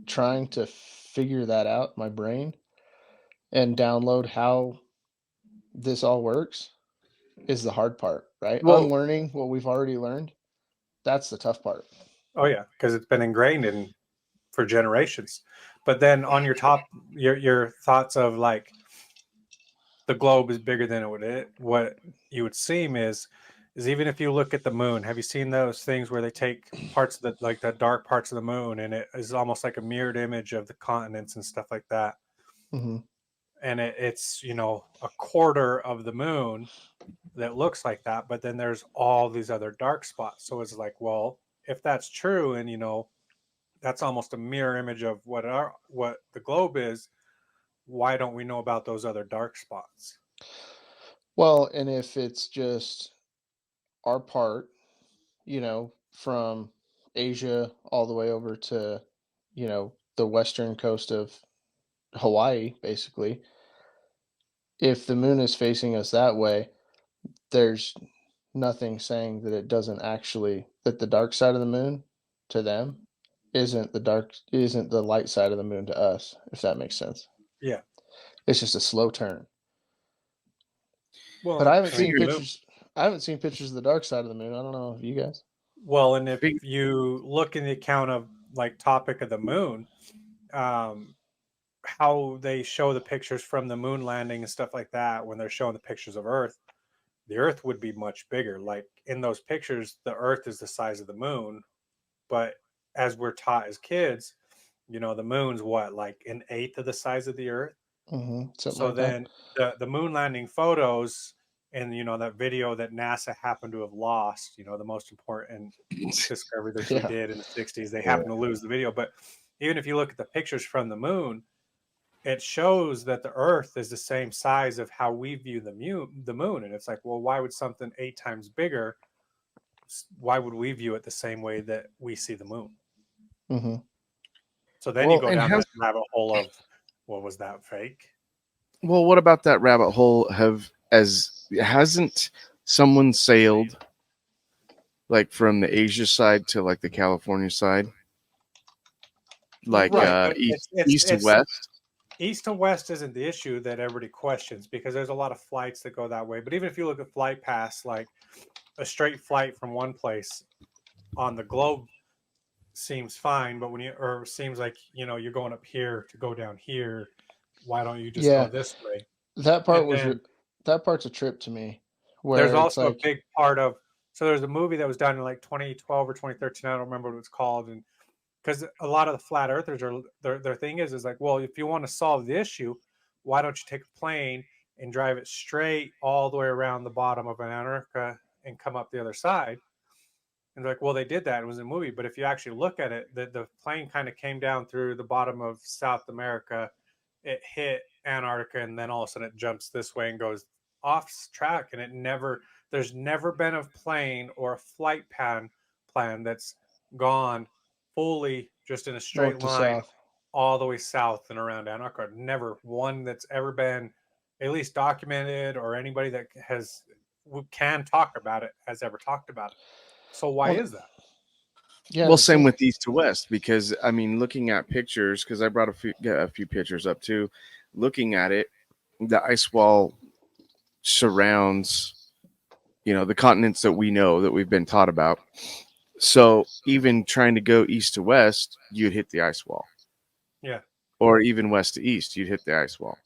trying to figure that out in my brain and download how this all works is the hard part, right? Well, Unlearning what we've already learned, that's the tough part. oh yeah, because it's been ingrained in for generations. But then on your your thoughts of like the globe is bigger than what you would seem is even if you look at the moon, have you seen those things where they take parts of the dark parts of the moon, and it is almost like a mirrored image of the continents and stuff like that? Mm-hmm. And it's a quarter of the moon that looks like that, but then there's all these other dark spots. So it's like, well, if that's true, and that's almost a mirror image of what the globe is, why don't we know about those other dark spots? Well, and if it's just our part, from Asia all the way over to, the western coast of Hawaii, basically, if the moon is facing us that way, there's nothing saying that it doesn't actually, that the dark side of the moon to them isn't the light side of the moon to us, if that makes sense. Yeah. It's just a slow turn. Well, But I haven't I mean, seen pictures. I haven't seen pictures of the dark side of the moon. I don't know if you guys. well, and if you look in the account of like Topic of the Moon, how they show the pictures from the moon landing and stuff like that, when they're showing the pictures of Earth, the Earth would be much bigger. Like in those pictures, the Earth is the size of the moon, but as we're taught as kids, the moon's what, like an eighth of the size of the Earth. Mm-hmm. Something So like then the moon landing photos and that video that NASA happened to have lost, the most important discovery that we Yeah. did in the 60s, they happened to lose the video. But even if you look at the pictures from the moon, it shows that the Earth is the same size of how we view the moon. And it's like, well, why would something 8 times bigger, why would we view it the same way that we see the moon? Mm-hmm. So then Well, you go and down how's- that rabbit hole of, what was that, fake? Well, what about that rabbit hole? Hasn't someone sailed like from the Asia side to like the California side, like Right, but east to west? East to west isn't the issue that everybody questions, because there's a lot of flights that go that way. But even if you look at flight paths, like a straight flight from one place on the globe seems fine, but seems like, you're going up here to go down here. Why don't you just Yeah, go this way? that part And then that part's a trip to me. there's Where it's also a like, big part of, so there's a movie that was done in like 2012 or 2013. I don't remember what it's called. And because a lot of the flat earthers are, their thing is like, well, if you want to solve the issue, why don't you take a plane and drive it straight all the way around the bottom of Antarctica and come up the other side? And like, well, they did that. It was a movie. But if you actually look at it, the plane kind of came down through the bottom of South America. It hit Antarctica, and then all of a sudden it jumps this way and goes off track. And there's never been a plane or a flight plan that's gone fully just in a straight north to line south. all the way south and around Antarctica. Never one that's ever been at least documented, or anybody that can talk about it has ever talked about it. So why is that? Yeah. Well, same with east to west, because I mean, looking at pictures, because I brought a few pictures up too. Looking at it, the ice wall surrounds, the continents that we know that we've been taught about. So even trying to go east to west, you'd hit the ice wall. Yeah. Or even west to east, you'd hit the ice wall.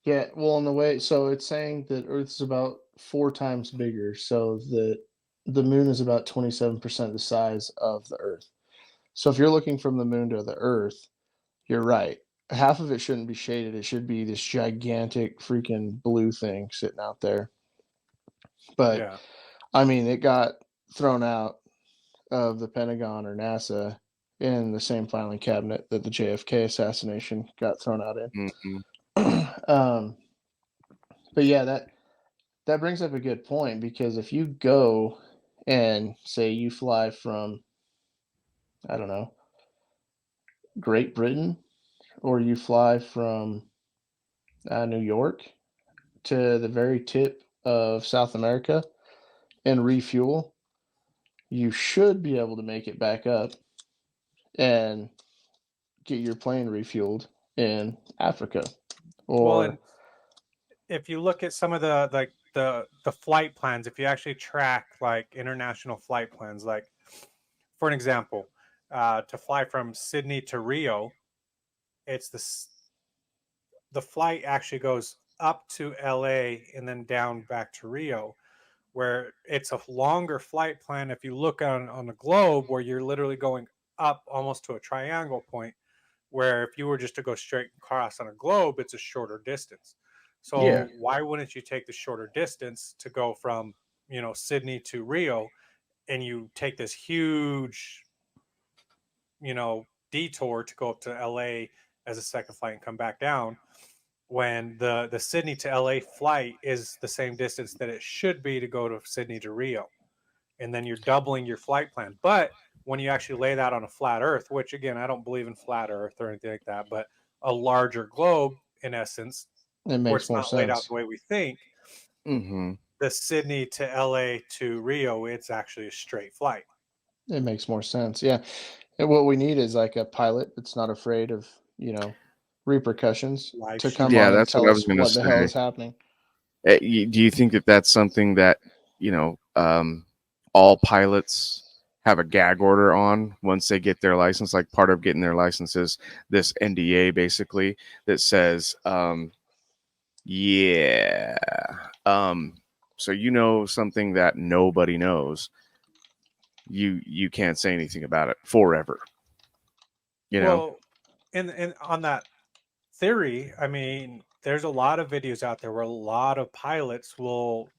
Yeah, well, in the way, so it's saying that Earth's about 4 times bigger, so that the moon is about 27% the size of the Earth. So if you're looking from the moon to the Earth, you're right. Half of it shouldn't be shaded. It should be this gigantic freaking blue thing sitting out there. But Yeah. I mean, it got thrown out of the Pentagon or NASA in the same filing cabinet that the JFK assassination got thrown out in. Mm-hmm. But yeah, that brings up a good point, because if you go and say you fly from, I don't know, Great Britain, or you fly from New York to the very tip of South America and refuel, you should be able to make it back up and get your plane refueled in Africa. Well, Or and if you look at some of the flight plans, if you actually track like international flight plans, like for an example, to fly from Sydney to Rio, it's the flight actually goes up to LA and then down back to Rio, where it's a longer flight plan. If you look on the globe, where you're literally going up almost to a triangle point, where if you were just to go straight across on a globe, it's a shorter distance. So Yeah. why wouldn't you take the shorter distance to go from, Sydney to Rio, and you take this huge, detour to go up to LA as a second flight and come back down, when the Sydney to LA flight is the same distance that it should be to go to Sydney to Rio. And then you're doubling your flight plan. But when you actually lay that on a flat Earth, which again, I don't believe in flat Earth or anything like that, but a larger globe in essence, it where makes it's more not laid out sense. the way we think, Mm-hmm. the Sydney to LA to Rio, it's actually a straight flight. It makes more sense. Yeah. And what we need is like a pilot that's not afraid of, repercussions Live to come stream. Yeah, on and that's what tell I was us going to what the hell say. is happening. Do you think that that's something that all pilots have a gag order on once they get their license? Like part of getting their licenses, this NDA basically that says, yeah, so something that nobody knows, you can't say anything about it forever. Well, and on that theory, I mean, there's a lot of videos out there where a lot of pilots will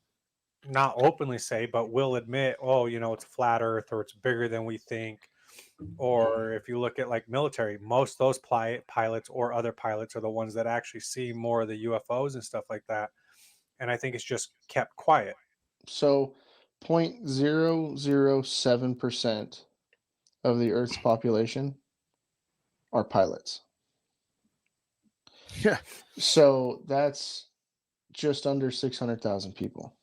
not openly say, but will admit, oh, it's flat Earth, or it's bigger than we think. Or if you look at like military, most of those pilots or other pilots are the ones that actually see more of the UFOs and stuff like that. And I think it's just kept quiet. So 0.007% of the Earth's population are pilots. Yeah. So that's just under 600,000 people.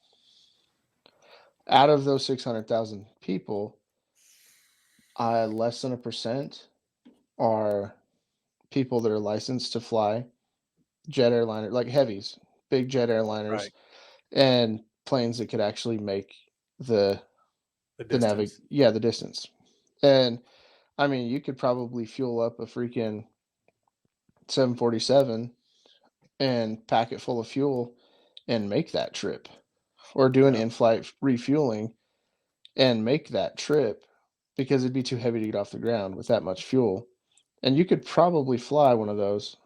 Out of those 600,000 people, less than 1% are people that are licensed to fly jet airliner, like heavies, big jet airliners, Right. and planes that could actually make the distance. the distance. And I mean, you could probably fuel up a freaking 747 and pack it full of fuel and make that trip, or do an in-flight refueling and make that trip, because it'd be too heavy to get off the ground with that much fuel. And you could probably fly one of those.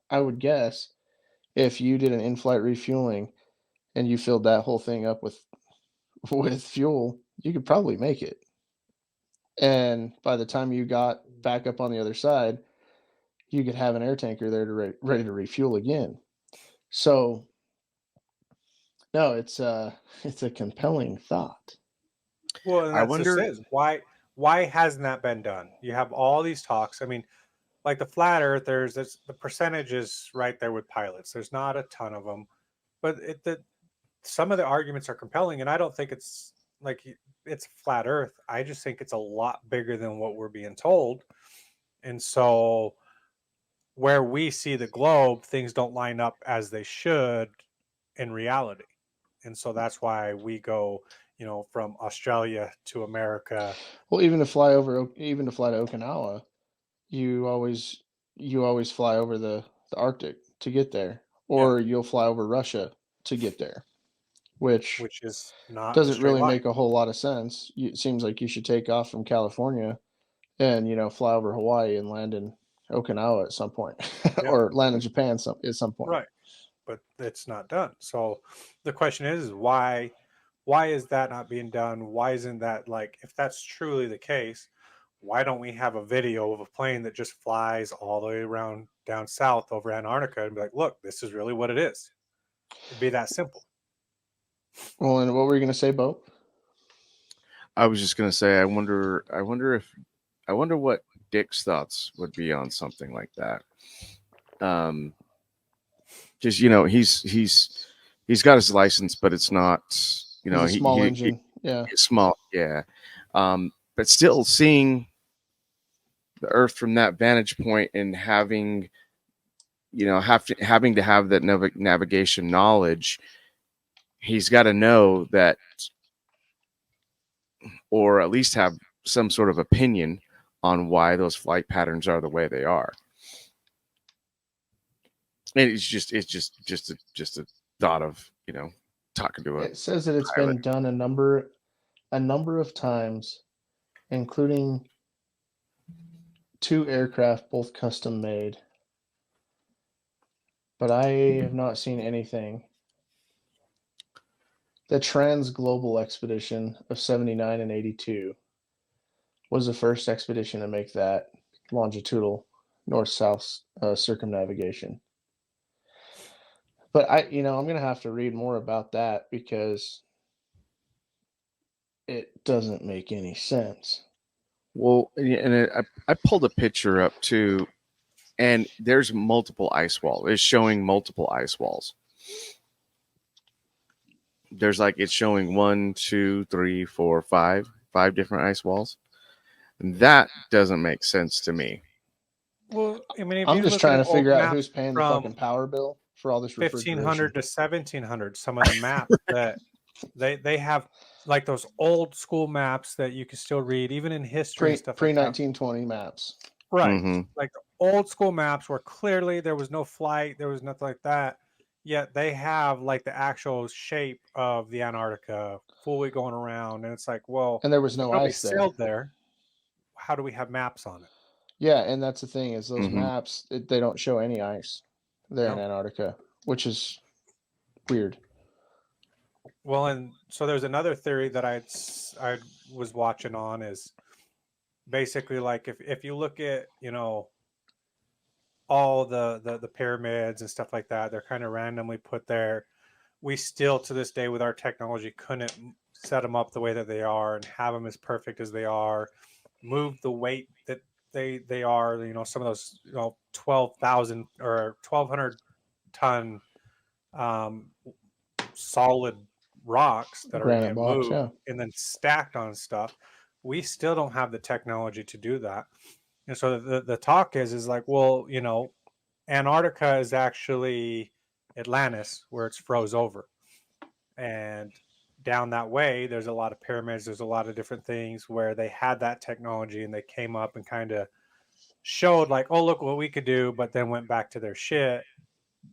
I would guess if you did an in-flight refueling and you filled that whole thing up with fuel, you could probably make it. And by the time you got back up on the other side, you could have an air tanker there to ready to refuel again. So no, it's a compelling thought. Well, and I that's wonder- just is why hasn't that been done? You have all these talks. I mean, like the flat earthers, the percentage is right there with pilots. There's not a ton of them, but some of the arguments are compelling, and I don't think it's like it's flat earth. I just think it's a lot bigger than what we're being told. And so where we see the globe, things don't line up as they should in reality. And so that's why we go, from Australia to America. Well, even to fly to Okinawa, you always fly over the Arctic to get there, or you'll fly over Russia to get there, which is not a doesn't straight really line. make a whole lot of sense. It seems like you should take off from California and fly over Hawaii and land in Okinawa at some point, or land in Japan at some point. Right, but it's not done. So the question is why is that not being done? Why isn't that, like, if that's truly the case, why don't we have a video of a plane that just flies all the way around down south over Antarctica and be like, look, this is really what it is? It'd be that simple. Well, and what were you going to say, Bo? I was just gonna say, I wonder what Dick's thoughts would be on something like that. Just he's got his license, but it's not, It's a small engine. It's small, yeah. But still, seeing the Earth from that vantage point and having having to have that navigation knowledge, he's got to know that, or at least have some sort of opinion on why those flight patterns are the way they are. And it's just a thought of, talking to It says that it's pilot. been done a number of times, including 2 aircraft, both custom made. But I have not seen anything. The Trans-Global Expedition of 79 and 82 was the first expedition to make that longitudinal north-south circumnavigation. But I'm going to have to read more about that, because it doesn't make any sense. Well, and I pulled a picture up too, and there's multiple ice walls. It's showing multiple ice walls. There's it's showing 1, 2, 3, 4, 5 different ice walls. And that doesn't make sense to me. Well, I mean, if I'm you just look trying at to figure old out maps who's paying the from fucking power bill for all this refrigeration. 1500 to 1700, some of the maps that they have, like those old school maps that you can still read, even in history and stuff Pre like that. 1920 maps. Right. Mhm. Like the old school maps where clearly there was no flight, there was nothing like that. Yet they have like the actual shape of the Antarctica fully going around. And it's like, well, And there was no nobody ice there. sailed there. How do we have maps on it? Yeah, and that's the thing, is those Mhm. maps, they don't show any ice there in No. Antarctica, which is weird. Well, and so there's another theory that I was watching on, is basically like if you look at, all the pyramids and stuff like that, they're kind of randomly put there. We still, to this day, with our technology, couldn't set them up the way that they are and have them as perfect as they are, move the weight that they are, some of those 12,000 or 1,200 ton solid rocks that are going to Granite get blocks, moved yeah. and then stacked on stuff. We still don't have the technology to do that. And so the talk is like, well, Antarctica is actually Atlantis, where it's froze over. And down that way, there's a lot of pyramids. There's a lot of different things where they had that technology and they came up and kind of showed like, oh, look what we could do, but then went back to their shit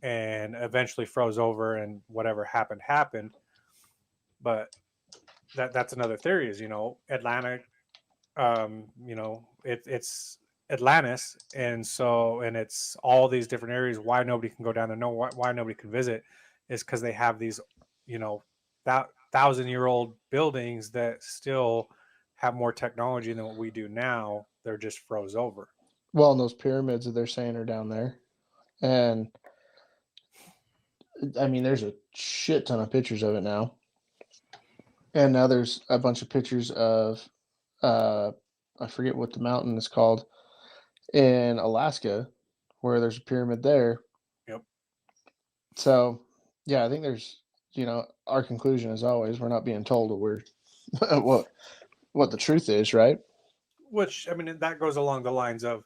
and eventually froze over and whatever happened. But that's another theory is, Atlantic, it's Atlantis. And it's all these different areas. Why nobody can go down there, why nobody can visit is because they have these, 1,000-year-old buildings that still have more technology than what we do now. They're just froze over. Well, and those pyramids that they're saying are down there. And I mean, there's a shit ton of pictures of it now. And now there's a bunch of pictures of, I forget what the mountain is called in Alaska, where there's a pyramid there. Yep. So, yeah, I think there's, our conclusion is always we're not being told what the truth is, right? Which, I mean, that goes along the lines of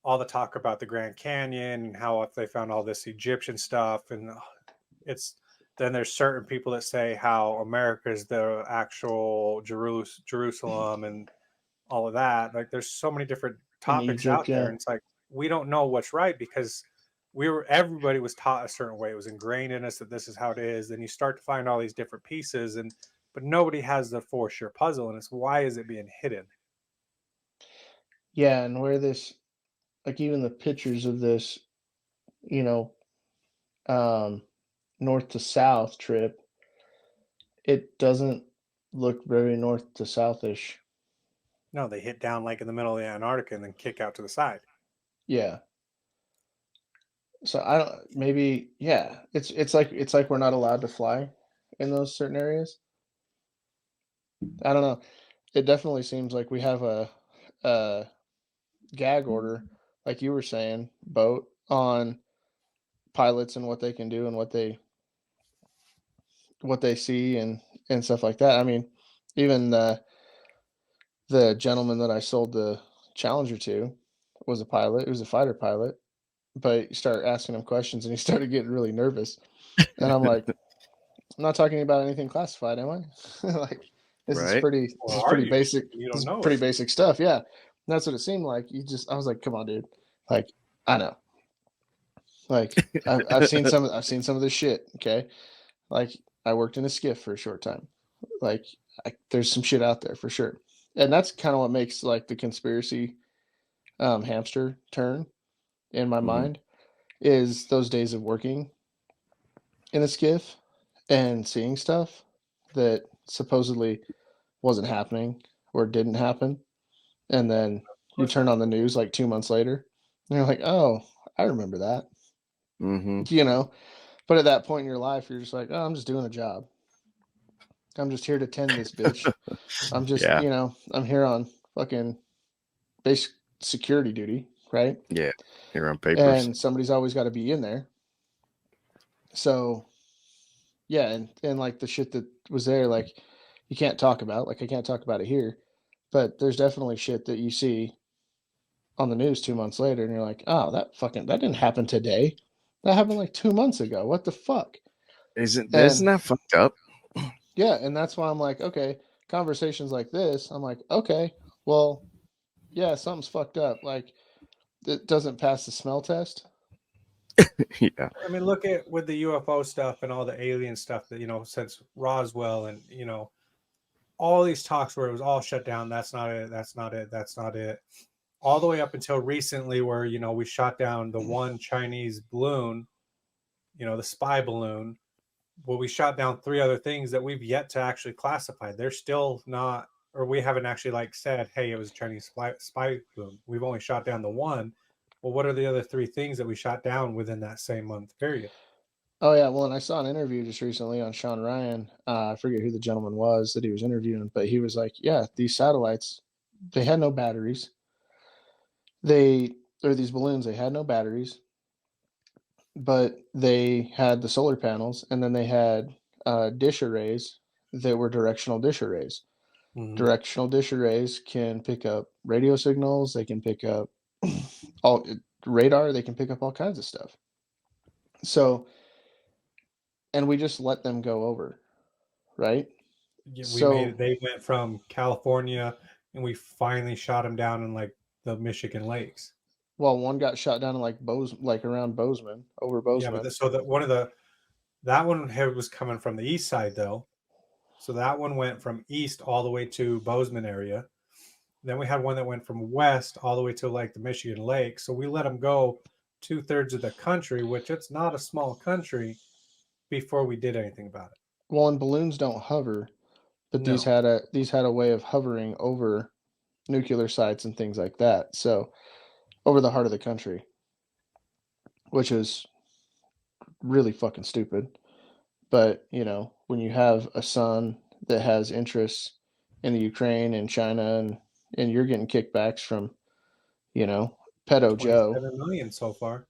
all the talk about the Grand Canyon and how they found all this Egyptian stuff. And then there's certain people that say how America is the actual Jerusalem and all of that. Like, there's so many different topics Egypt, out there. yeah. And it's like, we don't know what's right because everybody was taught a certain way. It was ingrained in us that this is how it is. Then you start to find all these different pieces, but nobody has the for sure puzzle. And it's why is it being hidden? Yeah, and where this, like even the pictures of this, north to south trip, it doesn't look very north to southish. No, they hit down like in the middle of the Antarctica and then kick out to the side. Yeah. So I don't, maybe, yeah, it's like we're not allowed to fly in those certain areas. I don't know. It definitely seems like we have a gag order, like you were saying, boat on pilots and what they can do and what they see and stuff like that. I mean, even the gentleman that I sold the Challenger to was a pilot. He was a fighter pilot, but you start asking him questions and he started getting really nervous. And I'm like, I'm not talking about anything classified, am I? Like, this is pretty basic. You This don't is know. pretty basic stuff. Yeah. And that's what it seemed like. I was like, come on, dude. Like, I know. Like, I've seen some of this shit. Okay. Like, I worked in a skiff for a short time. Like, there's some shit out there for sure. And that's kind of what makes like the conspiracy hamster turn in my mind is those days of working in a skiff and seeing stuff that supposedly wasn't happening or didn't happen. And then you turn on the news like 2 months later and you're like, oh, I remember that. But at that point in your life, you're just like, oh, I'm just doing a job. I'm just here to tend this bitch. I'm just, I'm here on fucking basic security duty, right? Yeah, here on papers. And somebody's always got to be in there. So, yeah, and like the shit that was there, like you can't talk about, like I can't talk about it here, but there's definitely shit that you see on the news 2 months later, and you're like, oh, that didn't happen today. That happened like 2 months ago. What the fuck? Isn't that fucked up? Yeah, and that's why I'm like, okay, conversations like this, I'm like, okay, well, yeah, something's fucked up. Like, it doesn't pass the smell test. Yeah. I mean, look at with the UFO stuff and all the alien stuff that, since Roswell and, all these talks where it was all shut down. That's not it. That's not it. That's not it. All the way up until recently where, we shot down the one Chinese balloon, the spy balloon. Well, we shot down 3 other things that we've yet to actually classify. They're still not, or we haven't actually said, hey, it was a Chinese spy balloon. We've only shot down the one. Well, what are the other 3 things that we shot down within that same month period? Oh, yeah. Well, and I saw an interview just recently on Sean Ryan. I forget who the gentleman was that he was interviewing, but he was like, yeah, these satellites, they had no batteries. these balloons, they had no batteries, but they had the solar panels, and then they had dish arrays that were directional dish arrays. Directional dish arrays can pick up radio signals, they can pick up all radar, they can pick up all kinds of stuff. So, and we just let them go over, right? Yeah, So they went from California, and we finally shot them down in like the Michigan lakes. well, one got shot down in like around Bozeman, over Yeah, Bozeman. but so that that one was coming from the east side though. So that one went from east all the way to Bozeman area. Then we had one that went from west all the way to like the Michigan Lake. So we let them go 2/3 of the country, which it's not a small country, before we did anything about it. Well, and balloons don't hover, but No. these had a way of hovering over nuclear sites and things like that. So over the heart of the country, which is really fucking stupid. But, you know, when you have a son that has interests in the Ukraine and China, and you're getting kickbacks from, you know, Pedo Joe, 27 million so far.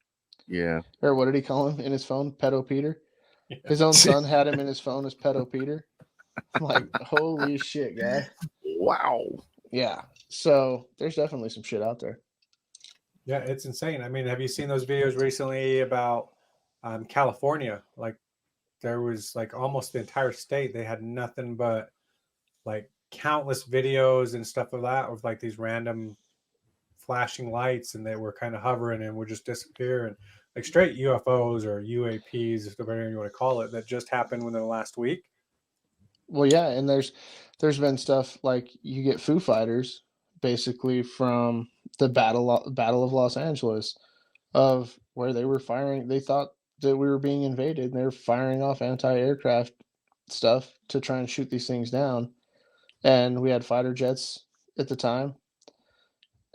Yeah. or what did he call him in his phone? Pedo Peter. Yeah. His own son had him in his phone as Pedo Peter. I'm like, holy shit, guy. Wow. Yeah. So there's definitely some shit out there. Yeah, it's insane. I mean, have you seen those videos recently about California? Like, there was like almost the entire state. They had nothing but like countless videos and stuff of that, of like these random flashing lights, and they were kind of hovering and would just disappear, and like straight UFOs or UAPs, whatever you want to call it, that just happened within the last week. Well, yeah, and there's been stuff like you get Foo Fighters basically from the Battle of Los Angeles, of where they were firing. They thought that we were being invaded, and they were firing off anti-aircraft stuff to try and shoot these things down. And we had fighter jets at the time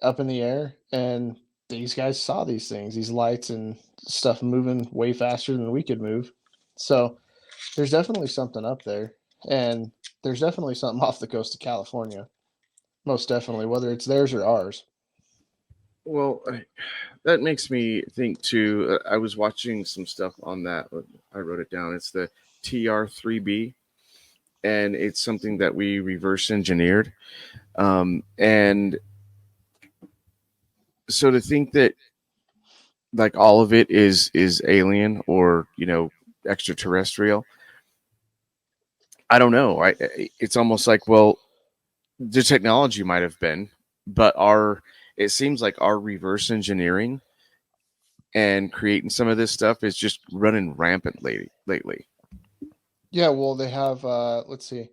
up in the air, and these guys saw these things, these lights and stuff moving way faster than we could move. So there's definitely something up there, and there's definitely something off the coast of California. Most definitely, whether it's theirs or ours. Well, that makes me think too. I was watching some stuff on that. I wrote it down. It's the TR3B, and it's something that we reverse engineered. And so to think that like all of it is alien or, you know, extraterrestrial, I don't know. It's almost like, well, the technology might have been, but it seems like our reverse engineering and creating some of this stuff is just running rampant lately. Yeah, well, they have. Let's see,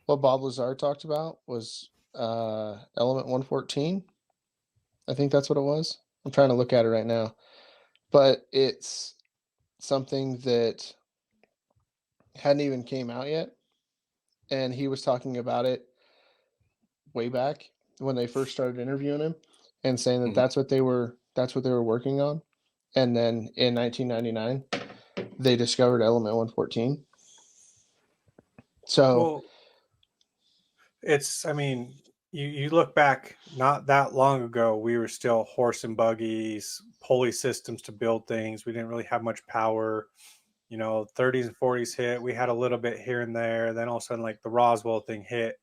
what Bob Lazar talked about was element 114. I think that's what it was. I'm trying to look at it right now, but it's something that hadn't even came out yet, and he was talking about it way back when they first started interviewing him, and saying that that's what they were working on. And then in 1999, they discovered element 114. So, well, it's, I mean, you look back not that long ago, we were still horse and buggies, pulley systems to build things. We didn't really have much power. You know, 30s and 40s hit. We had a little bit here and there. Then all of a sudden, like the Roswell thing hit,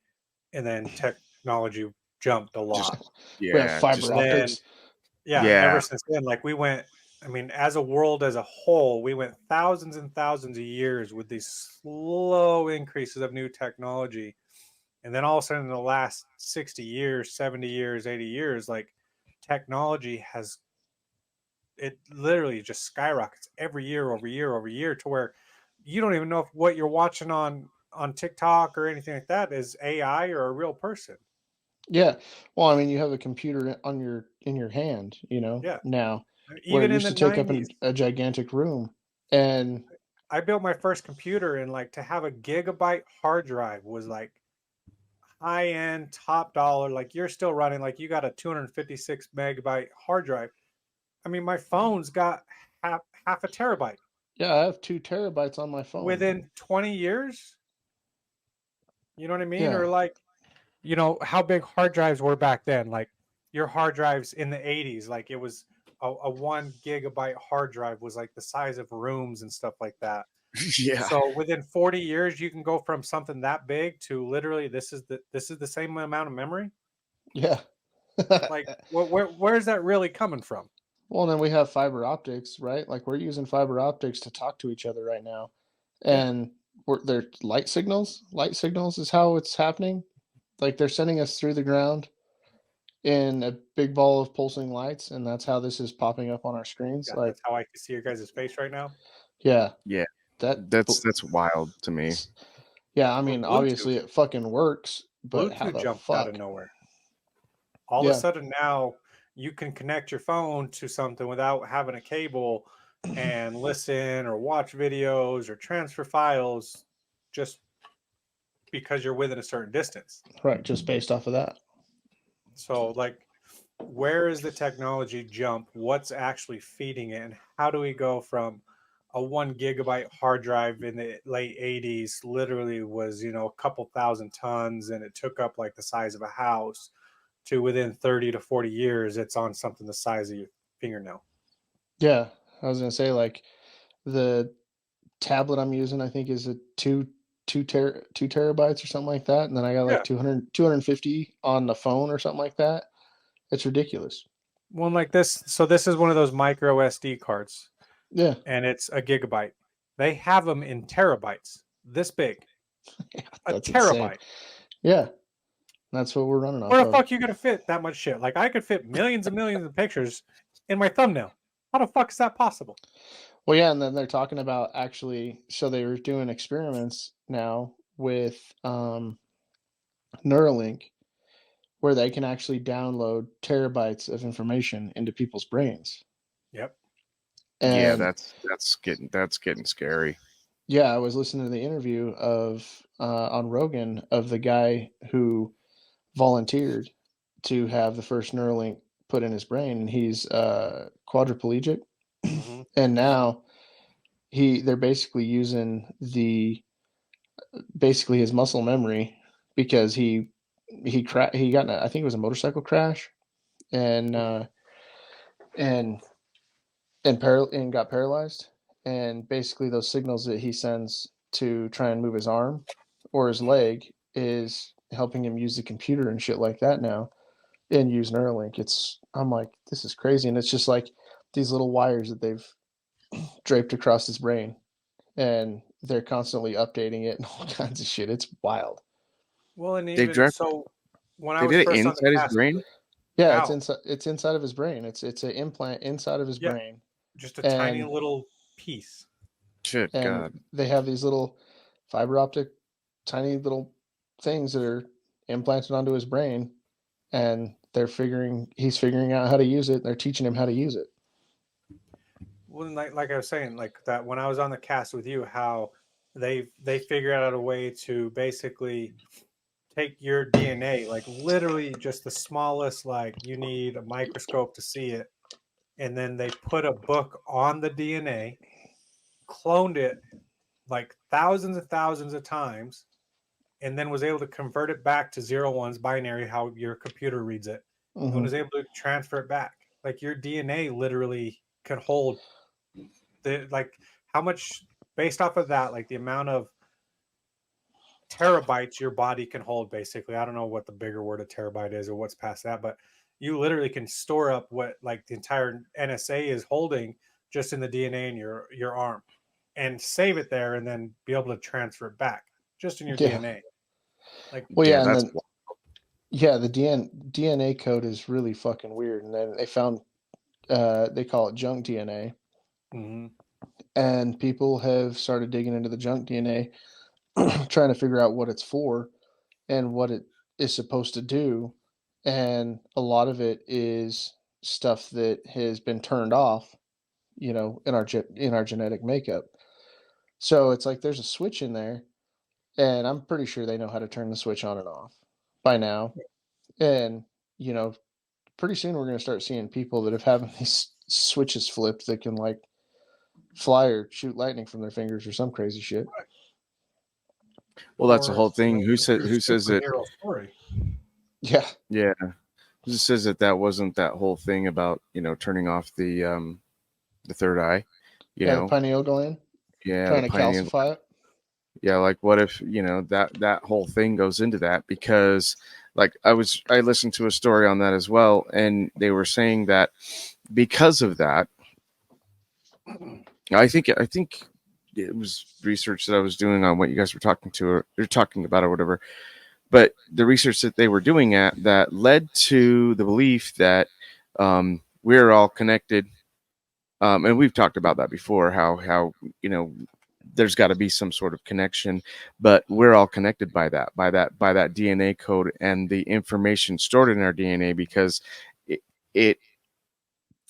and then technology jumped a lot. we have fiber optics. Yeah, ever since then, like we went, I mean, as a world as a whole, we went thousands and thousands of years with these slow increases of new technology. And then all of a sudden in the last 60 years, 70 years, 80 years, like technology has, it literally just skyrockets every year over year over year, to where you don't even know if what you're watching on TikTok or anything like that is AI or a real person. Yeah. Well, I mean, you have a computer in your hand, you know, Yeah. now, where Even it in used the to take 90s, up a gigantic room. And I built my first computer, and like to have a gigabyte hard drive was like high end, top dollar. Like you're still running, like you got a 256 megabyte hard drive. I mean, my phone's got half a terabyte. yeah, I have 2 terabytes on my phone. Within 20 years. You know what I mean? Yeah. Or like, you know, how big hard drives were back then. Like your hard drives in the 80s, like it was a 1 gigabyte hard drive was like the size of rooms and stuff like that. Yeah. So within 40 years, you can go from something that big to literally this is the same amount of memory. Yeah. Like, where's that really coming from? Well, then we have fiber optics, right? Like we're using fiber optics to talk to each other right now, Yeah. and they're light signals. Light signals is how it's happening. Like they're sending us through the ground in a big ball of pulsing lights, and that's how this is popping up on our screens. Yeah, Like, that's how I can see your guys' face right now. yeah, Yeah. that That's wild to me. Yeah, I mean, Bluetooth. obviously it fucking works, but how Bluetooth the jumped out fuck? of nowhere. All of Yeah. a sudden now you can connect your phone to something without having a cable and listen or watch videos or transfer files just because you're within a certain distance. Right, just based off of that. So, like, where is the technology jump? What's actually feeding it? And how do we go from a 1 gigabyte hard drive in the late 80s literally was, a couple thousand tons and it took up like the size of a house, to within 30 to 40 years, it's on something the size of your fingernail? Yeah, I was gonna say like the tablet I'm using, I think is a two terabytes or something like that, and then I got like Yeah. 250 on the phone or something like that. It's ridiculous. One like this. So this is one of those micro SD cards, Yeah, and it's a gigabyte. They have them in terabytes, this big. A that's terabyte. insane. Yeah, that's what we're running off Where the of. fuck you gonna fit that much shit? Like I could fit millions and millions of pictures in my thumbnail. How the fuck is that possible? Well, yeah, and then they're talking about actually, so they were doing experiments now with Neuralink, where they can actually download terabytes of information into people's brains. Yep. Yeah, And that's getting scary. yeah, I was listening to the interview of on Rogan of the guy who volunteered to have the first Neuralink put in his brain, and he's quadriplegic, Mhm. and now they're basically using basically his muscle memory because he got in I think it was a motorcycle crash, and and got paralyzed, and basically those signals that he sends to try and move his arm or his leg is helping him use the computer and shit like that now, and use Neuralink. I'm like, this is crazy, and it's just like these little wires that they've draped across his brain, and they're constantly updating it and all kinds of shit. It's wild. Well, and They even direct- so, when I They was did it first on inside the his cast, brain. Yeah, Ow. it's inside of his brain. It's an implant inside of his Yeah. brain, just a tiny And- little piece. Shit, and God. they have these little fiber optic, tiny little things that are implanted onto his brain, and he's figuring out how to use it. They're teaching him how to use it. Well, like I was saying, like that when I was on the cast with you, how they figured out a way to basically take your DNA, like literally just the smallest, like you need a microscope to see it, and then they put a book on the DNA, cloned it like thousands of times, and then was able to convert it back to 0 1s binary, how your computer reads it, and Mhm. was able to transfer it back. Like your DNA literally could hold like how much, based off of that, like the amount of terabytes your body can hold, basically. I don't know what the bigger word of terabyte is or what's past that, but you literally can store up what like the entire NSA is holding just in the DNA in your arm, and save it there, and then be able to transfer it back just in your Yeah. DNA. Like, Well, yeah, and that's then yeah, the DNA code is really fucking weird, and then they found they call it junk DNA, mhm. and people have started digging into the junk DNA, trying to figure out what it's for and what it is supposed to do, and a lot of it is stuff that has been turned off, in our genetic makeup. So it's like there's a switch in there, and I'm pretty sure they know how to turn the switch on and off by now. And pretty soon we're going to start seeing people that have having these switches flipped that can like fly or shoot lightning from their fingers or some crazy shit. Well, that's the Or whole it's, thing. Who your says it? superhero story. Yeah. Yeah. It says that wasn't that whole thing about, turning off the third eye, Yeah, the pineal gland, yeah, the trying to pineal. calcify it. Yeah, like what if, that whole thing goes into that, because like I listened to a story on that as well, and they were saying that because of that, I think it was research that I was doing on what you guys were talking about or whatever. But the research that they were doing that led to the belief that we're all connected. And we've talked about that before, how there's got to be some sort of connection, but we're all connected by that DNA code and the information stored in our DNA, because it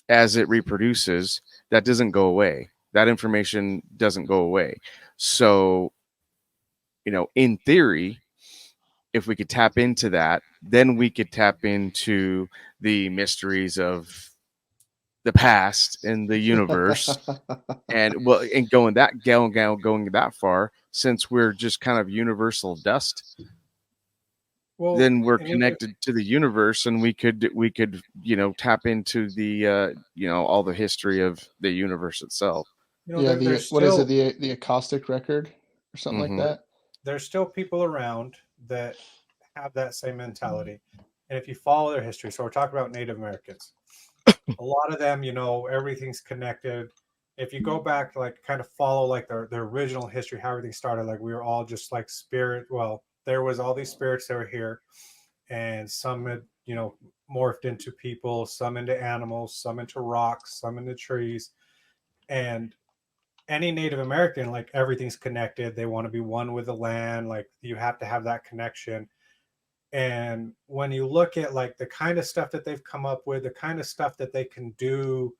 as it reproduces, that doesn't go away. That information doesn't go away. So, in theory, if we could tap into that, then we could tap into the mysteries of the past and the universe. And going that far, since we're just kind of universal dust, Well, then we're and even- connected to the universe, and we could tap into the all the history of the universe itself. Yeah, there's what is still, it? The acoustic record or something Mhm. like that. there's still people around that have that same mentality. And if you follow their history, so we're talking about Native Americans, a lot of them, everything's connected. If you go back, like kind of follow like their original history, how everything started, like we were all just like spirit. Well, there was all these spirits that were here, and some had, morphed into people, some into animals, some into rocks, some into trees. And any Native American, like everything's connected. They want to be one with the land. Like you have to have that connection. And when you look at like the kind of stuff that they've come up with, the kind of stuff that they can do,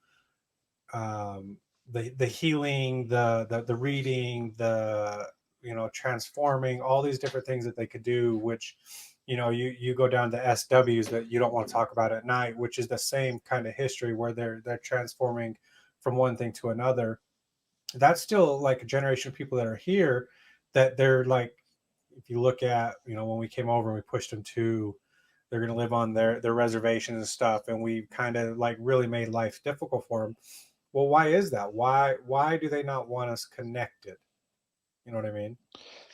the healing, the reading, the transforming, all these different things that they could do, which you go down to SWs that you don't want to talk about at night, which is the same kind of history where they're transforming from one thing to another. That's still like a generation of people that are here, that they're like, if you look at, when we came over and we pushed them to, they're going to live on their reservations and stuff, and we kind of like really made life difficult for them. Well, why is that? Why do they not want us connected? You know what I mean?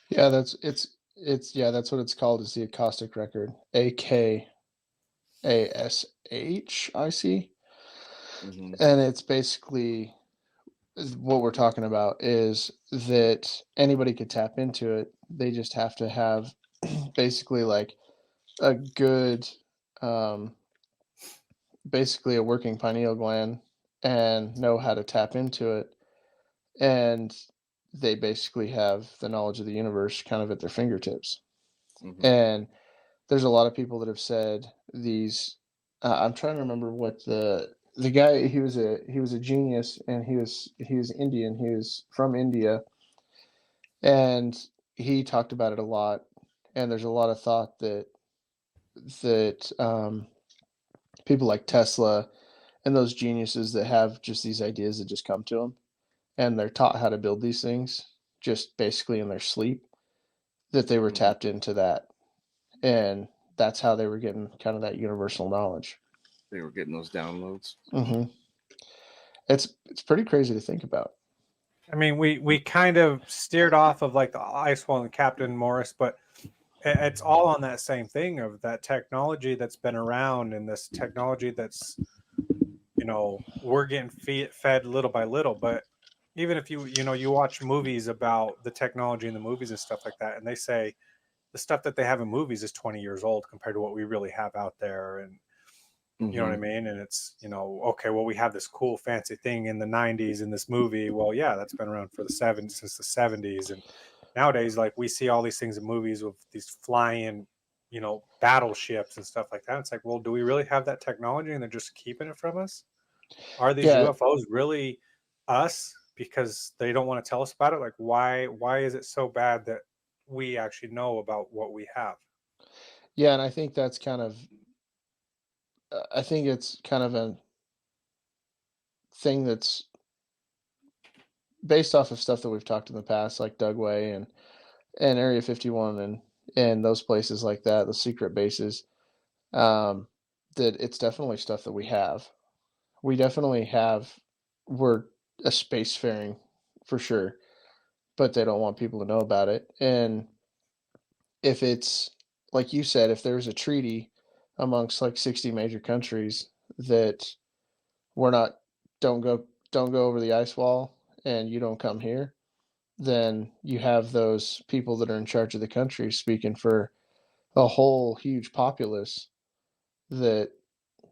Yeah, that's what it's called, is the acoustic record. AKASHIC. Mhm. And it's basically what we're talking about, is that anybody could tap into it. They just have to have basically like a good basically a working pineal gland and know how to tap into it. And they basically have the knowledge of the universe kind of at their fingertips. Mhm. And there's a lot of people that have said these. I'm trying to remember what the guy. He was a genius, and he was Indian. He was from India, and he talked about it a lot. And there's a lot of thought that people like Tesla and those geniuses that have just these ideas that just come to them, and they're taught how to build these things just basically in their sleep, that they were Mhm. tapped into that, and that's how they were getting kind of that universal knowledge. They were getting those downloads. Mm-hmm. It's pretty crazy to think about. I mean, we kind of steered off of like the ice wall and Captain Morris, but it's all on that same thing of that technology that's been around, and this technology that's, we're getting fed little by little. But even if you watch movies about the technology in the movies and stuff like that, and they say the stuff that they have in movies is 20 years old compared to what we really have out there. And you know what I Mhm. mean? And it's, okay, well, we have this cool fancy thing in the 90s in this movie. Well, yeah, that's been around for since the 70s. And nowadays, like we see all these things in movies with these flying, battleships and stuff like that. It's like, well, do we really have that technology and they're just keeping it from us? Are these Yeah, UFOs really us because they don't want to tell us about it? Like, why is it so bad that we actually know about what we have? yeah, and I think that's kind of I think it's kind of a thing that's based off of stuff that we've talked in the past, like Dugway and Area 51 and those places like that, the secret bases. Um, that it's definitely stuff that we have. We definitely have. We're a spacefaring for sure, but they don't want people to know about it. And if it's like you said, if there's a treaty amongst like 60 major countries that we're not don't go over the ice wall and you don't come here, then you have those people that are in charge of the country speaking for a whole huge populace that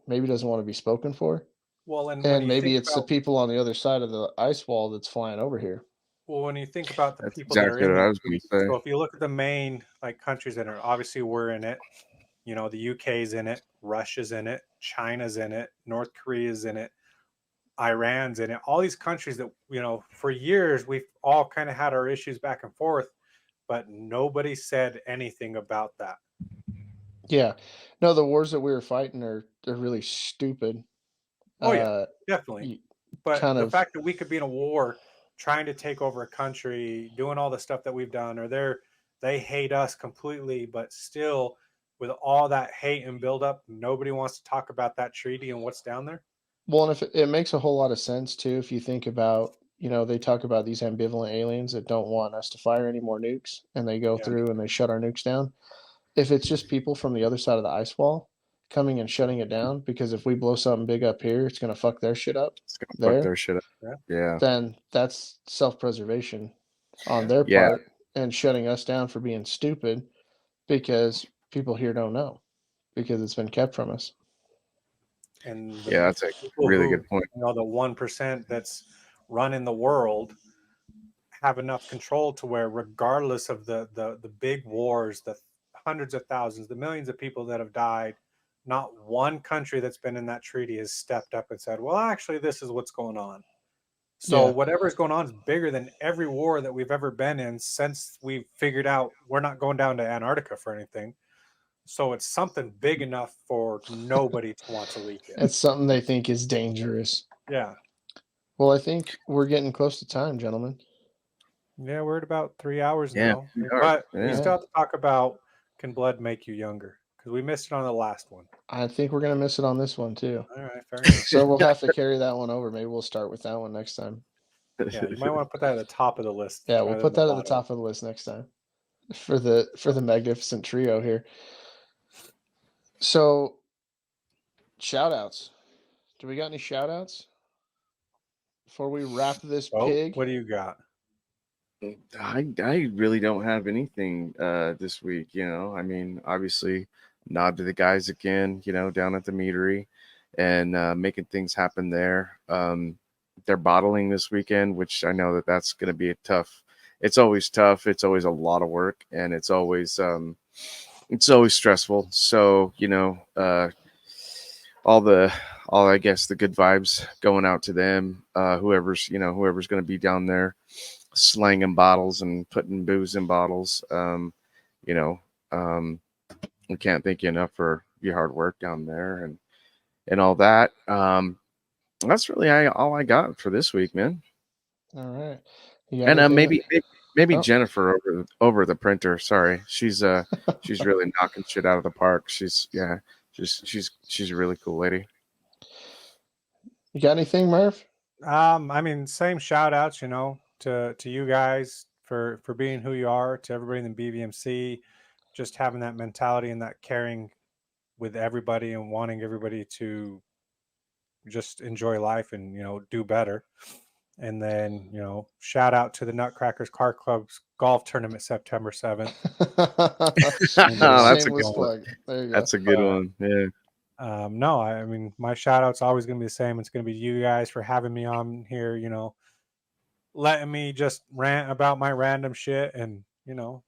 maybe doesn't want to be spoken for. Well, and when And you maybe think it's the about people on the other side of the ice wall that's flying over here. well, when you think about the That's people that are exactly in what I that was going treaty, to say. so if you look at the main like countries that are obviously we're in it, you know, the UK's in it, Russia's in it, China's in it, North Korea's in it, Iran's in it. All these countries that, you know, for years we've all kind of had our issues back and forth, but nobody said anything about that. Yeah. No, the wars that we were fighting are they're really stupid. Oh yeah, definitely. You But kind the of fact that we could be in a war trying to take over a country, doing all the stuff that we've done, or they hate us completely, but still with all that hate and buildup, nobody wants to talk about that treaty and what's down there. well, and if it makes a whole lot of sense too, if you think about, you know, they talk about these ambivalent aliens that don't want us to fire any more nukes, and they go Yeah. through and they shut our nukes down. If it's just people from the other side of the ice wall coming and shutting it down, because if we blow something big up here, it's going to fuck their shit up It's going to fuck there, their shit up. Yeah. Yeah. then that's self-preservation on their Yeah. part and shutting us down for being stupid because people here don't know because it's been kept from us. And Yeah, that's a people really who, good point. you know, the 1% that's running the world have enough control to where regardless of the big wars, the hundreds of thousands, the millions of people that have died, not one country that's been in that treaty has stepped up and said, well, actually, this is what's going on. So Yeah. whatever's going on is bigger than every war that we've ever been in since we figured out we're not going down to Antarctica for anything. So it's something big enough for nobody to want to leak it. It's something they think is dangerous. Yeah. Well, I think we're getting close to time, gentlemen. Yeah, we're at about 3 hours Yeah, now. we are. But we Yeah. still have to talk about can blood make you younger? Because we missed it on the last one. I think we're going to miss it on this one too. All right, fair enough. So we'll have to carry that one over. Maybe we'll start with that one next time. Yeah, you might want to put that at the top of the list. Yeah, we'll rather put than that at the bottom. top of the list next time for the magnificent trio here. So, shout outs. Do we got any shout outs before we wrap this Oh, pig? what do you got? I really don't have anything this week, you know. I mean, obviously, nod to the guys again, you know, down at the meadery and making things happen there. They're bottling this weekend, which I know that's going to be a tough. It's always tough. It's always a lot of work, and it's always stressful. So, you know, all I guess the good vibes going out to them. Whoever's going to be down there slanging bottles and putting booze in bottles. We can't thank you enough for your hard work down there and all that. That's really all I got for this week, man. All right. You got And anything maybe Oh. Jennifer over the printer. Sorry, she's really knocking shit out of the park. She's a really cool lady. You got anything, Murph? I mean, same shout outs, you know, to you guys for being who you are, to everybody in the BVMC, just having that mentality and that caring with everybody and wanting everybody to just enjoy life and, you know, do better. And then, you know, shout out to the Nutcrackers Car Club's golf tournament September 7th. That's a Shameless good one. plug. There you go. That's a good one. Yeah. No, I mean, my shout out's always going to be the same. It's going to be you guys for having me on here, you know, letting me just rant about my random shit and, you know,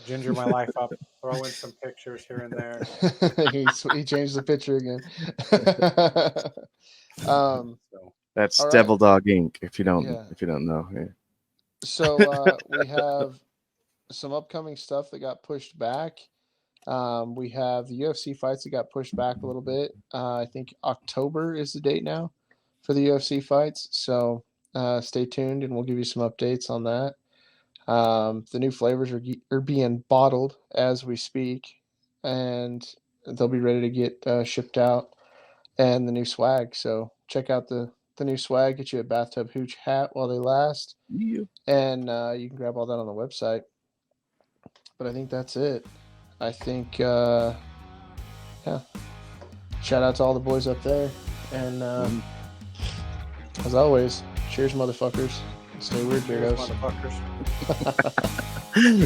ginger my life up, throw in some pictures here and there. he changed the picture again. So, That's all right. Devil Dog Inc. If you don't know. Yeah. So we have some upcoming stuff that got pushed back. We have the UFC fights that got pushed back a little bit. I think October is the date now for the UFC fights. So stay tuned and we'll give you some updates on that. The new flavors are being bottled as we speak. And they'll be ready to get shipped out, and the new swag. So check out the new swag. Get you a bathtub hooch hat while they last, Yeah. and you can grab all that on the website. But I think that's it. I think yeah. Shout out to all the boys up there, and as always, cheers, motherfuckers. Stay weird, Cheers, weirdos. motherfuckers.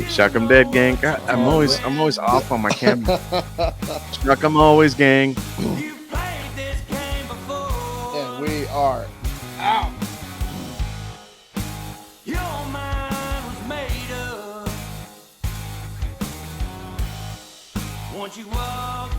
Shuck 'em dead, gang. God, I'm always off on my camera. Shuck 'em always, gang. You've played this game before. And we are out. Your mind was made up. Once you walk